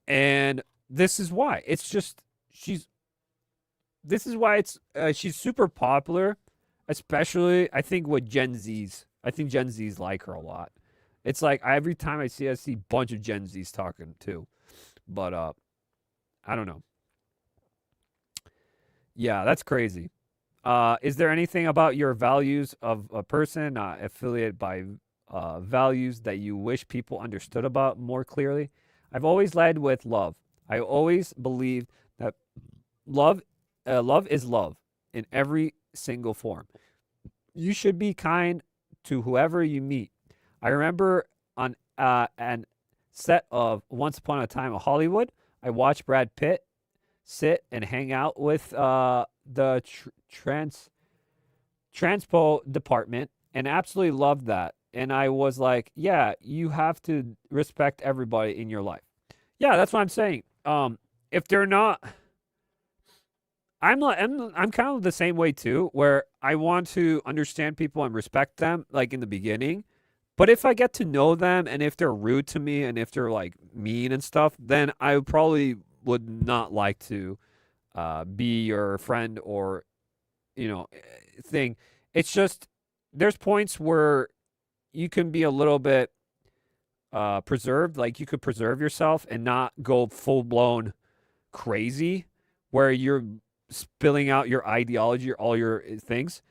And this is why. It's just, she's super popular. Especially, I think, with Gen Zs. I think Gen Zs like her a lot. It's like, every time I see a bunch of Gen Zs talking, too. But, I don't know. Yeah, that's crazy. Is there anything about your values of a person affiliated by values that you wish people understood about more clearly? I've always led with love. I always believed that love is love in every single form. You should be kind to whoever you meet. I remember on an set of Once Upon a Time in Hollywood, I watched Brad Pitt sit and hang out with the transpo department and absolutely loved that. And I was like, yeah, you have to respect everybody in your life. Yeah, that's what I'm saying. If they're not, I'm kind of the same way too, where I want to understand people and respect them like in the beginning. But if I get to know them and if they're rude to me and if they're like mean and stuff, then I probably would not like to be your friend or, thing. It's just, there's points where you can be a little bit preserved. Like you could preserve yourself and not go full blown crazy where you're spilling out your ideology or all your things.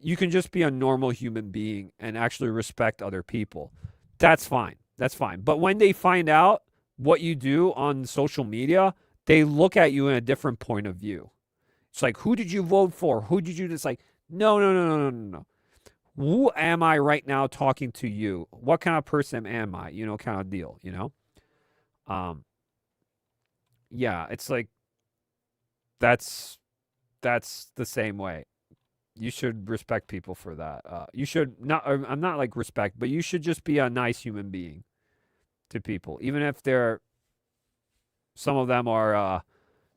You can just be a normal human being and actually respect other people. That's fine. That's fine. But when they find out what you do on social media, they look at you in a different point of view. It's like, who did you vote for? Who did you just like? No. Who am I right now talking to you? What kind of person am I? Kind of deal, Yeah, it's like, that's the same way. You should respect people for that. You should not, I'm not like respect, but you should just be a nice human being to people. Even if some of them are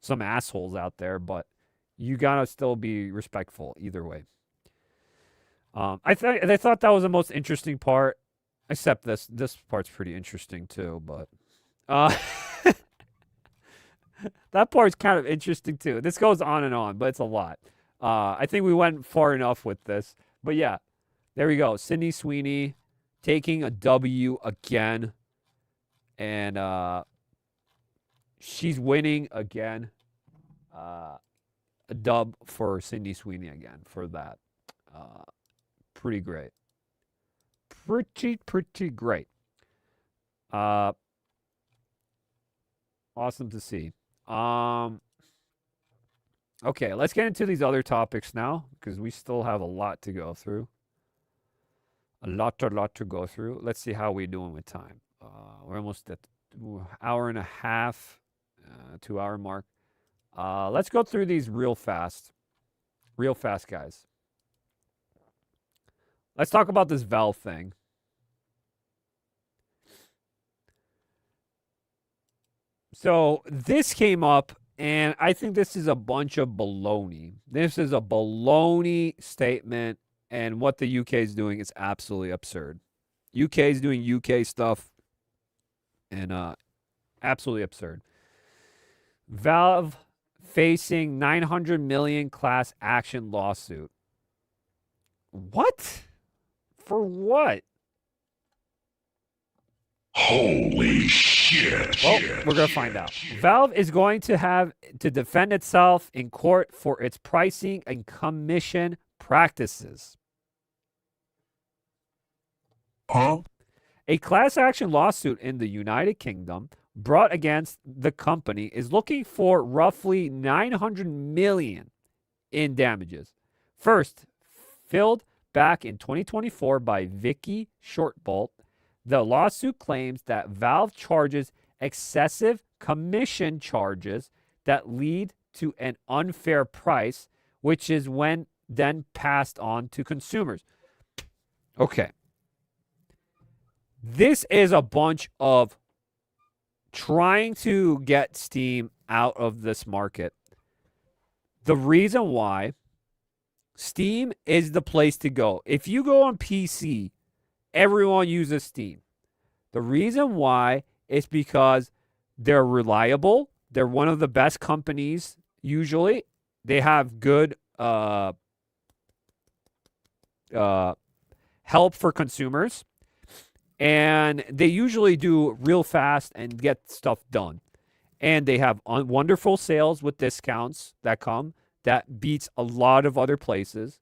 some assholes out there, but you gotta still be respectful either way. I thought that was the most interesting part, except this part's pretty interesting too, but that part's kind of interesting too. This goes on and on, but it's a lot. I think we went far enough with this. But yeah, there we go. Sydney Sweeney taking a W again. And she's winning again. A dub for Sydney Sweeney again for that. Pretty great. Pretty great. Awesome to see. Okay, let's get into these other topics now, because we still have a lot to go through. A lot to go through. Let's see how we're doing with time. We're almost at hour and a half, 2 hour mark. Let's go through these real fast. Real fast, guys. Let's talk about this Valve thing. So this came up And I think this is a bunch of baloney. This is a baloney statement, and what the UK is doing is absolutely absurd. UK is doing UK stuff, and absolutely absurd. Valve facing 900 million class action lawsuit. What? For what? Holy shit. Well, we're going to find out. Valve is going to have to defend itself in court for its pricing and commission practices. Huh? A class action lawsuit in the United Kingdom brought against the company is looking for roughly 900 million in damages. First, filed back in 2024 by Vicky Shortbolt, the lawsuit claims that Valve charges excessive commission charges that lead to an unfair price, which is when then passed on to consumers. Okay. This is a bunch of trying to get Steam out of this market. The reason why Steam is the place to go. If you go on PC, everyone uses Steam. The reason why is because they're reliable. They're one of the best companies, usually. They have good help for consumers. And they usually do real fast and get stuff done. And they have wonderful sales with discounts that come that beats a lot of other places.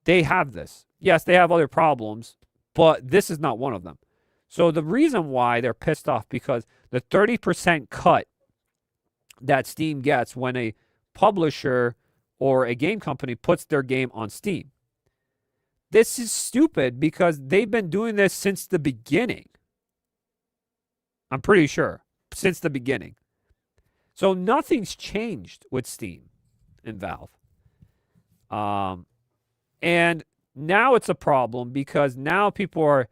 They have this. Yes, they have other problems, but this is not one of them. So the reason why they're pissed off because the 30% cut that Steam gets when a publisher or a game company puts their game on Steam. This is stupid because they've been doing this since the beginning. I'm pretty sure. Since the beginning. So nothing's changed with Steam and Valve. And now it's a problem because now people are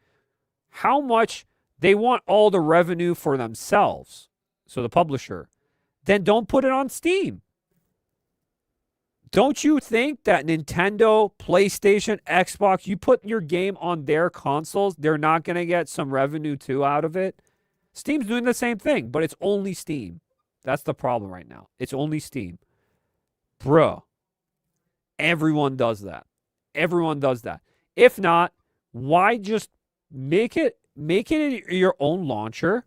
how much they want all the revenue for themselves. So the publisher. Then don't put it on Steam. Don't you think that Nintendo, PlayStation, Xbox, you put your game on their consoles, they're not going to get some revenue too out of it? Steam's doing the same thing, but it's only Steam. That's the problem right now. It's only Steam. Bruh. Everyone does that. Everyone does that. If not, why just make it your own launcher?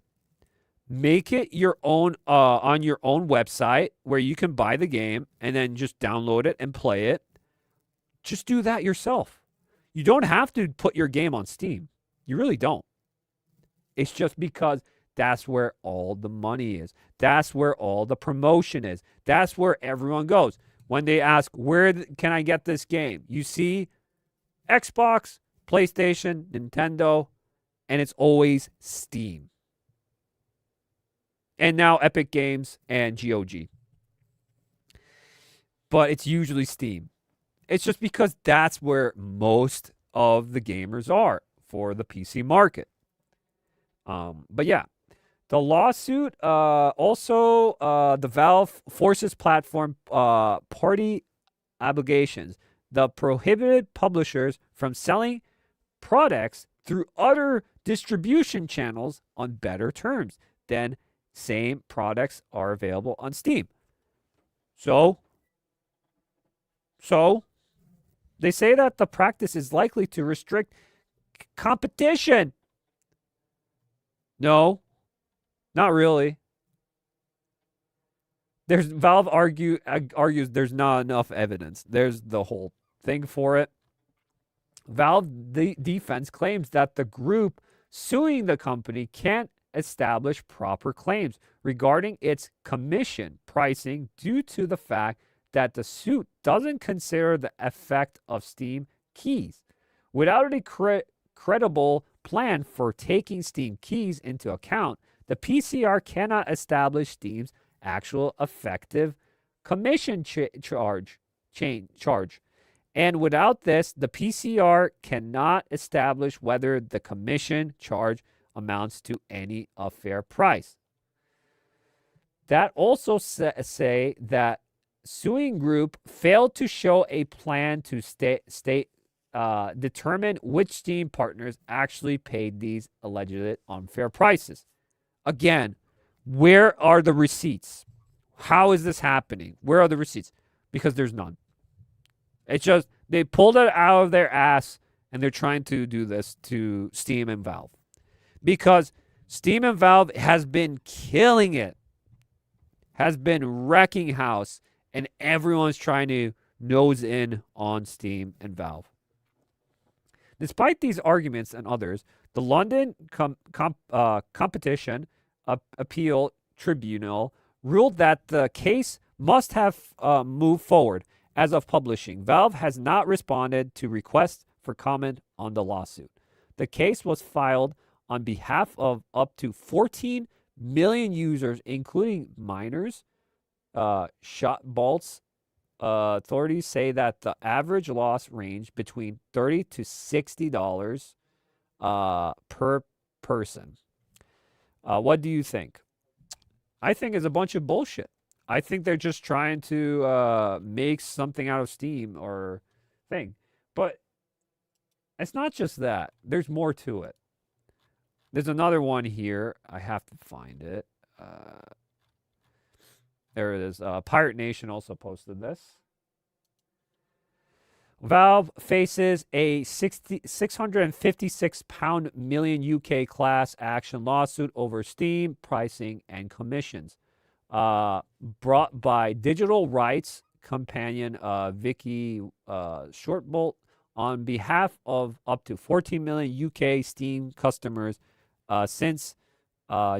Make it your own on your own website where you can buy the game and then just download it and play it. Just do that yourself. You don't have to put your game on Steam. You really don't. It's just because that's where all the money is. That's where all the promotion is. That's where everyone goes. When they ask, where can I get this game? You see Xbox, PlayStation, Nintendo, and it's always Steam. And now Epic Games and GOG. But it's usually Steam. It's just because that's where most of the gamers are for the PC market. But yeah, the lawsuit also the Valve forces platform party obligations. The prohibited publishers from selling products through other distribution channels on better terms than same products are available on Steam. So they say that the practice is likely to restrict competition. No, not really. Valve argues there's not enough evidence. There's the whole thing for it. Valve defense claims that the group suing the company can't establish proper claims regarding its commission pricing due to the fact that the suit doesn't consider the effect of Steam keys. Without a credible plan for taking Steam keys into account, the PCR cannot establish Steam's actual effective commission charge. And without this, the PCR cannot establish whether the commission charge amounts to any a fair price. that also say that suing group failed to show a plan to determine which Steam partners actually paid these alleged unfair prices. Again, where are the receipts? How is this happening? Where are the receipts? Because there's none. It's just they pulled it out of their ass and they're trying to do this to Steam and Valve. Because Steam and Valve has been killing it. Has been wrecking house. And everyone's trying to nose in on Steam and Valve. Despite these arguments and others, the London Competition Appeal Tribunal ruled that the case must have moved forward as of publishing. Valve has not responded to requests for comment on the lawsuit. The case was filed on behalf of up to 14 million users, including minors, shot bolts. Authorities say that the average loss range between $30 to $60 per person. What do you think? I think it's a bunch of bullshit. I think they're just trying to make something out of Steam or thing. But it's not just that. There's more to it. There's another one here. I have to find it. There it is. Pirate Nation also posted this. Valve faces a £656 million UK class action lawsuit over Steam pricing and commissions. Brought by digital rights companion Vicky Shortbolt on behalf of up to 14 million UK Steam customers since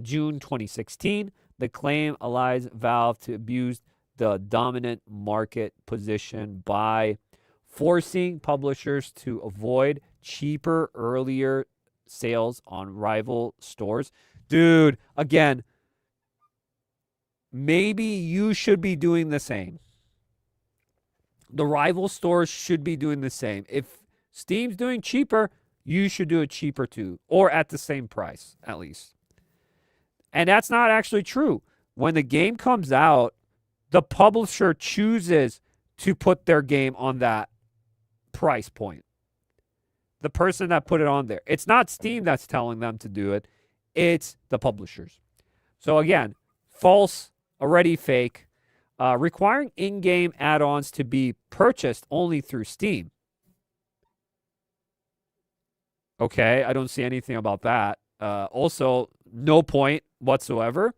June 2016. The claim allows Valve to abuse the dominant market position by forcing publishers to avoid cheaper, earlier sales on rival stores. Dude, again, maybe you should be doing the same. The rival stores should be doing the same. If Steam's doing cheaper, you should do it cheaper too, or at the same price, at least. And that's not actually true. When the game comes out, the publisher chooses to put their game on that price point. The person that put it on there. It's not Steam that's telling them to do it. It's the publishers. So again, false, already fake. Requiring in-game add-ons to be purchased only through Steam. Okay, I don't see anything about that. Also, no point whatsoever.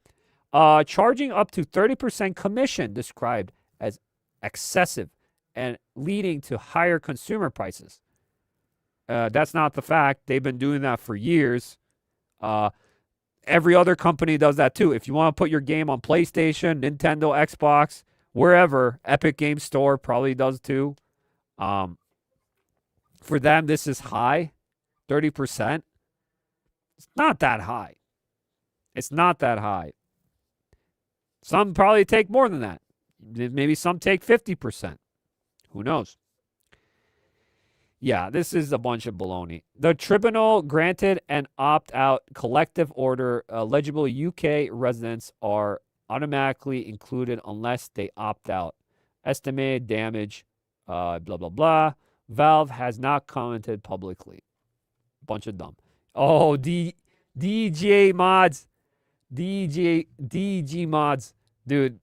Charging up to 30% commission described as excessive and leading to higher consumer prices. That's not the fact. They've been doing that for years. Every other company does that too. If you want to put your game on PlayStation, Nintendo, Xbox, wherever, Epic Games Store probably does too. For them, this is high. 30%. It's not that high. It's not that high. Some probably take more than that. Maybe some take 50%. Who knows? Yeah, this is a bunch of baloney. The tribunal granted an opt-out collective order. Eligible UK residents are automatically included unless they opt out. Estimated damage, blah, blah, blah. Valve has not commented publicly. Bunch of dumb. Oh, DJ mods. DG mods. Dude,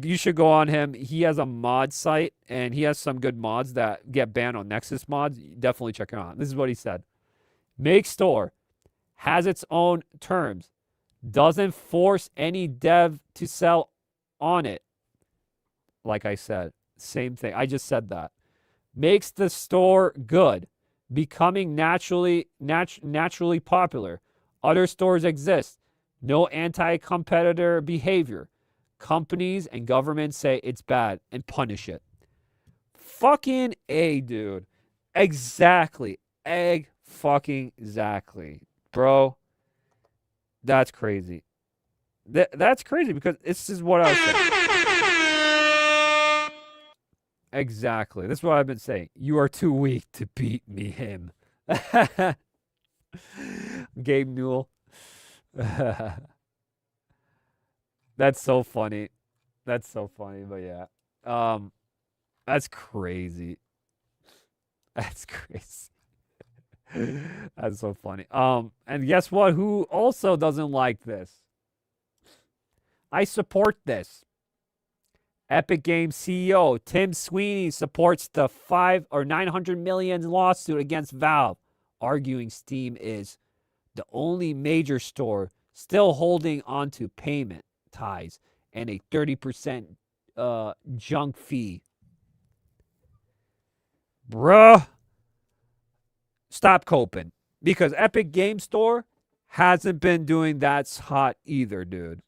you should go on him. He has a mod site, and he has some good mods that get banned on Nexus mods. Definitely check it out. This is what he said. Make store. Has its own terms. Doesn't force any dev to sell on it. Like I said. Same thing. I just said that. Makes the store good. Becoming naturally popular. Other stores exist. No anti-competitor behavior. Companies and governments say it's bad and punish it. Fucking A, dude. Exactly. Exactly. Bro, that's crazy. That's crazy because this is what I was saying. Exactly. That's what I've been saying. You are too weak to beat me, him. Gabe Newell. That's so funny. That's so funny, but yeah. That's crazy. That's crazy. That's so funny. And guess what? Who also doesn't like this? I support this. Epic Games CEO Tim Sweeney supports the 5 or 900 million lawsuit against Valve, arguing Steam is the only major store still holding onto payment ties and a 30% junk fee. Bruh, stop coping, because Epic Game Store hasn't been doing that hot either, dude.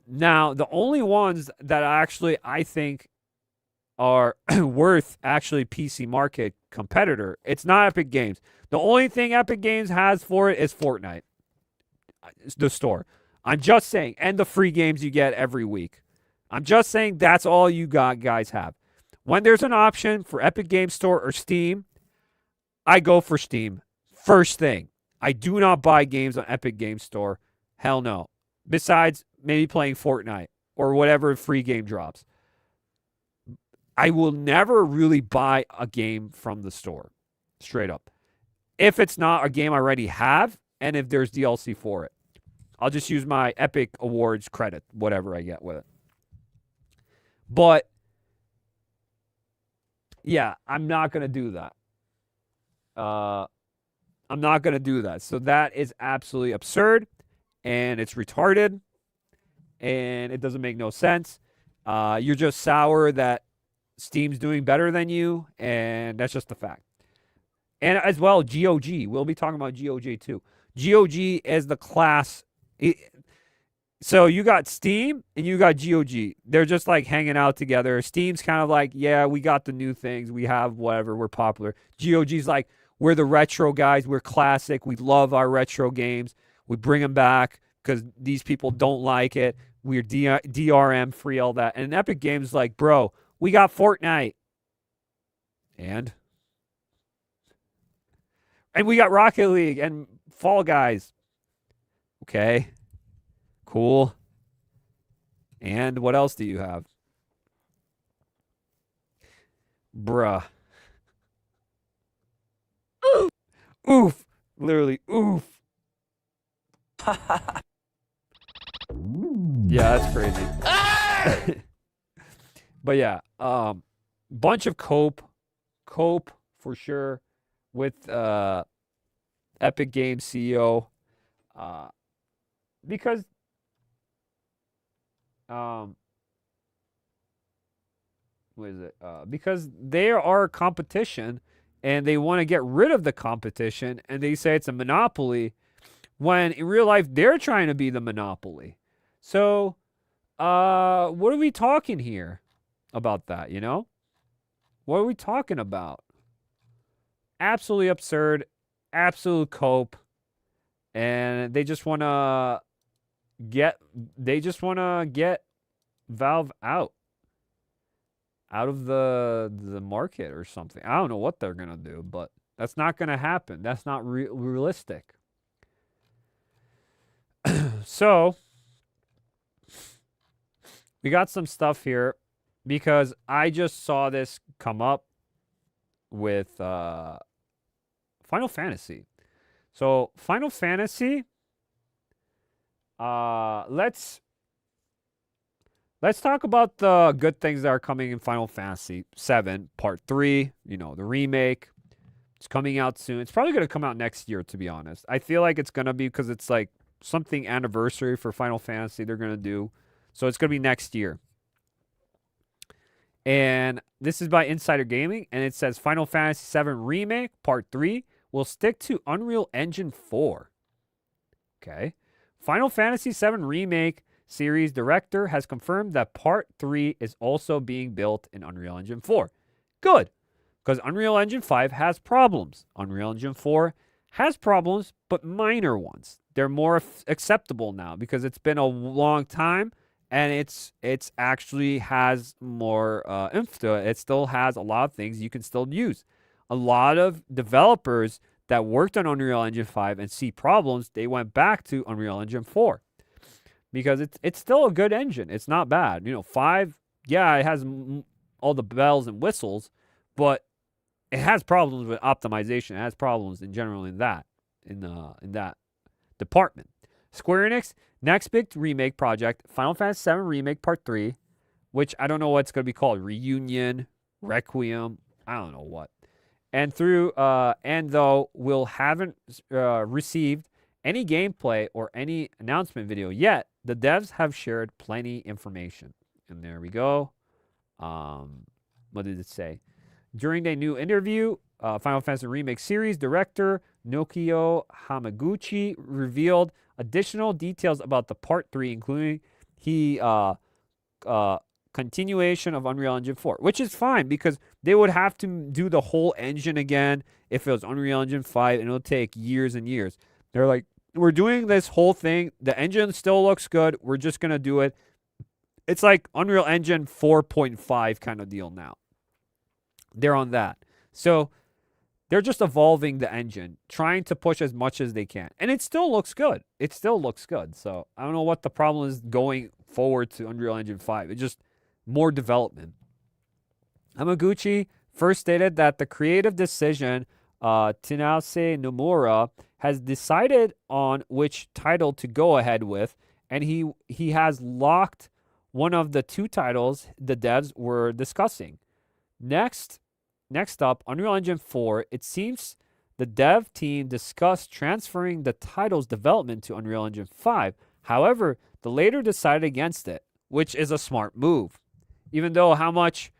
Now, the only ones that actually I think are worth actually PC market competitor, it's not Epic Games. The only thing Epic Games has for it is Fortnite, the store. I'm just saying, and the free games you get every week. I'm just saying that's all you guys have. When there's an option for Epic Games Store or Steam, I go for Steam. First thing. I do not buy games on Epic Games Store. Hell no. Besides maybe playing Fortnite or whatever free game drops. I will never really buy a game from the store. Straight up. If it's not a game I already have, and if there's DLC for it. I'll just use my Epic Awards credit, whatever I get with it. But, yeah, I'm not going to do that. I'm not going to do that. So that is absolutely absurd, and it's retarded, and it doesn't make no sense. You're just sour that Steam's doing better than you, and that's just the fact. And as well, GOG. We'll be talking about GOG too. GOG is the class. So you got Steam and you got GOG. They're just like hanging out together. Steam's kind of like, yeah, we got the new things. We have whatever. We're popular. GOG's like, we're the retro guys. We're classic. We love our retro games. We bring them back because these people don't like it. We're DRM free, all that. And Epic Games like, bro, we got Fortnite. And we got Rocket League and Fall Guys. Okay. Cool. And what else do you have? Bruh. Oof. Oof. Literally, oof. Yeah, that's crazy. But yeah, bunch of cope for sure with Epic Games CEO, because what is it? Because they are competition and they want to get rid of the competition, and they say it's a monopoly when in real life they're trying to be the monopoly. So, what are we talking here about that, you know? What are we talking about? Absolutely absurd, absolute cope, and they just want to get Valve out of the market or something. I don't know what they're going to do, but that's not going to happen. That's not realistic. So, we got some stuff here because I just saw this come up with Final Fantasy. So, Final Fantasy, let's talk about the good things that are coming in Final Fantasy 7 Part 3, you know, the remake. It's coming out soon. It's probably going to come out next year, to be honest. I feel like it's going to be because it's like something anniversary for Final Fantasy they're going to do. So it's going to be next year. And this is by Insider Gaming, and it says Final Fantasy VII Remake Part 3 will stick to Unreal Engine 4. Okay. Final Fantasy VII Remake series director has confirmed that Part 3 is also being built in Unreal Engine 4. Good, because Unreal Engine 5 has problems. Unreal Engine 4 has problems, but minor ones. They're more acceptable now because it's been a long time. And it's actually has more oomph to it. It still has a lot of things you can still use. A lot of developers that worked on Unreal Engine 5 and see problems, they went back to Unreal Engine 4. because it's still a good engine. It's not bad. 5, yeah, it has all the bells and whistles, but it has problems with optimization. It has problems in general in that department. Square Enix next big remake project, Final Fantasy VII Remake Part 3, which I don't know what it's going to be called. Reunion, Requiem, I don't know what. And though we haven't received any gameplay or any announcement video yet, the devs have shared plenty information. And there we go. What did it say? During a new interview, Final Fantasy Remake series director Nokio Hamaguchi revealed additional details about the Part 3, including continuation of Unreal Engine 4, which is fine because they would have to do the whole engine again if it was Unreal Engine 5, and it'll take years and years. They're like, we're doing this whole thing. The engine still looks good. We're just going to do it. It's like Unreal Engine 4.5 kind of deal now. They're on that. So they're just evolving the engine, trying to push as much as they can. And it still looks good. It still looks good. So I don't know what the problem is going forward to Unreal Engine 5. It's just more development. Hamaguchi first stated that the creative decision, Tinase Nomura, has decided on which title to go ahead with, and he has locked one of the 2 titles the devs were discussing. Next up, Unreal Engine 4. It seems the dev team discussed transferring the title's development to Unreal Engine 5. However, they later decided against it, which is a smart move. Even though how much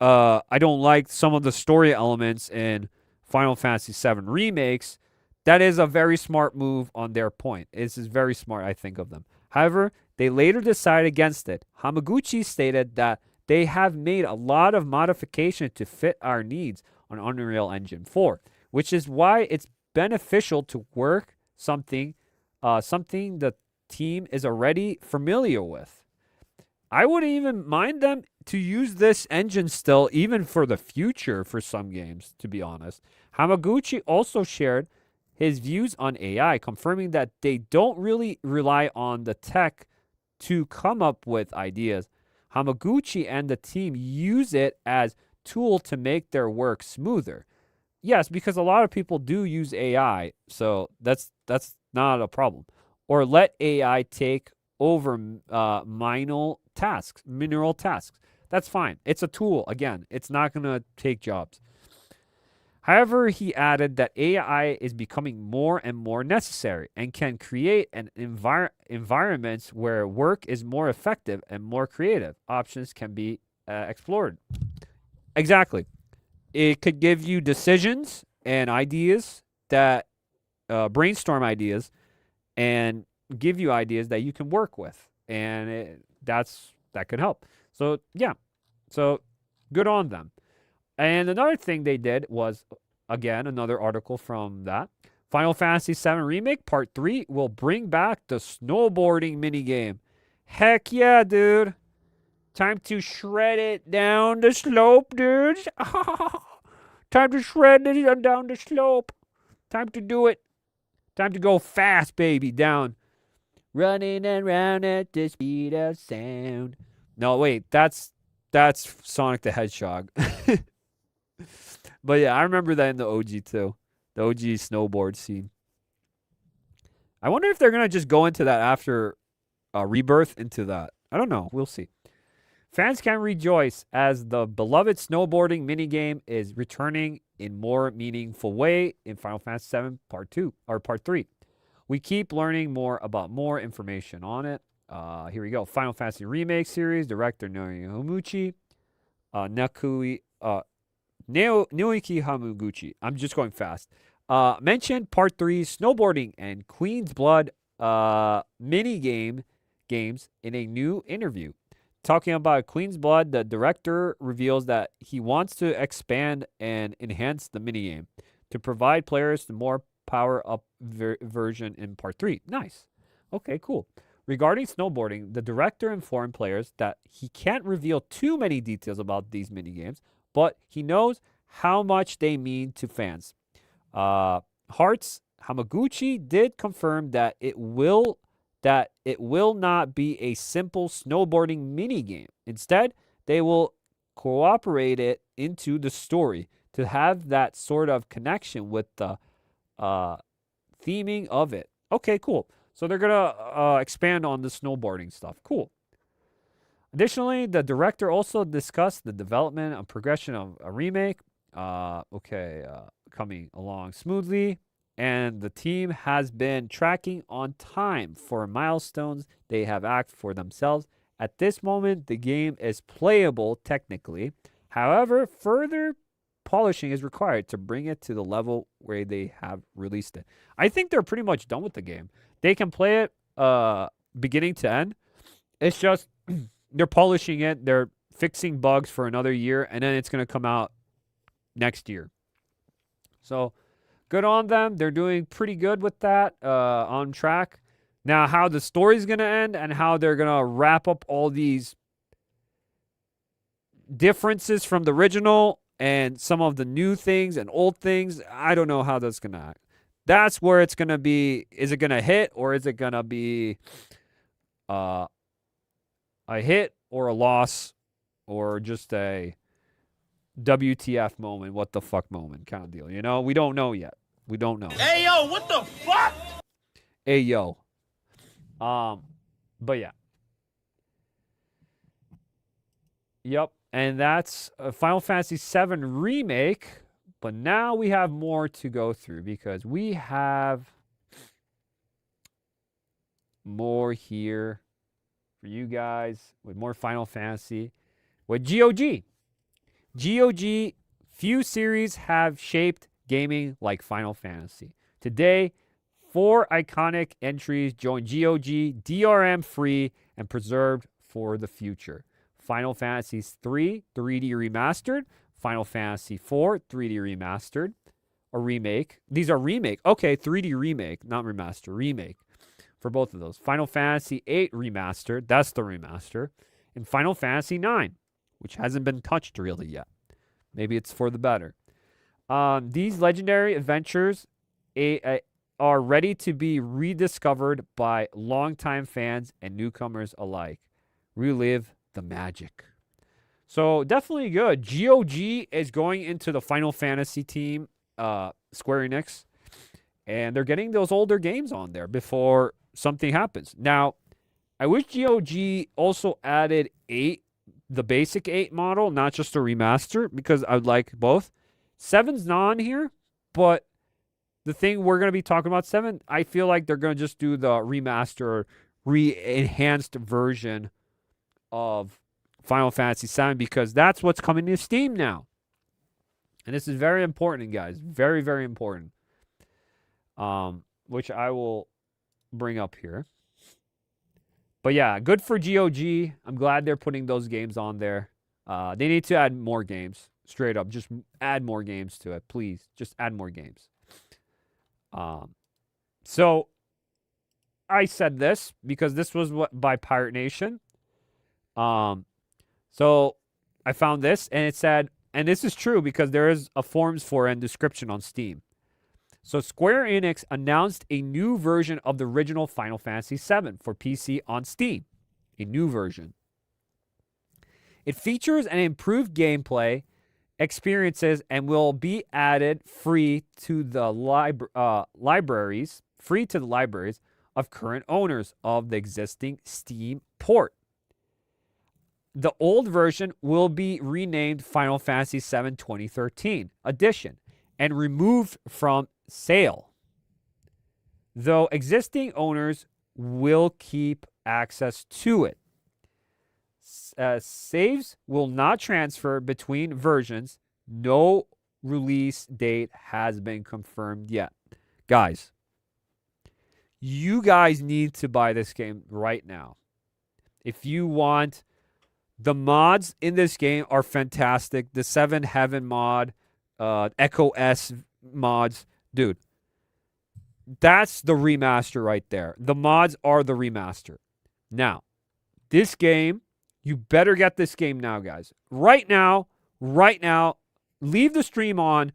I don't like some of the story elements in Final Fantasy VII remakes, that is a very smart move on their point. This is very smart, I think, of them. However, they later decided against it. Hamaguchi stated that they have made a lot of modification to fit our needs on Unreal Engine 4, which is why it's beneficial to work something the team is already familiar with. I wouldn't even mind them to use this engine still, even for the future for some games, to be honest. Hamaguchi also shared his views on AI, confirming that they don't really rely on the tech to come up with ideas. Hamaguchi and the team use it as tool to make their work smoother. Yes, because a lot of people do use AI, so that's not a problem. Or let AI take over mineral tasks. That's fine. It's a tool. Again, it's not going to take jobs. However, he added that AI is becoming more and more necessary and can create an environments where work is more effective and more creative. Options can be explored. Exactly. It could give you decisions and ideas that brainstorm ideas and give you ideas that you can work with. And that could help. So, yeah. So, good on them. And another thing they did was, again, another article from that. Final Fantasy VII Remake Part 3 will bring back the snowboarding minigame. Heck yeah, dude. Time to shred it down the slope, dudes. Time to shred it down the slope. Time to do it. Time to go fast, baby, down. Running around at the speed of sound. No, wait, that's Sonic the Hedgehog. But yeah, I remember that in the OG too. The OG snowboard scene. I wonder if they're going to just go into that after Rebirth into that. I don't know. We'll see. Fans can rejoice as the beloved snowboarding minigame is returning in more meaningful way in Final Fantasy VII Part 2 or Part 3. We keep learning more about more information on it. Here we go. Final Fantasy Remake series director Naoki Hamaguchi. I'm just going fast. Mentioned Part 3 snowboarding and Queen's Blood mini games in a new interview. Talking about Queen's Blood, the director reveals that he wants to expand and enhance the minigame to provide players the more power-up version in Part 3. Nice. Okay, cool. Regarding snowboarding, the director informed players that he can't reveal too many details about these minigames, but he knows how much they mean to fans. Hearts Hamaguchi did confirm that that it will not be a simple snowboarding minigame. Instead, they will cooperate it into the story to have that sort of connection with the theming of it. Okay, cool. So they're going to expand on the snowboarding stuff. Cool. Additionally, the director also discussed the development and progression of a remake. Coming along smoothly. And the team has been tracking on time for milestones they have asked for themselves. At this moment, the game is playable technically. However, further polishing is required to bring it to the level where they have released it. I think they're pretty much done with the game. They can play it beginning to end. It's just they're polishing it. They're fixing bugs for another year, and then it's going to come out next year. So good on them. They're doing pretty good with that, on track. Now, how the story's going to end and how they're going to wrap up all these differences from the original and some of the new things and old things, I don't know how that's going to act. That's where it's going to be. Is it going to hit, or is it going to be a hit or a loss, or just a WTF moment, what the fuck moment kind of deal? You know, we don't know yet. We don't know. Hey, yo, what the fuck? Hey, yo. But yeah. Yep. And that's Final Fantasy VII Remake. But now we have more to go through because we have more here for you guys with more Final Fantasy with GOG. GOG, few series have shaped gaming like Final Fantasy. Today, 4 iconic entries join GOG, DRM free and preserved for the future. Final Fantasy 3 3D Remastered, Final Fantasy 4 3D Remastered, a remake. These are remake. Okay, 3D remake, not remaster, remake for both of those. Final Fantasy 8 Remastered, that's the remaster, and Final Fantasy 9, which hasn't been touched really yet. Maybe it's for the better. These legendary adventures are ready to be rediscovered by longtime fans and newcomers alike. Relive the magic. So definitely good. GOG is going into the Final Fantasy team, Square Enix, and they're getting those older games on there before something happens. Now, I wish GOG also added 8, the basic 8 model, not just a remaster, because I would like both. 7's not on here, but the thing we're going to be talking about, 7, I feel like they're going to just do the remaster, re-enhanced version of Final Fantasy VII because that's what's coming to Steam now. And this is very important, guys. Very, very important. Which I will bring up here. But yeah, good for GOG. I'm glad they're putting those games on there. They need to add more games. Straight up. Just add more games to it, please. Just add more games. So I said this because this was by Pirate Nation. So I found this and it said, and this is true because there is a forums for and description on Steam. So Square Enix announced a new version of the original Final Fantasy VII for PC on Steam. A new version. It features an improved gameplay, experiences, and will be added free to the libraries of current owners of the existing Steam port. The old version will be renamed Final Fantasy VII 2013 Edition and removed from sale, though existing owners will keep access to it. Saves will not transfer between versions. No release date has been confirmed yet. Guys, you guys need to buy this game right now. If you want, the mods in this game are fantastic. The 7 Heaven mod, Echo S mods, dude, that's the remaster right there. The mods are the remaster. Now, this game, you better get this game now, guys. Right now, leave the stream on,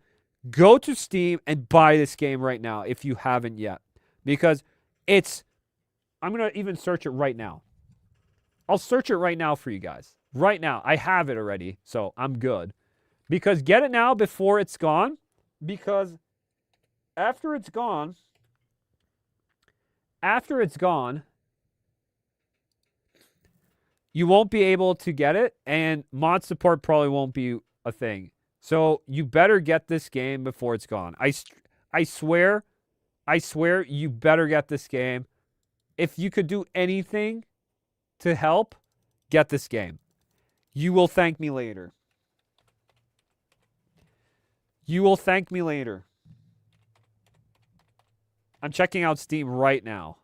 go to Steam and buy this game right now if you haven't yet. Because it's I'm going to even search it right now. I'll search it right now for you guys. Right now. I have it already, so I'm good. Because get it now before it's gone. Because after it's gone, you won't be able to get it, and mod support probably won't be a thing. So you better get this game before it's gone. I swear, you better get this game. If you could do anything to help, get this game. You will thank me later. You will thank me later. I'm checking out Steam right now.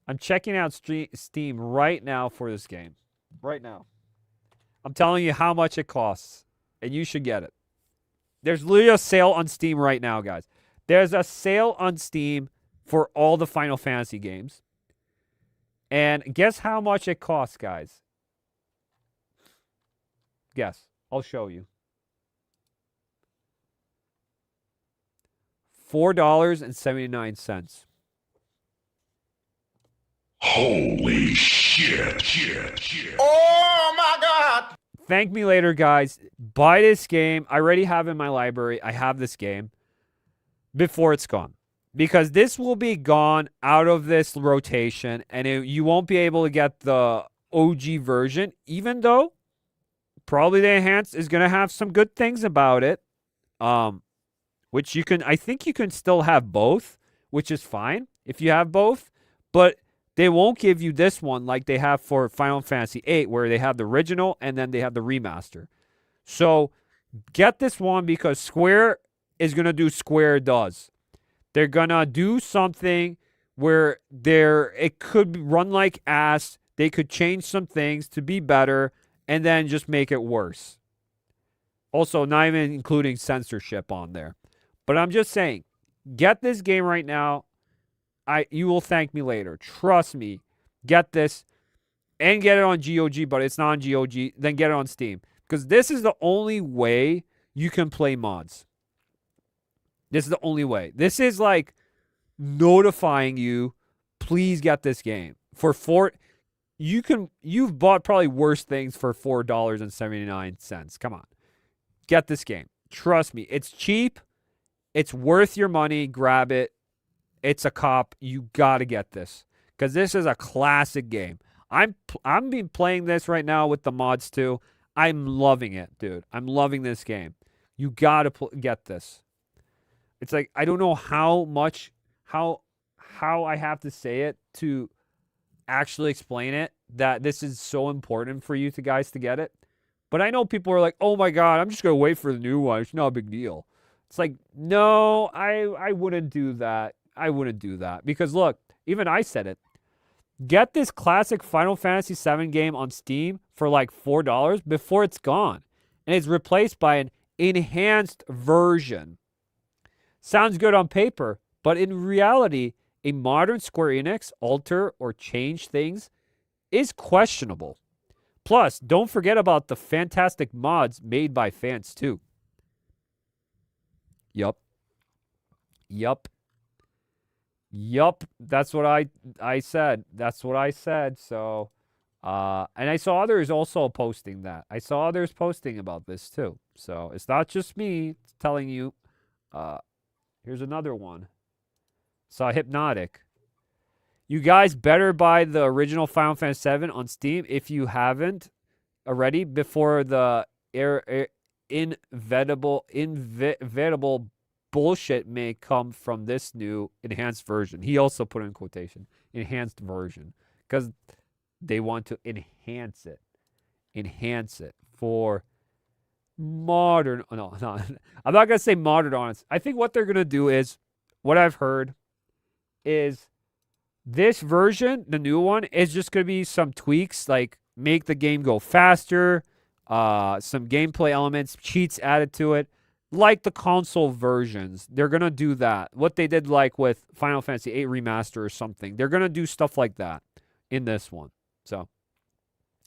I'm checking out Steam right now for this game. Right now. I'm telling you how much it costs. And you should get it. There's literally a sale on Steam right now, guys. There's a sale on Steam for all the Final Fantasy games. And guess how much it costs, guys? Guess. I'll show you. $4.79. Holy shit. Oh my god! Thank me later, guys. Buy this game. I already have it in my library. I have this game before it's gone. Because this will be gone out of this rotation, and you won't be able to get the OG version, even though probably the enhanced is going to have some good things about it. Which you can, I think you can still have both, which is fine if you have both. But they won't give you this one like they have for Final Fantasy VIII, where they have the original and then they have the remaster. So get this one because Square is going to do Square does. They're going to do something where it could run like ass. They could change some things to be better and then just make it worse. Also, not even including censorship on there. But I'm just saying, get this game right now. You will thank me later. Trust me. Get this and get it on GOG, but it's not on GOG. Then get it on Steam. Because this is the only way you can play mods. This is the only way. This is like notifying you, please get this game. You've bought probably worse things for $4.79. Come on. Get this game. Trust me. It's cheap. It's worth your money. Grab it. It's a cop. You got to get this. Because this is a classic game. I'm been playing this right now with the mods too. I'm loving it, dude. I'm loving this game. You got to get this. It's like, I don't know how I have to say it to actually explain it, that this is so important for you guys to get it. But I know people are like, oh my God, I'm just going to wait for the new one. It's not a big deal. It's like, no, I wouldn't do that. I wouldn't do that. Because look, even I said it. Get this classic Final Fantasy VII game on Steam for like $4 before it's gone. And it's replaced by an enhanced version. Sounds good on paper, but in reality, a modern Square Enix alter or change things is questionable. Plus, don't forget about the fantastic mods made by fans too. Yup. That's what I said. That's what I said. So, and I saw others also posting that. I saw others posting about this too. So it's not just me telling you. Here's another one. Saw Hypnotic. You guys better buy the original Final Fantasy VII on Steam if you haven't already before the inevitable bullshit may come from this new enhanced version. He also put in quotation, enhanced version, because they want to enhance it for modern. No, I'm not gonna say modern honest. I think what they're gonna do is, what I've heard is, this version, the new one, is just gonna be some tweaks, like make the game go faster, some gameplay elements, cheats added to it. Like the console versions, they're going to do that. What they did like with Final Fantasy VIII Remaster or something. They're going to do stuff like that in this one. So,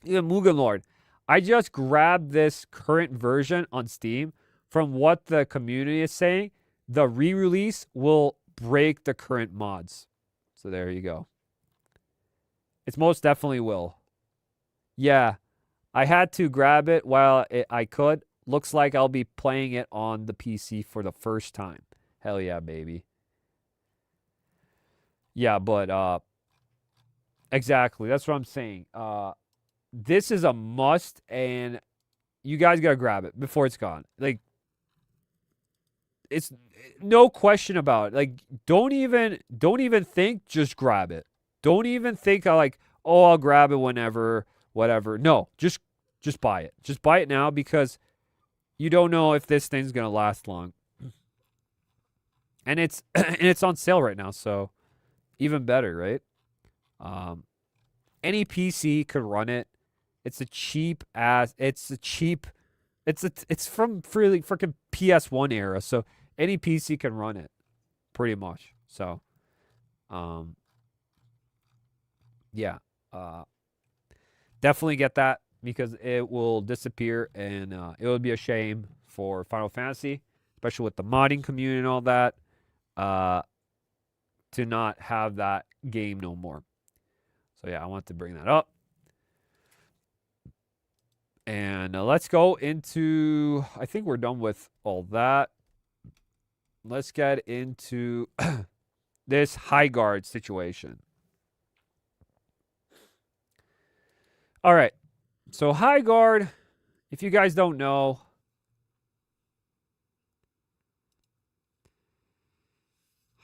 yeah, Mugen Lord. I just grabbed this current version on Steam from what the community is saying. the re-release will break the current mods. So there you go. It's most definitely will. Yeah, I had to grab it while I could. Looks like I'll be playing it on the PC for the first time. Hell yeah, baby. Yeah, but exactly. That's what I'm saying. This is a must, and you guys gotta grab it before it's gone. Like, it's no question about it. Like, don't even think, just grab it. Don't even think I'll grab it whenever, whatever. No, just buy it. Just buy it now, because you don't know if this thing's gonna last long. And it's on sale right now, so even better, right? Any PC could run it. It's from freely freaking PS1 era, so any PC can run it, pretty much. So, yeah, definitely get that, because it will disappear, and it would be a shame for Final Fantasy, especially with the modding community and all that, to not have that game no more. So yeah, I want to bring that up. And let's go into, I think we're done with all that. Let's get into this Highguard situation. All right. So Highguard, if you guys don't know,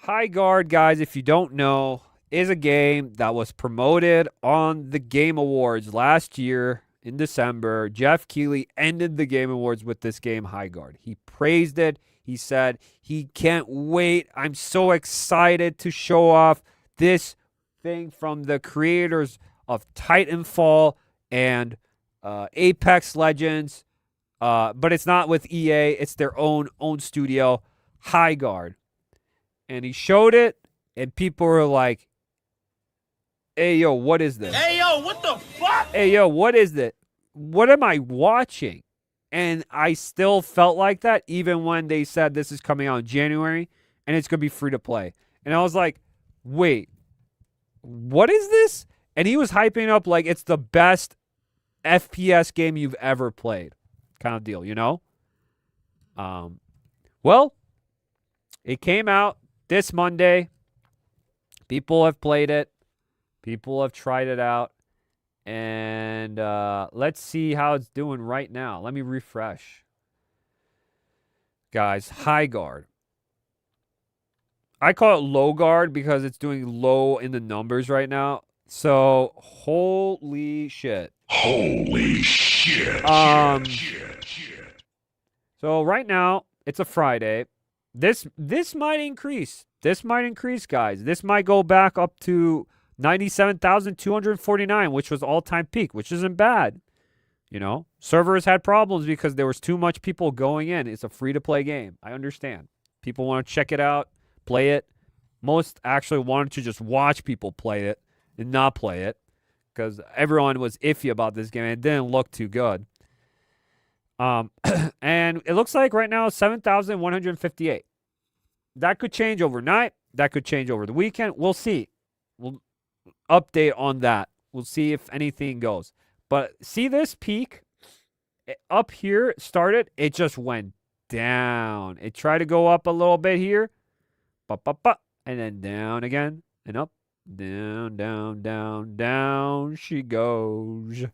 Highguard, guys, if you don't know, is a game that was promoted on the Game Awards last year in December. Jeff Keighley ended the Game Awards with this game, Highguard. He praised it. He said he can't wait. I'm so excited to show off this thing from the creators of Titanfall and Apex Legends. But it's not with EA. It's their own studio, Highguard. And he showed it, and people were like, hey, yo, what is this? Hey, yo, what the fuck? Hey, yo, what is it? What am I watching? And I still felt like that, even when they said this is coming out in January, and it's going to be free to play. And I was like, wait, what is this? And he was hyping up like it's the best FPS game you've ever played, kind of deal, you know? Well, it came out this Monday. People have played it. People have tried it out. And let's see how it's doing right now. Let me refresh. Guys, Highguard. I call it low guard because it's doing low in the numbers right now. So, holy shit. Holy shit. So right now, it's a Friday. This might increase. This might increase, guys. This might go back up to 97,249, which was all-time peak, which isn't bad. You know, servers had problems because there was too much people going in. It's a free-to-play game. I understand. People want to check it out, play it. Most actually wanted to just watch people play it and not play it because everyone was iffy about this game and it didn't look too good. And it looks like right now 7,158. That could change overnight. That could change over the weekend. We'll see. We'll update on that. We'll see if anything goes. But see this peak up here started. It just went down. It tried to go up a little bit here. And then down again. And up. Down, down, down, down she goes.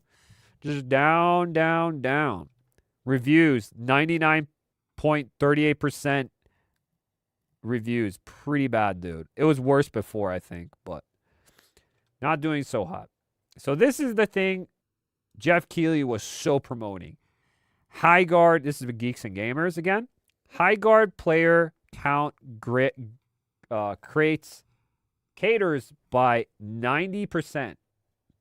Just down, down, down. Reviews, 99.38% reviews. Pretty bad, dude. It was worse before, I think, but not doing so hot. So this is the thing Jeff Keighley was so promoting. Highguard, this is the Geeks and Gamers again. Highguard player count caters by 90%.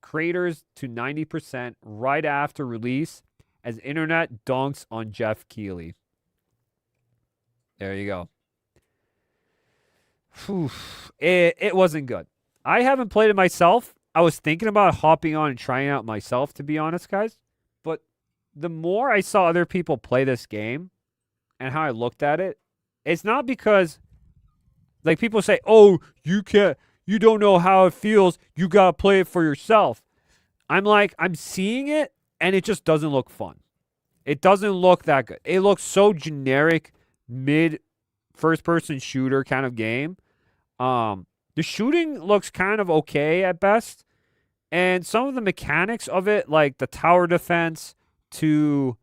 Craters to 90% right after release as internet dunks on Jeff Keighley. There you go. Whew. It wasn't good. I haven't played it myself. I was thinking about hopping on and trying it out myself, to be honest, guys. But the more I saw other people play this game and how I looked at it, it's not because, like, people say, oh, you don't know how it feels. You got to play it for yourself. I'm like, I'm seeing it, and it just doesn't look fun. It doesn't look that good. It looks so generic, mid first-person shooter kind of game. The shooting looks kind of okay at best. And some of the mechanics of it, like the tower defense to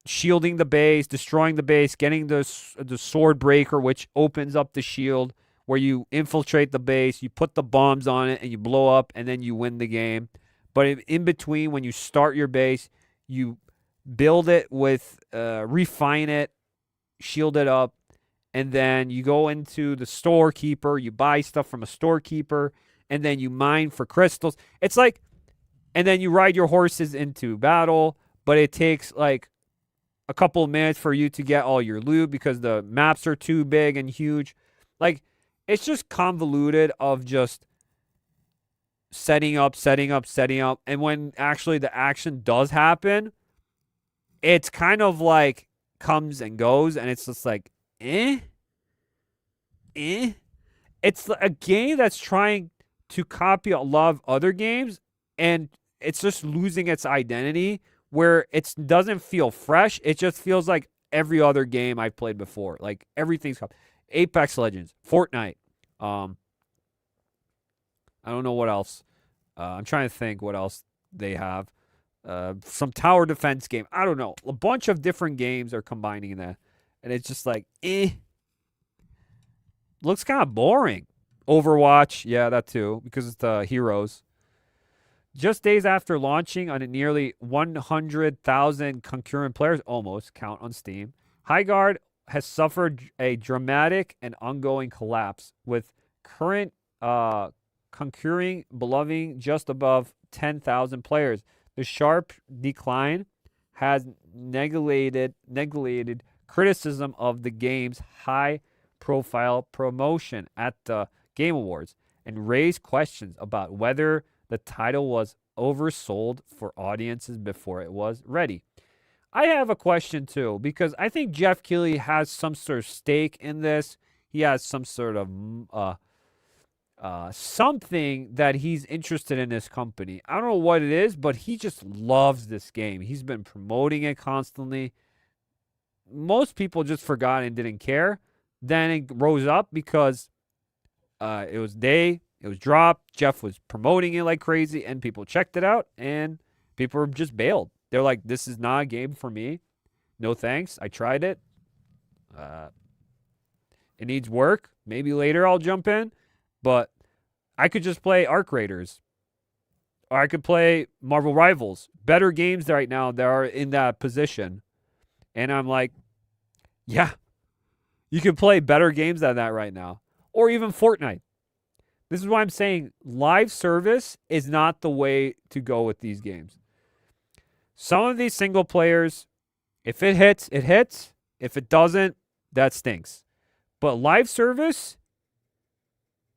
shielding the base, destroying the base, getting the sword breaker, which opens up the shield, where you infiltrate the base, you put the bombs on it, and you blow up, and then you win the game. But in between, when you start your base, you build it with, refine it, shield it up, and then you go into the storekeeper, you buy stuff from a storekeeper, and then you mine for crystals. It's like, and then you ride your horses into battle, but it takes like a couple of minutes for you to get all your loot because the maps are too big and huge. Like, it's just convoluted of just setting up. And when actually the action does happen, it's kind of like comes and goes, and it's just like, It's a game that's trying to copy a lot of other games, and it's just losing its identity where it doesn't feel fresh. It just feels like every other game I've played before. Like, everything's Apex Legends, Fortnite. I don't know what else. I'm trying to think what else they have. Some tower defense game. I don't know. A bunch of different games are combining in that. And it's just like, Looks kind of boring. Overwatch, yeah, that too, because it's the heroes. Just days after launching on nearly 100,000 concurrent players, almost count on Steam, Highguard has suffered a dramatic and ongoing collapse, with current concurring belonging just above 10,000 players. The sharp decline has neglected criticism of the game's high-profile promotion at the Game Awards and raised questions about whether the title was oversold for audiences before it was ready. I have a question too, because I think Jeff Keighley has some sort of stake in this. He has some sort of something that he's interested in this company. I don't know what it is, but he just loves this game. He's been promoting it constantly. Most people just forgot and didn't care. Then it rose up because it was dropped. Jeff was promoting it like crazy, and people checked it out, and people just bailed. They're like, this is not a game for me. No thanks. I tried it. It needs work. Maybe later I'll jump in. But I could just play Arc Raiders. Or I could play Marvel Rivals. Better games right now that are in that position. And I'm like, yeah. You can play better games than that right now. Or even Fortnite. This is why I'm saying live service is not the way to go with these games. Some of these single players, if it hits, it hits. If it doesn't, that stinks. But live service,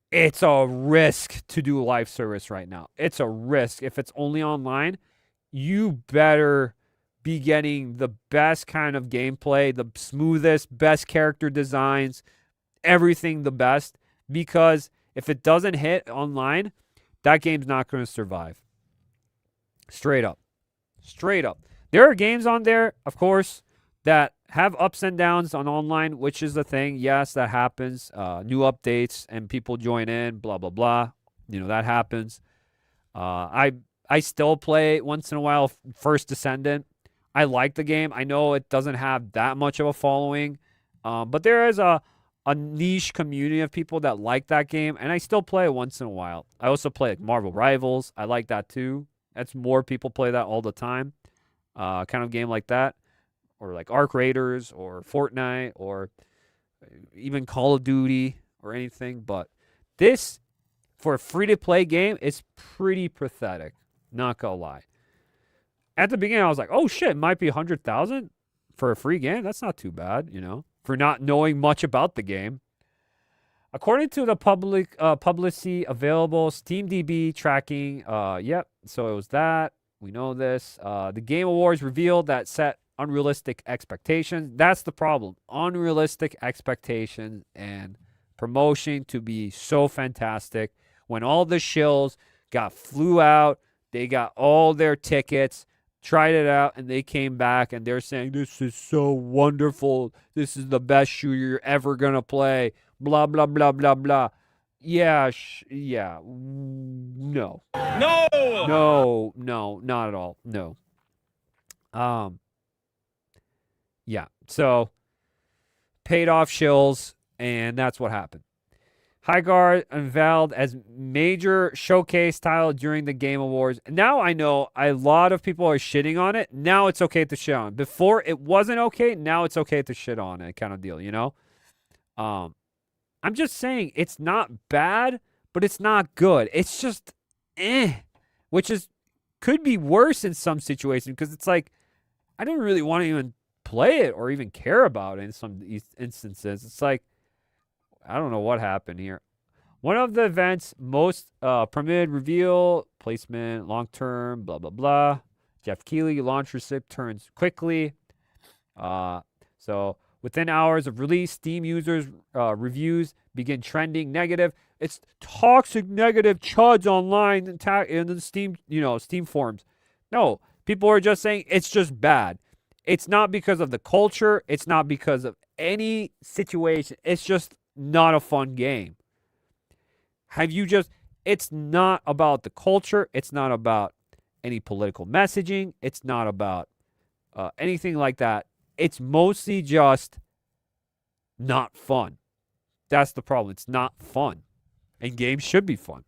it's a risk to do live service right now. It's a risk. If it's only online, you better be getting the best kind of gameplay, the smoothest, best character designs, everything the best. Because if it doesn't hit online, that game's not going to survive. Straight up. Straight up. There are games on there, of course, that have ups and downs on online, which is the thing. Yes, that happens. New updates and people join in, blah, blah, blah. You know, that happens. I still play once in a while First Descendant. I like the game. I know it doesn't have that much of a following, but there is a niche community of people that like that game, and I still play it once in a while. I also play like Marvel Rivals. I like that too. That's more people play that all the time. Kind of game like that. Or like Arc Raiders or Fortnite or even Call of Duty or anything. But this, for a free-to-play game, is pretty pathetic. Not gonna lie. At the beginning, I was like, oh shit, it might be 100,000 for a free game. That's not too bad, you know, for not knowing much about the game. According to the publicity available, SteamDB tracking, yep, so it was that. We know this. The Game Awards revealed that set unrealistic expectations. That's the problem. Unrealistic expectations and promotion to be so fantastic when all the shills flew out, they got all their tickets, tried it out, and they came back and they're saying, this is so wonderful. This is the best shooter you're ever going to play. Blah, blah, blah, blah, blah. Yeah, yeah. No. No! No, not at all. No. Yeah. So, paid off shills, and that's what happened. Highguard unveiled as major showcase title during the Game Awards. Now I know a lot of people are shitting on it. Now it's okay to shit on it. Before it wasn't okay. Now it's okay to shit on it, kind of deal, you know? I'm just saying it's not bad, but it's not good. It's just which could be worse in some situations because it's like I didn't really want to even play it or even care about it in some instances. It's like I don't know what happened here. One of the event's most permitted reveal, placement, long-term, blah, blah, blah. Jeff Keighley, launch receipt turns quickly. So within hours of release, Steam users' reviews begin trending negative. It's toxic negative chuds online in the Steam, Steam forums. No, people are just saying it's just bad. It's not because of the culture. It's not because of any situation. It's just not a fun game. It's not about the culture. It's not about any political messaging. It's not about anything like that. It's mostly just not fun. That's the problem. It's not fun. And games should be fun.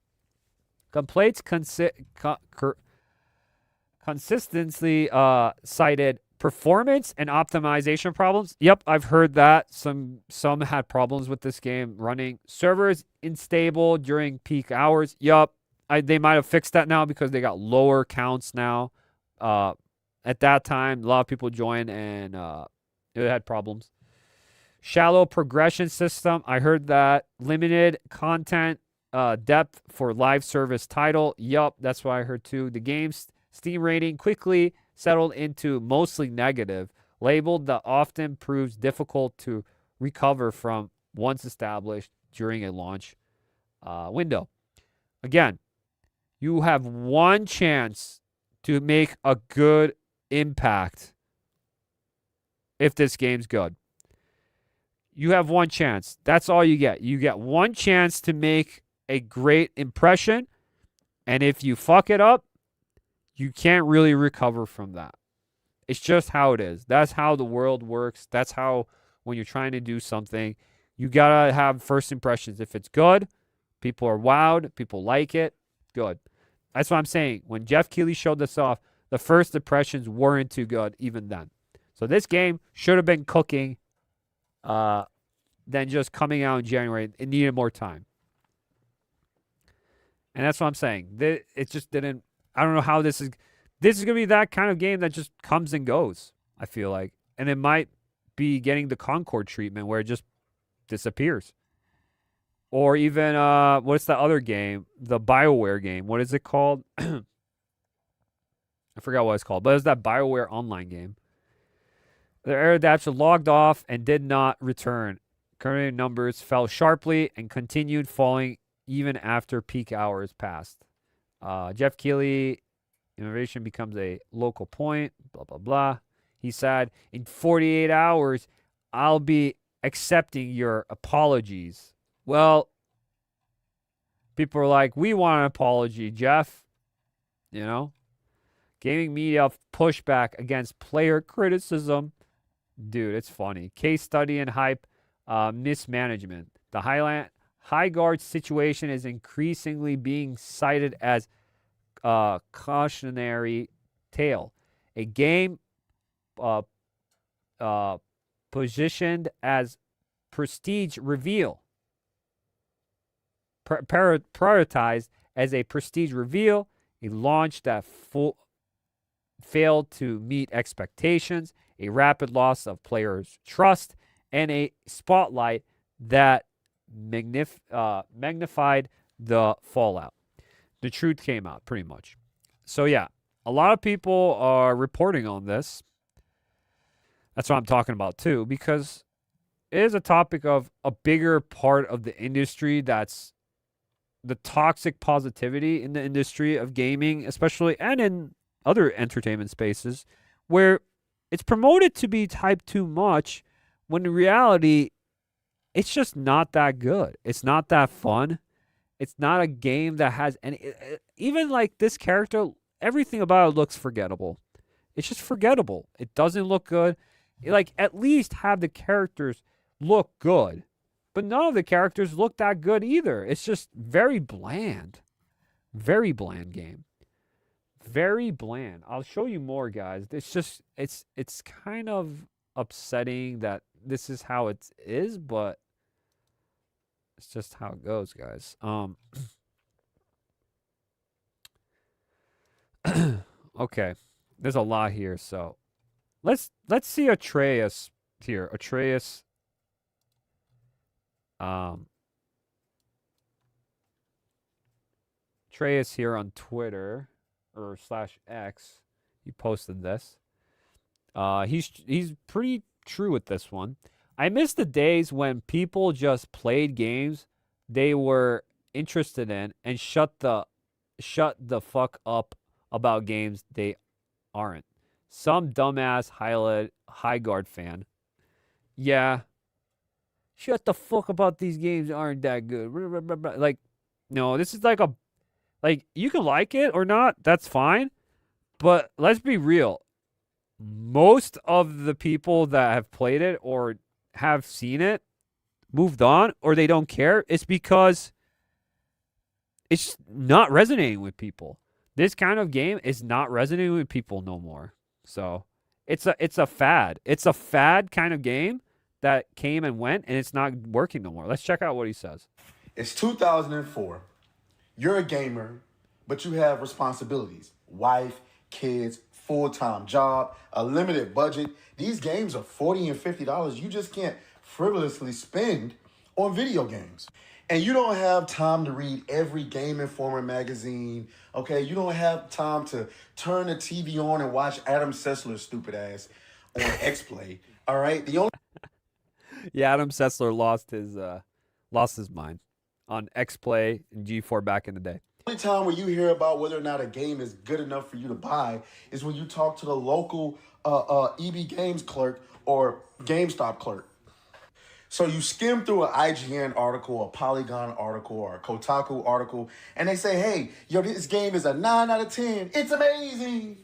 Complaints consistently cited performance and optimization problems. Yep, I've heard that. Some had problems with this game running. Servers unstable during peak hours. Yep, they might have fixed that now because they got lower counts now. At that time, a lot of people joined and it had problems. Shallow progression system. I heard that. Limited content depth for live service title. Yup, that's what I heard too. The game's Steam rating quickly settled into mostly negative, labeled that often proves difficult to recover from once established during a launch window. Again, you have one chance to make a good impact if this game's good. You have one chance. That's all you get. You get one chance to make a great impression, and if you fuck it up, you can't really recover from that. It's just how it is. That's how the world works. That's how when you're trying to do something, you got to have first impressions. If it's good, people are wowed, people like it, good. That's what I'm saying. When Jeff Keighley showed this off, the first impressions weren't too good even then. So this game should have been cooking than just coming out in January. It needed more time. And that's what I'm saying. It just didn't. I don't know how this is. This is going to be that kind of game that just comes and goes, I feel like. And it might be getting the Concord treatment where it just disappears. Or even, what's the other game? The BioWare game. What is it called? I forgot what it's called. But it was that BioWare online game. The error adapter logged off and did not return. Current numbers fell sharply and continued falling even after peak hours passed. Jeff Keighley, innovation becomes a local point, blah, blah, blah. He said, in 48 hours, I'll be accepting your apologies. Well, people are like, we want an apology, Jeff. You know? Gaming media pushback against player criticism. Dude, it's funny. Case study and hype mismanagement. The Highguard situation is increasingly being cited as a cautionary tale. A game positioned as prestige reveal. Prioritized as a prestige reveal. A launch that failed to meet expectations. A rapid loss of players' trust. And a spotlight that magnified the fallout. The truth came out, pretty much. So, yeah, a lot of people are reporting on this. That's what I'm talking about too, because it is a topic of a bigger part of the industry that's the toxic positivity in the industry of gaming, especially, and in other entertainment spaces, where it's promoted to be typed too much when in reality, it's just not that good. It's not that fun. It's not a game that has any. Even like this character, everything about it looks forgettable. It's just forgettable. It doesn't look good. Like, at least have the characters look good. But none of the characters look that good either. It's just very bland. Very bland game. Very bland. I'll show you more, guys. It's just, it's kind of upsetting that this is how it is, but it's just how it goes, guys. Okay. There's a lot here, so let's see Atreus here. Atreus Atreus here on Twitter or /X. He posted this. He's pretty true with this one. I miss the days when people just played games they were interested in and shut the fuck up about games they aren't. Some dumbass Highguard fan. Yeah. Shut the fuck about these games aren't that good. Like, no, this is like you can like it or not, that's fine. But let's be real. Most of the people that have played it or have seen it moved on, or they don't care. It's because it's not resonating with people. This kind of game is not resonating with people no more. So it's a fad. It's a fad kind of game that came and went, and it's not working no more. Let's check out what he says. It's 2004. You're a gamer, but you have responsibilities. Wife, kids, full-time job, a limited budget. These games are $40 and $50 you just can't frivolously spend on video games. And you don't have time to read every Game Informer magazine, okay? You don't have time to turn the TV on and watch Adam Sessler's stupid ass on X-Play, all right? The only Yeah, Adam Sessler lost his mind on X-Play and G4 back in the day. only time where you hear about whether or not a game is good enough for you to buy is when you talk to the local EB Games clerk or GameStop clerk. So you skim through an IGN article, a Polygon article, or a Kotaku article, and they say, hey, yo, this game is a 9 out of 10. It's amazing.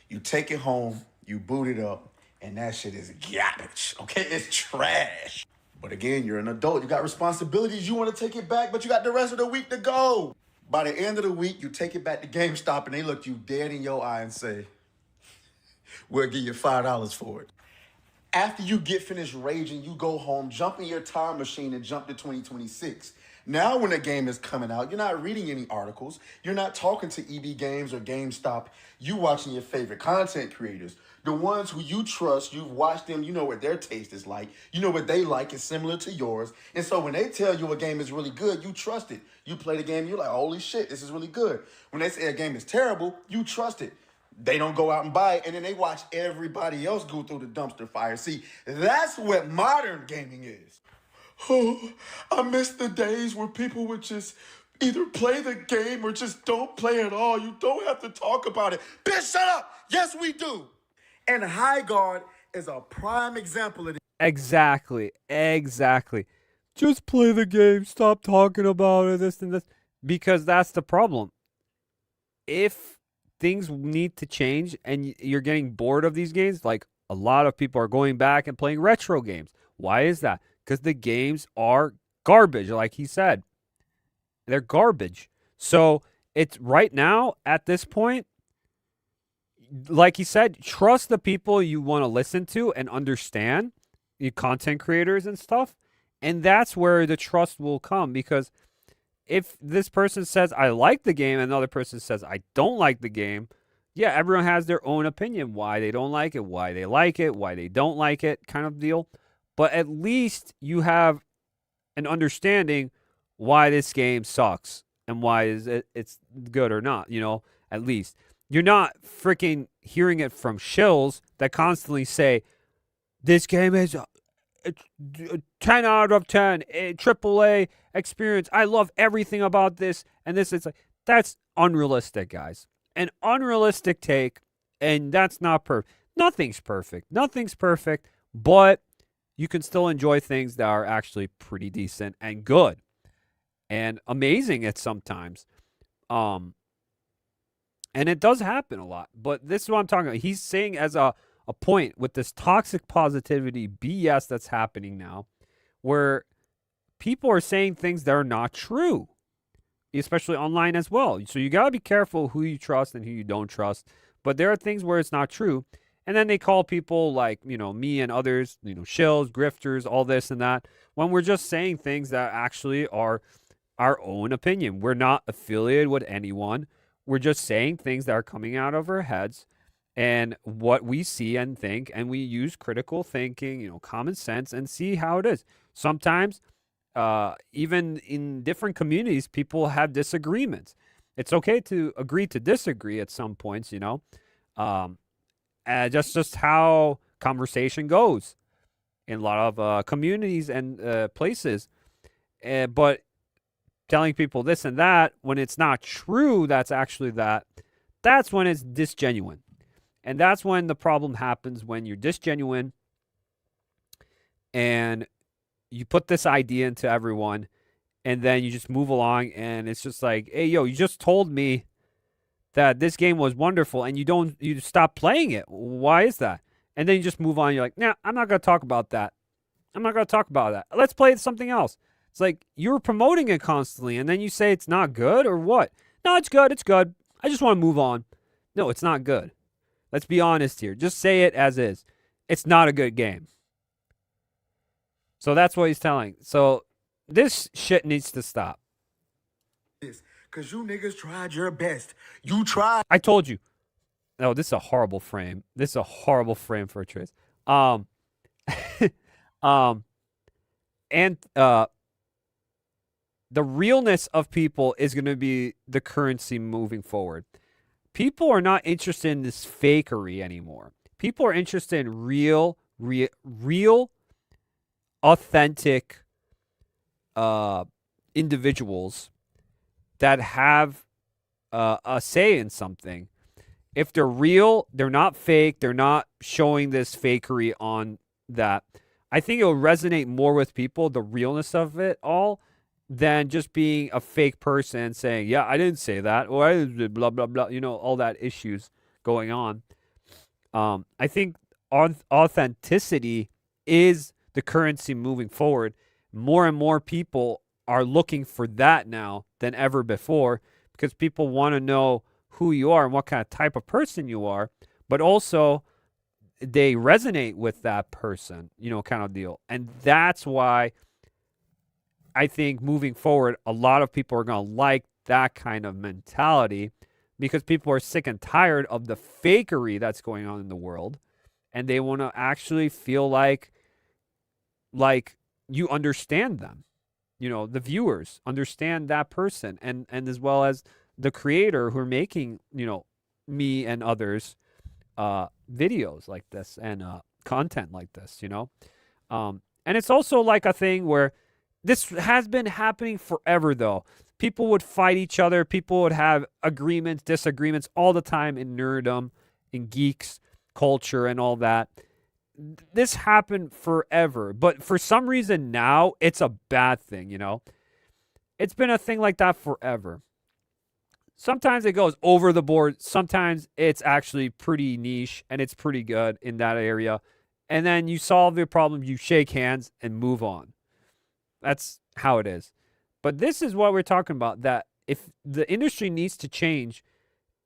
You take it home, you boot it up, and that shit is garbage, okay? It's trash. But again, you're an adult. You got responsibilities. You want to take it back, but you got the rest of the week to go. By the end of the week, you take it back to GameStop, and they look you dead in your eye and say, we'll give you $5 for it. After you get finished raging, you go home, jump in your time machine, and jump to 2026. Now when the game is coming out, you're not reading any articles. You're not talking to EB Games or GameStop. You watching your favorite content creators. The ones who you trust, you've watched them, you know what their taste is like. You know what they like is similar to yours. And so when they tell you a game is really good, you trust it. You play the game, you're like, holy shit, this is really good. When they say a game is terrible, you trust it. They don't go out and buy it, and then they watch everybody else go through the dumpster fire. See, that's what modern gaming is. Oh, I miss the days where people would just either play the game or just don't play at all. You don't have to talk about it. Bitch, shut up! Yes, we do! And Highguard is a prime example of it. Exactly. Just play the game. Stop talking about it, this and this. Because that's the problem. If things need to change and you're getting bored of these games, like a lot of people are going back and playing retro games. Why is that? Because the games are garbage, like he said. They're garbage. So it's right now, at this point, like he said, trust the people you want to listen to and understand, the content creators and stuff. And that's where the trust will come, because if this person says, I like the game, and another person says, I don't like the game, yeah, everyone has their own opinion, why they don't like it, why they like it, why they don't like it, kind of deal. But at least you have an understanding why this game sucks and why it's good or not, at least. You're not freaking hearing it from shills that constantly say, this game is it's 10 out of 10, AAA experience. I love everything about this. And this is like, that's unrealistic, guys. An unrealistic take, and that's not perfect. Nothing's perfect. Nothing's perfect, but you can still enjoy things that are actually pretty decent and good and amazing at sometimes. And it does happen a lot. But this is what I'm talking about. He's saying as a point with this toxic positivity BS that's happening now, where people are saying things that are not true, especially online as well. So you got to be careful who you trust and who you don't trust. But there are things where it's not true. And then they call people like, you know, me and others, you know, shills, grifters, all this and that, when we're just saying things that actually are our own opinion. We're not affiliated with anyone. We're just saying things that are coming out of our heads and what we see and think, and we use critical thinking, you know, common sense, and see how it is. Sometimes, even in different communities, people have disagreements. It's okay to agree to disagree at some points, you know. Just how conversation goes in a lot of communities and places. But telling people this and that when it's not true, that's actually that's when it's disgenuine. And that's when the problem happens, when you're disgenuine and you put this idea into everyone and then you just move along and it's just like, hey, yo, you just told me that this game was wonderful and you stop playing it. Why is that? And then you just move on. You're like, nah, I'm not going to talk about that. I'm not going to talk about that. Let's play something else. It's like you're promoting it constantly and then you say it's not good or what? No, it's good. It's good. I just want to move on. No, it's not good. Let's be honest here. Just say it as is. It's not a good game. So that's what he's telling. So this shit needs to stop. Because you niggas tried your best. You tried. I told you. No, this is a horrible frame. This is a horrible frame for a trace. And the realness of people is going to be the currency moving forward. People are not interested in this fakery anymore. People are interested in real, authentic individuals that have a say in something. If they're real, they're not fake, they're not showing this fakery on that. I think it will resonate more with people, the realness of it all, than just being a fake person saying, yeah, I didn't say that, or I did blah, blah, blah, you know, all that issues going on. I think authenticity is the currency moving forward. More and more people are looking for that now than ever before, because people want to know who you are and what kind of type of person you are, but also they resonate with that person, you know, kind of deal. And that's why I think moving forward, a lot of people are going to like that kind of mentality, because people are sick and tired of the fakery that's going on in the world, and they want to actually feel like you understand them. You know, the viewers understand that person, and as well as the creator who are making, you know, me and others videos like this and content like this, you know. And it's also like a thing where this has been happening forever, though. People would fight each other. People would have agreements, disagreements all the time in nerddom, in geeks culture and all that. This happened forever. But for some reason now, it's a bad thing, you know. It's been a thing like that forever. Sometimes it goes over the board. Sometimes it's actually pretty niche and it's pretty good in that area. And then you solve your problem, you shake hands and move on. That's how it is. But this is what we're talking about, that if the industry needs to change,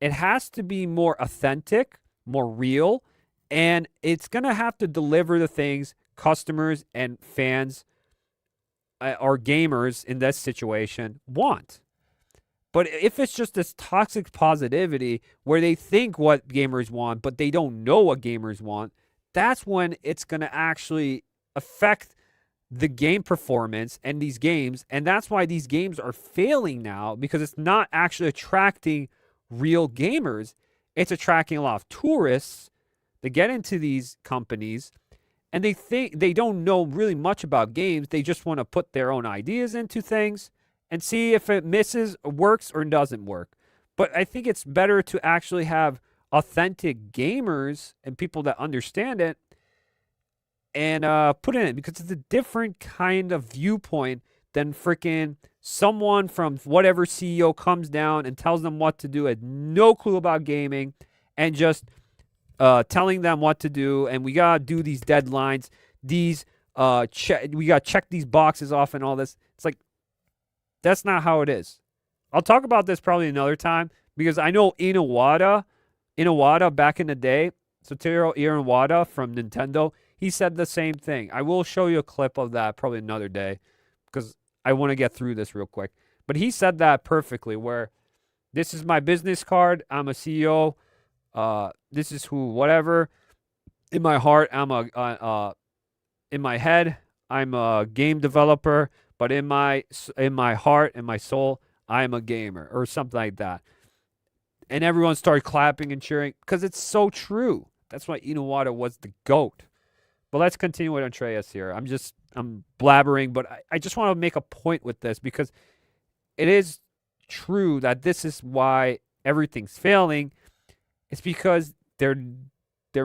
it has to be more authentic, more real, and it's going to have to deliver the things customers and fans or gamers in this situation want. But if it's just this toxic positivity where they think what gamers want, but they don't know what gamers want, that's when it's going to actually affect the game performance and these games. And that's why these games are failing now, because it's not actually attracting real gamers. It's attracting a lot of tourists that get into these companies, and they think they don't know really much about games. They just want to put their own ideas into things and see if it misses, works, or doesn't work. But I think it's better to actually have authentic gamers and people that understand it and put in it, because it's a different kind of viewpoint than freaking someone from whatever CEO comes down and tells them what to do, had no clue about gaming, and just telling them what to do. And we got to do these deadlines, we got to check these boxes off and all this. It's like, that's not how it is. I'll talk about this probably another time, because I know Inawada back in the day, Satoru Iwata from Nintendo, he said the same thing. I will show you a clip of that probably another day, because I want to get through this real quick. But he said that perfectly, where this is my business card. I'm a CEO. This is who, whatever. In my heart, in my head, I'm a game developer. But in my heart and my soul, I'm a gamer, or something like that. And everyone started clapping and cheering, because it's so true. That's why Inawada was the GOAT. But let's continue with Andreas here. I'm blabbering, but I just want to make a point with this, because it is true that this is why everything's failing. It's because they're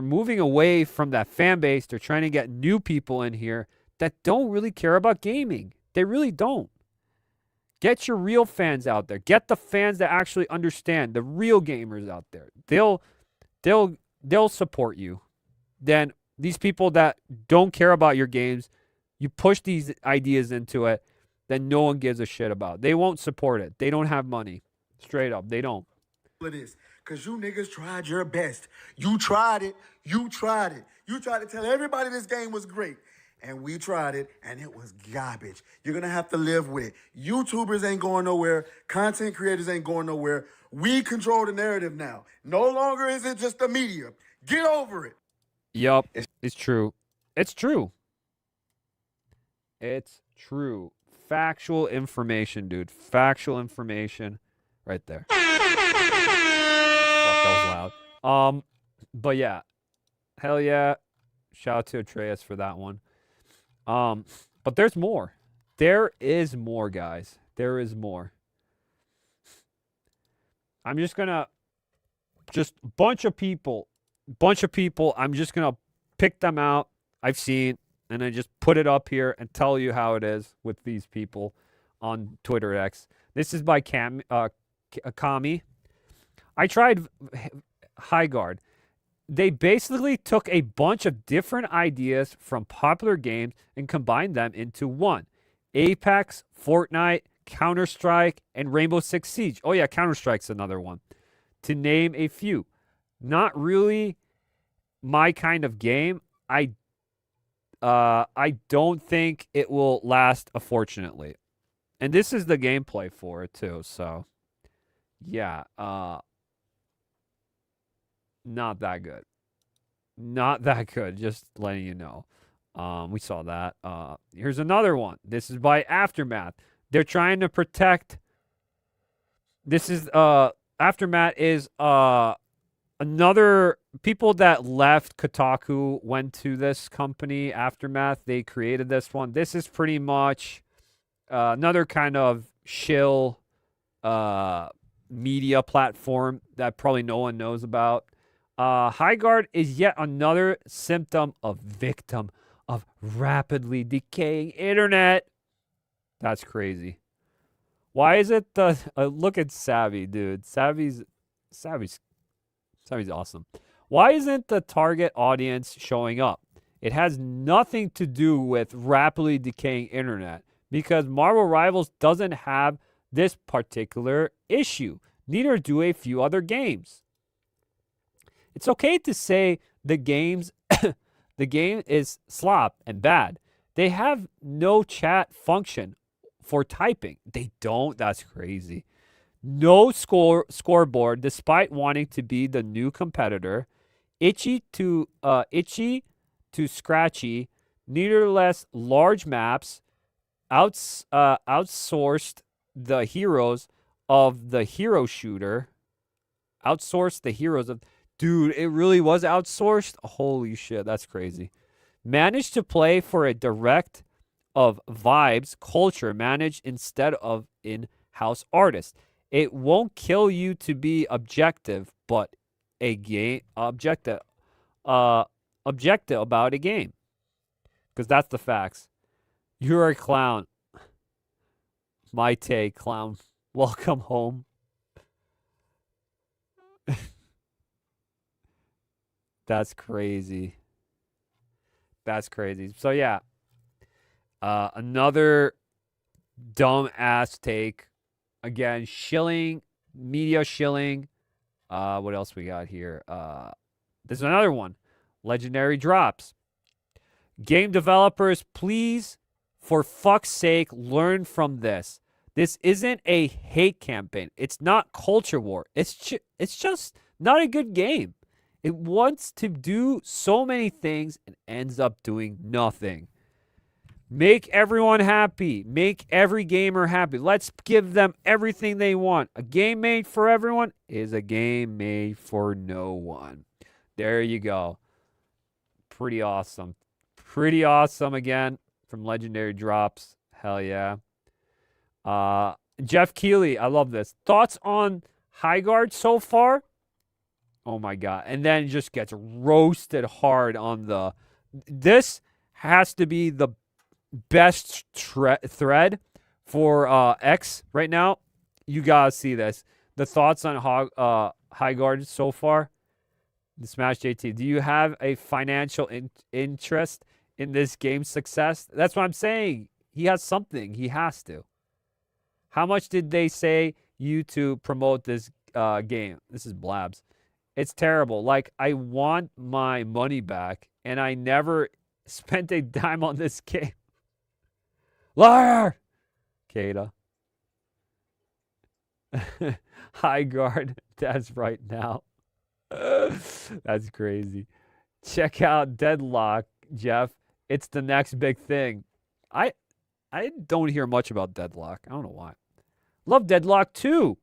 moving away from that fan base. They're trying to get new people in here that don't really care about gaming. They really don't. Get your real fans out there. Get the fans that actually understand, the real gamers out there. They'll support you. Then these people that don't care about your games, you push these ideas into it, then no one gives a shit about. They won't support it. They don't have money. Straight up, they don't. It is. Because you niggas tried your best. You tried it. You tried it. You tried to tell everybody this game was great. And we tried it, and it was garbage. You're going to have to live with it. YouTubers ain't going nowhere. Content creators ain't going nowhere. We control the narrative now. No longer is it just the media. Get over it. Yup, it's true. It's true. It's true. Factual information, dude. Factual information right there. Fuck, that was loud. But yeah. Hell yeah. Shout out to Atreus for that one. But there's more. There is more, guys. There is more. I'm just gonna bunch of people, I'm just gonna pick them out I've seen, and I just put it up here and tell you how it is with these people on Twitter X. This is by Kami. I tried Highguard. They basically took a bunch of different ideas from popular games and combined them into one. Apex, Fortnite, Counter-Strike, and Rainbow Six Siege. Oh yeah, Counter-Strike's another one. To name a few. Not really my kind of game. I don't think it will last, unfortunately. And this is the gameplay for it too, so yeah, not that good. Not that good, just letting you know. We saw that. Here's another one. This is by Aftermath. They're trying to protect. This is Aftermath is another people that left Kotaku went to this company Aftermath. They created this one. This is pretty much another kind of shill media platform that probably no one knows about. Highguard is yet another victim of rapidly decaying internet. That's crazy. Why is it the look at Savvy, dude? Savvy's awesome. Why isn't the target audience showing up? It has nothing to do with rapidly decaying internet, because Marvel Rivals doesn't have this particular issue. Neither do a few other games. It's okay to say the game is slop and bad. They have no chat function for typing. They don't? That's crazy. No scoreboard, despite wanting to be the new competitor. Itchy to scratchy. Nevertheless, large maps. Outsourced the heroes of the hero shooter. Outsourced the heroes of... Dude, it really was outsourced? Holy shit, that's crazy. Manage to play for a direct of vibes, culture, managed instead of in-house artists. It won't kill you to be objective, but a game objective about a game. Because that's the facts. You're a clown. My take, clown. Welcome home. That's crazy. That's crazy. So yeah. Another dumb ass take. Again, shilling, media shilling. What else we got here? There's another one. Legendary drops. Game developers, please, for fuck's sake, learn from this. This isn't a hate campaign. It's not culture war. It's just not a good game. It wants to do so many things and ends up doing nothing. Make everyone happy. Make every gamer happy. Let's give them everything they want. A game made for everyone is a game made for no one. There you go. Pretty awesome. Pretty awesome again from Legendary Drops. Hell yeah. Jeff Keighley, I love this. Thoughts on Highguard so far? Oh my god. And then it just gets roasted hard on the... This has to be the best thread for X right now. You gotta see this. The thoughts on Highguard so far? The Smash JT. Do you have a financial interest in this game's success? That's what I'm saying. He has something. He has to. How much did they say you to promote this game? This is Blabs. It's terrible. Like, I want my money back, and I never spent a dime on this game. Liar! Kata. Highguard. That's right now. That's crazy. Check out Deadlock, Jeff. It's the next big thing. I don't hear much about Deadlock. I don't know why. Love Deadlock too.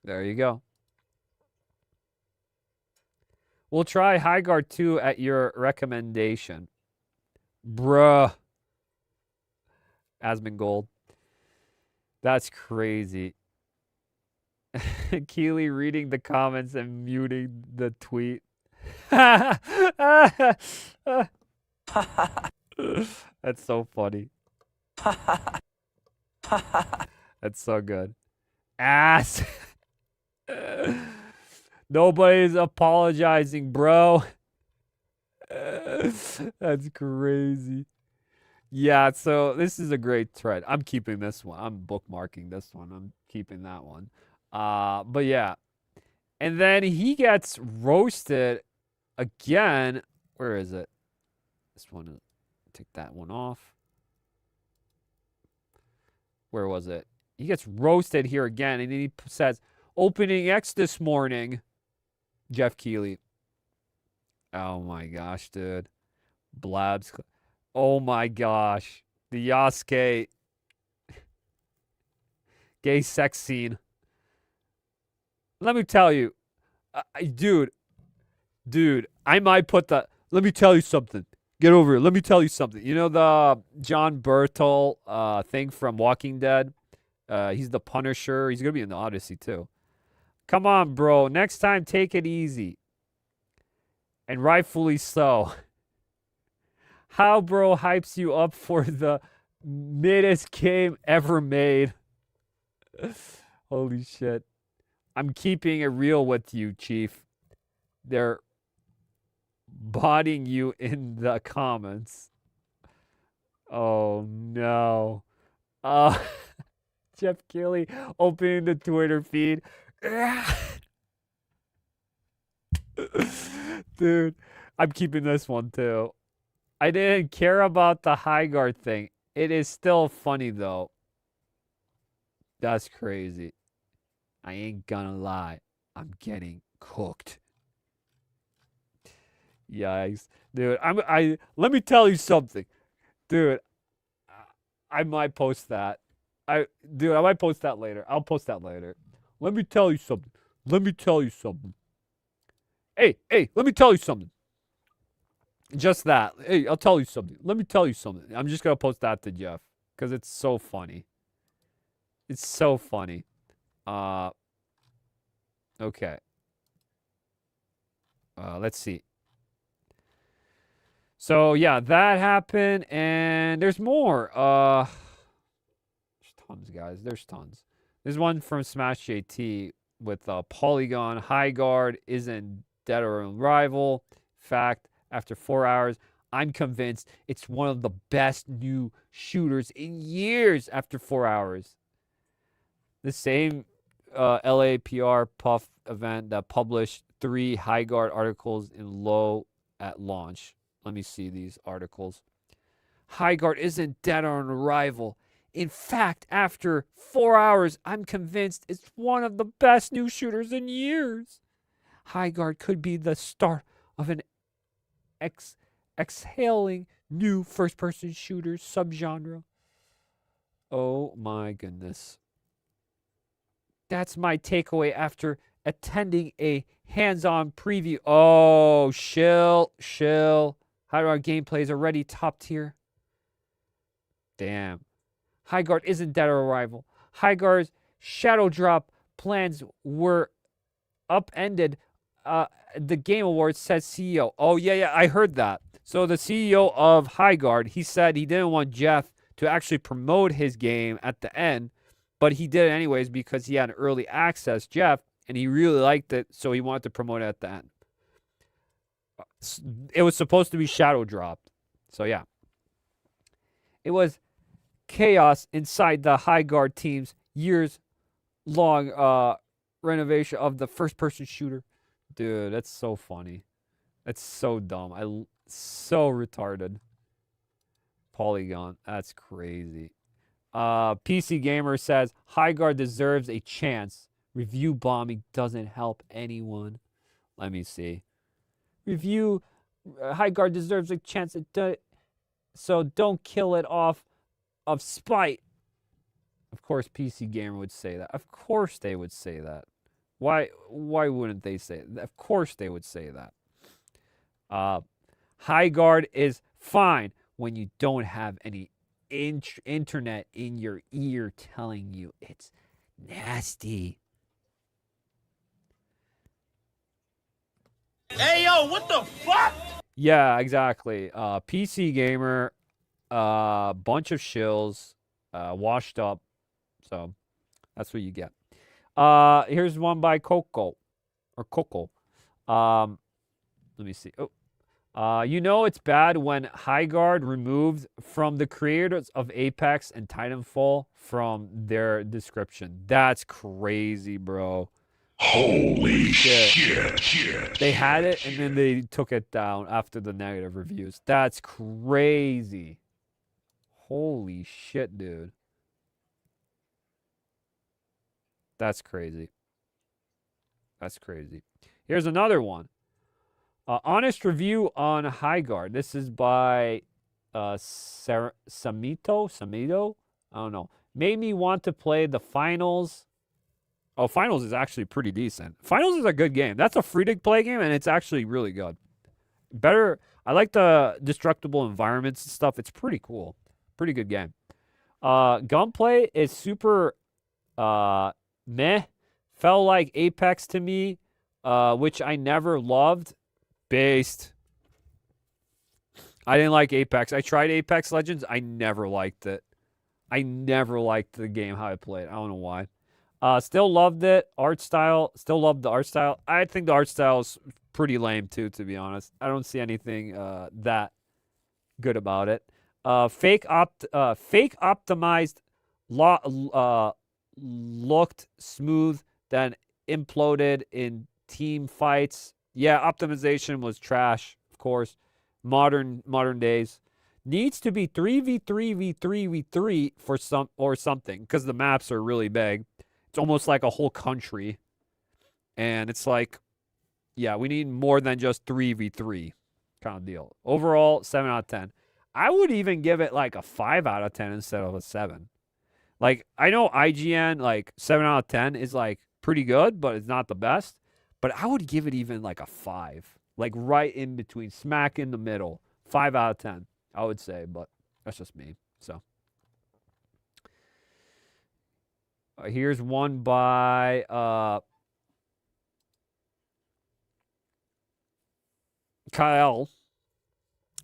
There you go. We'll try Highguard 2 at your recommendation. Bruh. Asmongold. That's crazy. Keely reading the comments and muting the tweet. That's so funny. That's so good. Ass. Nobody's apologizing, bro. That's crazy. Yeah, so this is a great thread. I'm keeping this one. I'm bookmarking this one. I'm keeping that one. But yeah. And then he gets roasted again. Where is it? This one. Take that one off. Where was it? He gets roasted here again. And then he says, opening X this morning. Jeff Keighley. Oh my gosh, dude. Blabs. Oh my gosh. The Yasuke gay sex scene. Let me tell you. Dude, I might put the... Let me tell you something. Get over here. Let me tell you something. You know the John Bertel thing from Walking Dead? He's the Punisher. He's going to be in the Odyssey too. Come on, bro. Next time, take it easy. And rightfully so. How bro hypes you up for the middest game ever made. Holy shit. I'm keeping it real with you, Chief. They're bodying you in the comments. Oh, no. Jeff Keighley opening the Twitter feed. Dude, I'm keeping this one too. I didn't care about the Highguard thing. It is still funny though. That's crazy. I ain't gonna lie. I'm getting cooked. Yikes. Dude, let me tell you something. Dude, I might post that. I might post that later. I'll post that later. Let me tell you something. Let me tell you something. Hey, let me tell you something. Just that. Hey, I'll tell you something. Let me tell you something. I'm just going to post that to Jeff because it's so funny. It's so funny. Okay. Let's see. So, yeah, that happened, and there's more. There's tons, guys. There's tons. There's one from Smash JT with Polygon. Highguard isn't dead or a rival. Fact, after 4 hours, I'm convinced it's one of the best new shooters in years after 4 hours. The same LAPR Puff event that published 3 Highguard articles in low at launch. Let me see these articles. Highguard isn't dead on arrival. In fact, after 4 hours, I'm convinced it's one of the best new shooters in years. Highguard could be the start of an exhaling new first-person shooter subgenre. Oh my goodness. That's my takeaway after attending a hands-on preview. Oh, shill. Highguard gameplay is already top tier. Damn. Highguard isn't dead or a rival. Highguard's Shadow Drop plans were upended. The Game Awards said CEO. Oh, yeah, I heard that. So the CEO of Highguard, he said he didn't want Jeff to actually promote his game at the end, but he did it anyways because he had early access, Jeff, and he really liked it, so he wanted to promote it at the end. It was supposed to be shadow dropped. So, yeah. It was chaos inside the Highguard team's years-long renovation of the first-person shooter. Dude, that's so funny. That's so dumb. So retarded. Polygon. That's crazy. PC Gamer says, Highguard deserves a chance. Review bombing doesn't help anyone. Let me see. Highguard deserves a chance. So don't kill it off of spite. Of course, PC Gamer would say that. Of course they would say that. Why wouldn't they say that? Of course they would say that. Highguard is fine when you don't have any internet in your ear telling you it's nasty. Hey, yo, what the fuck? Yeah, exactly. PC Gamer, bunch of shills, washed up. So that's what you get. Here's one by Coco. Let me see. You know it's bad when Highguard removed from the creators of Apex and Titanfall from their description. That's crazy, bro. Holy shit. They had it and then they took it down after the negative reviews. That's crazy. Holy shit, dude. That's crazy. That's crazy. Here's another one. Honest review on Highguard. This is by Samito? I don't know. Made me want to play the finals. Oh, finals is actually pretty decent. Finals is a good game. That's a free-to-play game, and it's actually really good. Better. I like the destructible environments and stuff. It's pretty cool. Pretty good game. Gunplay is super meh. Felt like Apex to me, which I never loved. Based. I didn't like Apex. I tried Apex Legends. I never liked it. I never liked the game, how I played. I don't know why. Still loved it. Art style. Still loved the art style. I think the art style is pretty lame too, to be honest. I don't see anything that good about it. Fake optimized looked smooth, then imploded in team fights. Yeah, optimization was trash, of course. Modern days. Needs to be 3v3v3v3 for something, because the maps are really big. It's almost like a whole country. And it's like, yeah, we need more than just 3v3 kind of deal. Overall, 7 out of 10. I would even give it like a 5 out of 10 instead of a 7. Like, I know IGN, like, 7 out of 10 is like pretty good, but it's not the best. But I would give it even like a 5. Like right in between, smack in the middle. 5 out of 10, I would say, but that's just me. So here's one by Kyle.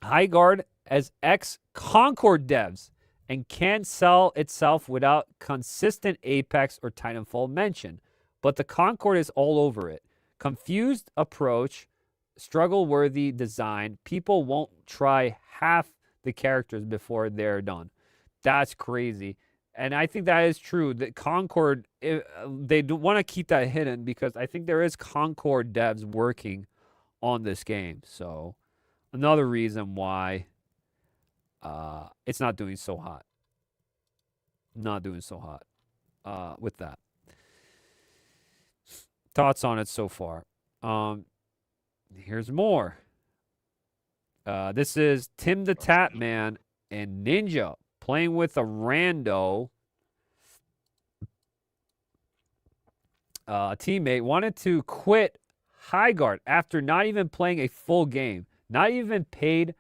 Highguard as ex-Concord devs and can't sell itself without consistent Apex or Titanfall mention. But the Concord is all over it. Confused approach, struggle-worthy design. People won't try half the characters before they're done. That's crazy. And I think that is true. The Concord, they want to keep that hidden because I think there is Concord devs working on this game. So another reason why it's not doing so hot. Not doing so hot with that. Thoughts on it so far. Here's more. This is Tim the Tap Man and Ninja playing with a rando teammate. Wanted to quit Highguard after not even playing a full game. Not even paid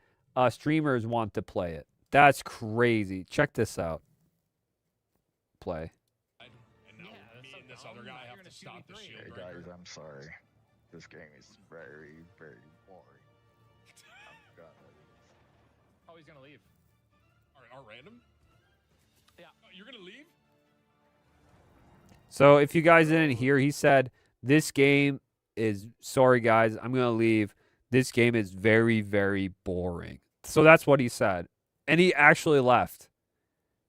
streamers want to play it. That's crazy. Check this out. Play. And now me and this other guy have to stop the shield. Hey guys, I'm sorry. This game is very, very boring. I'm gonna leave. Oh, he's gonna leave. All right, our random? Yeah. You're gonna leave? So if you guys didn't hear, he said, this game is, sorry guys, I'm going to leave. This game is very, very boring. So that's what he said. And he actually left.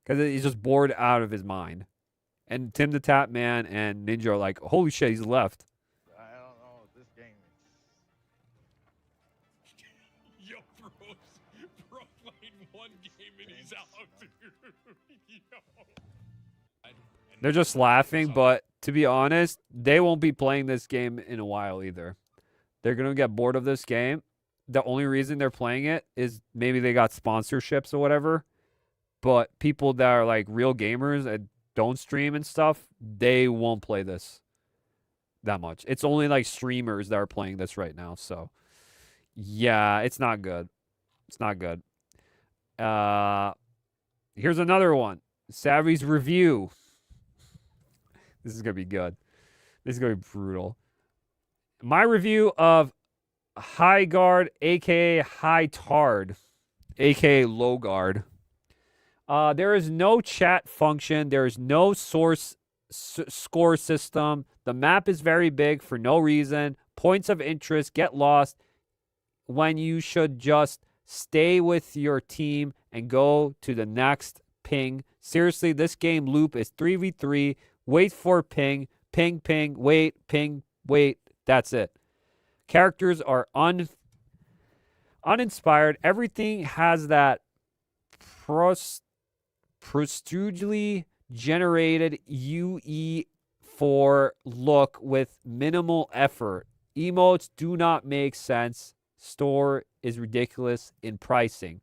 Because he's just bored out of his mind. And Tim the Tap Man and Ninja are like, holy shit, he's left. I don't know. This game is. Yo, bro played one game and he's out, dude. Yo. They're just laughing, but to be honest, they won't be playing this game in a while either. They're going to get bored of this game. The only reason they're playing it is maybe they got sponsorships or whatever. But people that are like real gamers that don't stream and stuff, they won't play this that much. It's only like streamers that are playing this right now. So, yeah, it's not good. It's not good. Here's another one. Savvy's review. This is going to be good. This is going to be brutal. My review of Highguard, a.k.a. High Tard, a.k.a. Low Guard. There is no chat function. There is no score system. The map is very big for no reason. Points of interest get lost when you should just stay with your team and go to the next ping. Seriously, this game loop is 3v3. Wait for ping, ping, ping, wait, ping, wait. That's it. Characters are uninspired. Everything has that procedurally generated UE4 look with minimal effort. Emotes do not make sense. Store is ridiculous in pricing.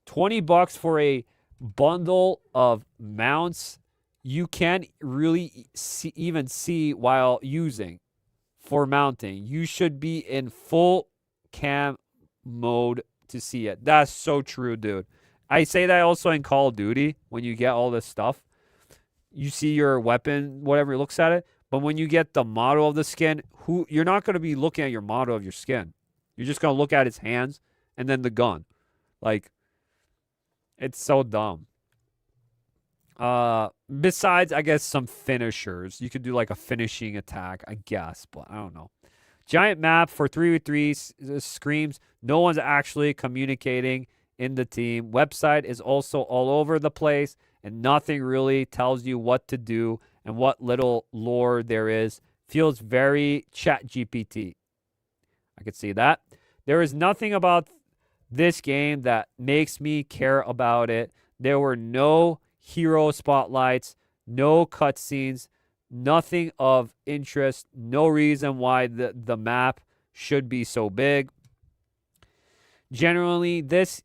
$20 for a bundle of mounts you can't really even see while using for mounting. You should be in full cam mode to see it. That's so true, dude. I say that also in Call of Duty when you get all this stuff. You see your weapon, whatever looks at it. But when you get the model of the skin, you're not going to be looking at your model of your skin. You're just going to look at his hands and then the gun. Like, it's so dumb. Besides, I guess, some finishers. You could do like a finishing attack, I guess, but I don't know. Giant map for 3v3 screams. No one's actually communicating in the team. Website is also all over the place, and nothing really tells you what to do and what little lore there is. Feels very chat GPT. I could see that. There is nothing about this game that makes me care about it. There were no hero spotlights, no cutscenes, nothing of interest, no reason why the map should be so big. Generally, this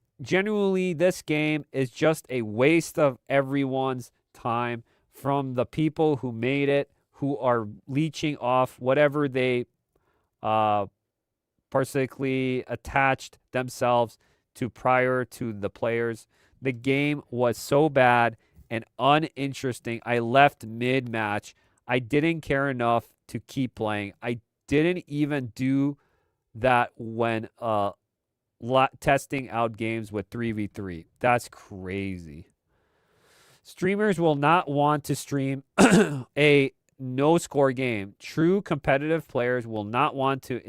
game is just a waste of everyone's time, from the people who made it, who are leeching off whatever they particularly attached themselves to prior to the players. The game was so bad and uninteresting. I left mid-match. I didn't care enough to keep playing. I didn't even do that when testing out games with 3v3. That's crazy. Streamers will not want to stream a no-score game. True competitive players will not want to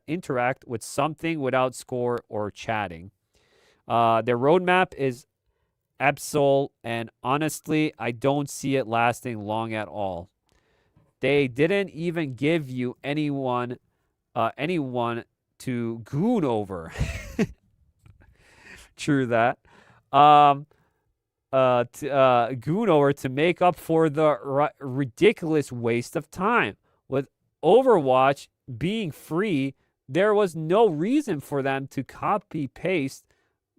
interact with something without score or chatting. Their roadmap is absolute, and honestly, I don't see it lasting long at all. They didn't even give you anyone to goon over. True that. Goon over to make up for the ridiculous waste of time. With Overwatch being free, there was no reason for them to copy paste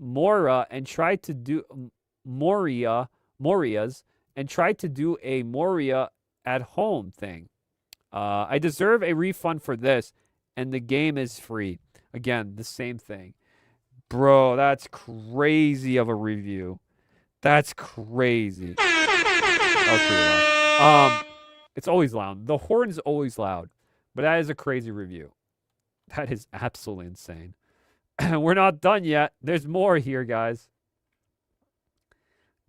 Moria and try to do Moria's and try to do a Moria at home thing. I deserve a refund for this, and the game is free. Again, the same thing. Bro, that's crazy of a review. That's crazy. That was pretty loud. It's always loud. The horn's always loud. But that is a crazy review. That is absolutely insane. We're not done yet. There's more here, guys.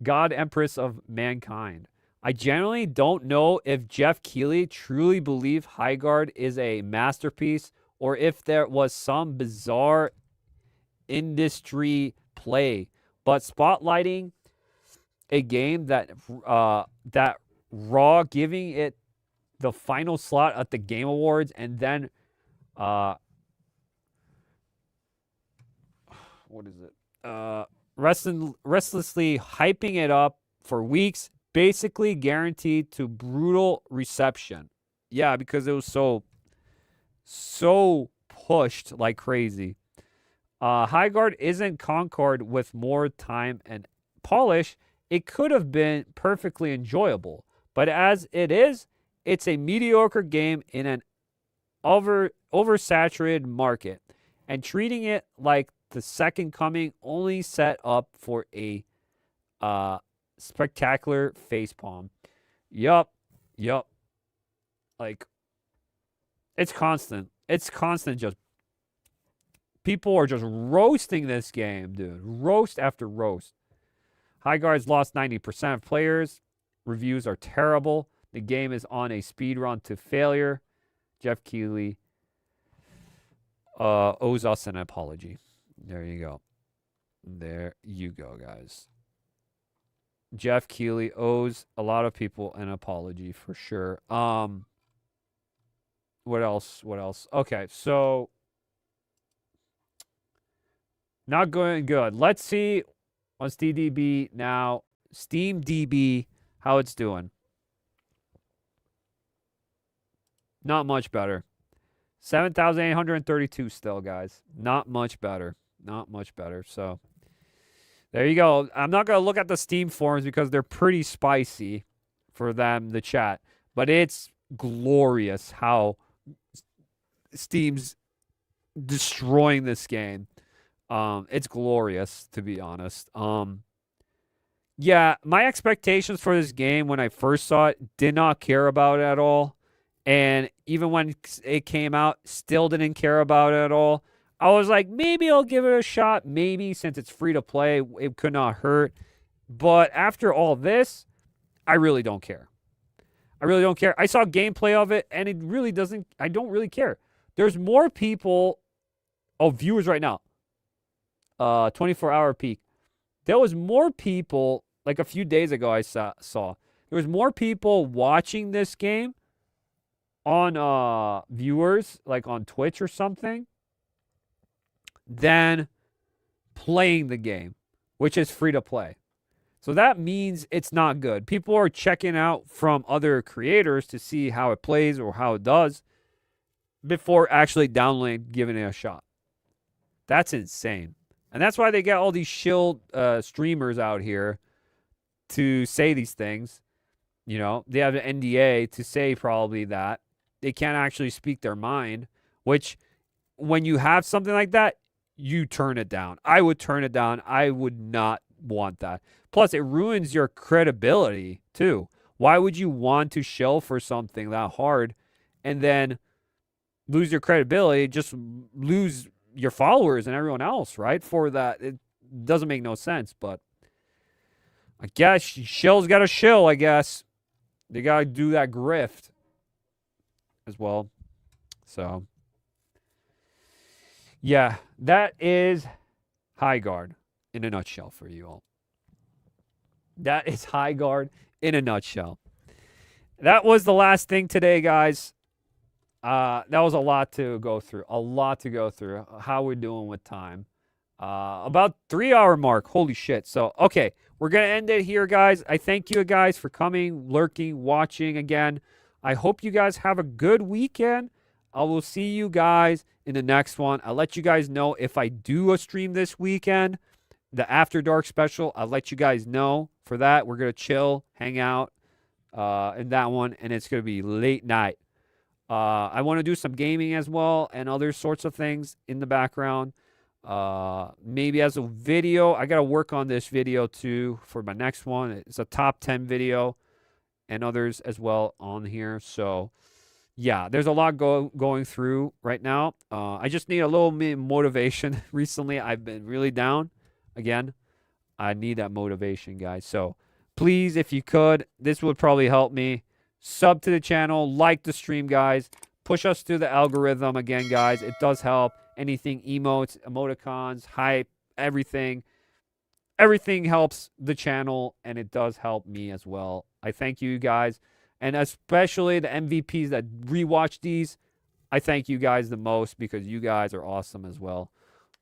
God Empress of Mankind. I generally don't know if Jeff Keighley truly believed Highguard is a masterpiece or if there was some bizarre industry play. But spotlighting a game that raw, giving it the final slot at the Game Awards, and then what is it? Restlessly hyping it up for weeks, basically guaranteed to brutal reception. Yeah, because it was so pushed like crazy. Highguard isn't Concord with more time and polish. It could have been perfectly enjoyable, but as it is, it's a mediocre game in an oversaturated market, and treating it like the second coming only set up for a spectacular facepalm. Yup. Like, it's constant. Just people are just roasting this game, dude. Roast after roast. Highguard's lost 90% of players. Reviews are terrible. The game is on a speed run to failure. Jeff Keighley owes us an apology. There you go. There you go, guys. Jeff Keighley owes a lot of people an apology for sure. What else? Okay, so not going good. Let's see on SteamDB now. SteamDB, how it's doing. Not much better. 7,832 still, guys. Not much better. So there you go. I'm not going to look at the Steam forums because they're pretty spicy for them, the chat. But it's glorious how Steam's destroying this game. It's glorious, to be honest. Yeah, my expectations for this game when I first saw it, did not care about it at all. And even when it came out, still didn't care about it at all. I was like, maybe I'll give it a shot. Maybe, since it's free to play, it could not hurt. But after all this, I really don't care. I saw gameplay of it, and it really doesn't. I don't really care. There's more people, viewers right now. 24-hour peak. There was more people, like a few days ago I saw. There was more people watching this game on viewers, like on Twitch or something, than playing the game, which is free to play. So that means it's not good. People are checking out from other creators to see how it plays or how it does before actually downloading, giving it a shot. That's insane. And that's why they get all these shield streamers out here to say these things. You know, they have an NDA to say probably that. They can't actually speak their mind, which when you have something like that, you turn it down. I would turn it down. I would not want that. Plus, it ruins your credibility, too. Why would you want to shell for something that hard and then lose your credibility, just lose your followers and everyone else, right? For that, it doesn't make no sense, but I guess shell's got to shill, I guess. They got to do that grift as well. So, yeah, that is Highguard in a nutshell for you all. That is Highguard in a nutshell. That was the last thing today, guys. That was a lot to go through. A lot to go through. How we're doing with time. About 3-hour mark. Holy shit. So, okay. We're going to end it here, guys. I thank you guys for coming, lurking, watching again. I hope you guys have a good weekend. I will see you guys in the next one. I'll let you guys know if I do a stream this weekend. The After Dark special, I'll let you guys know for that. We're going to chill, hang out in that one, and it's going to be late night. I want to do some gaming as well and other sorts of things in the background. Maybe as a video. I got to work on this video too for my next one. It's a top 10 video and others as well on here. So, yeah, there's a lot going through right now. I just need a little motivation. Recently, I've been really down. Again, I need that motivation, guys. So, please, if you could, this would probably help me. Sub to the channel, like the stream, guys. Push us through the algorithm again, guys. It does help. Anything, emotes, emoticons, hype, everything. Everything helps the channel, and it does help me as well. I thank you guys, and especially the MVPs that rewatch these. I thank you guys the most because you guys are awesome as well.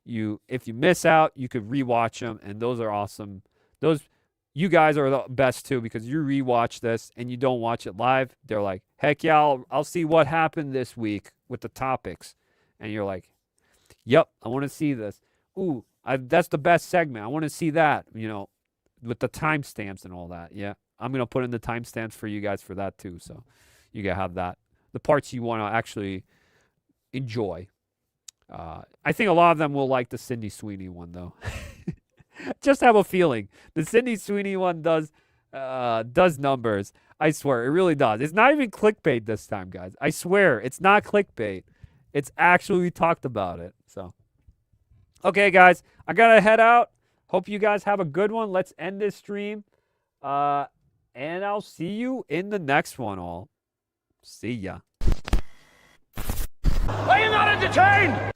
If you miss out, you could rewatch them, and those are awesome. You guys are the best too because you rewatch this and you don't watch it live. They're like, heck yeah, I'll see what happened this week with the topics, and you're like, yep, I want to see this. Ooh, that's the best segment. I want to see that, with the timestamps and all that. Yeah, I'm going to put in the timestamps for you guys for that too. So you can have that. The parts you want to actually enjoy. I think a lot of them will like the Sydney Sweeney one, though. Just have a feeling. The Sydney Sweeney one does numbers. I swear, it really does. It's not even clickbait this time, guys. I swear, it's not clickbait. It's actually, we talked about it. So, okay, guys, I got to head out. Hope you guys have a good one. Let's end this stream. And I'll see you in the next one, all. See ya. Are you not entertained?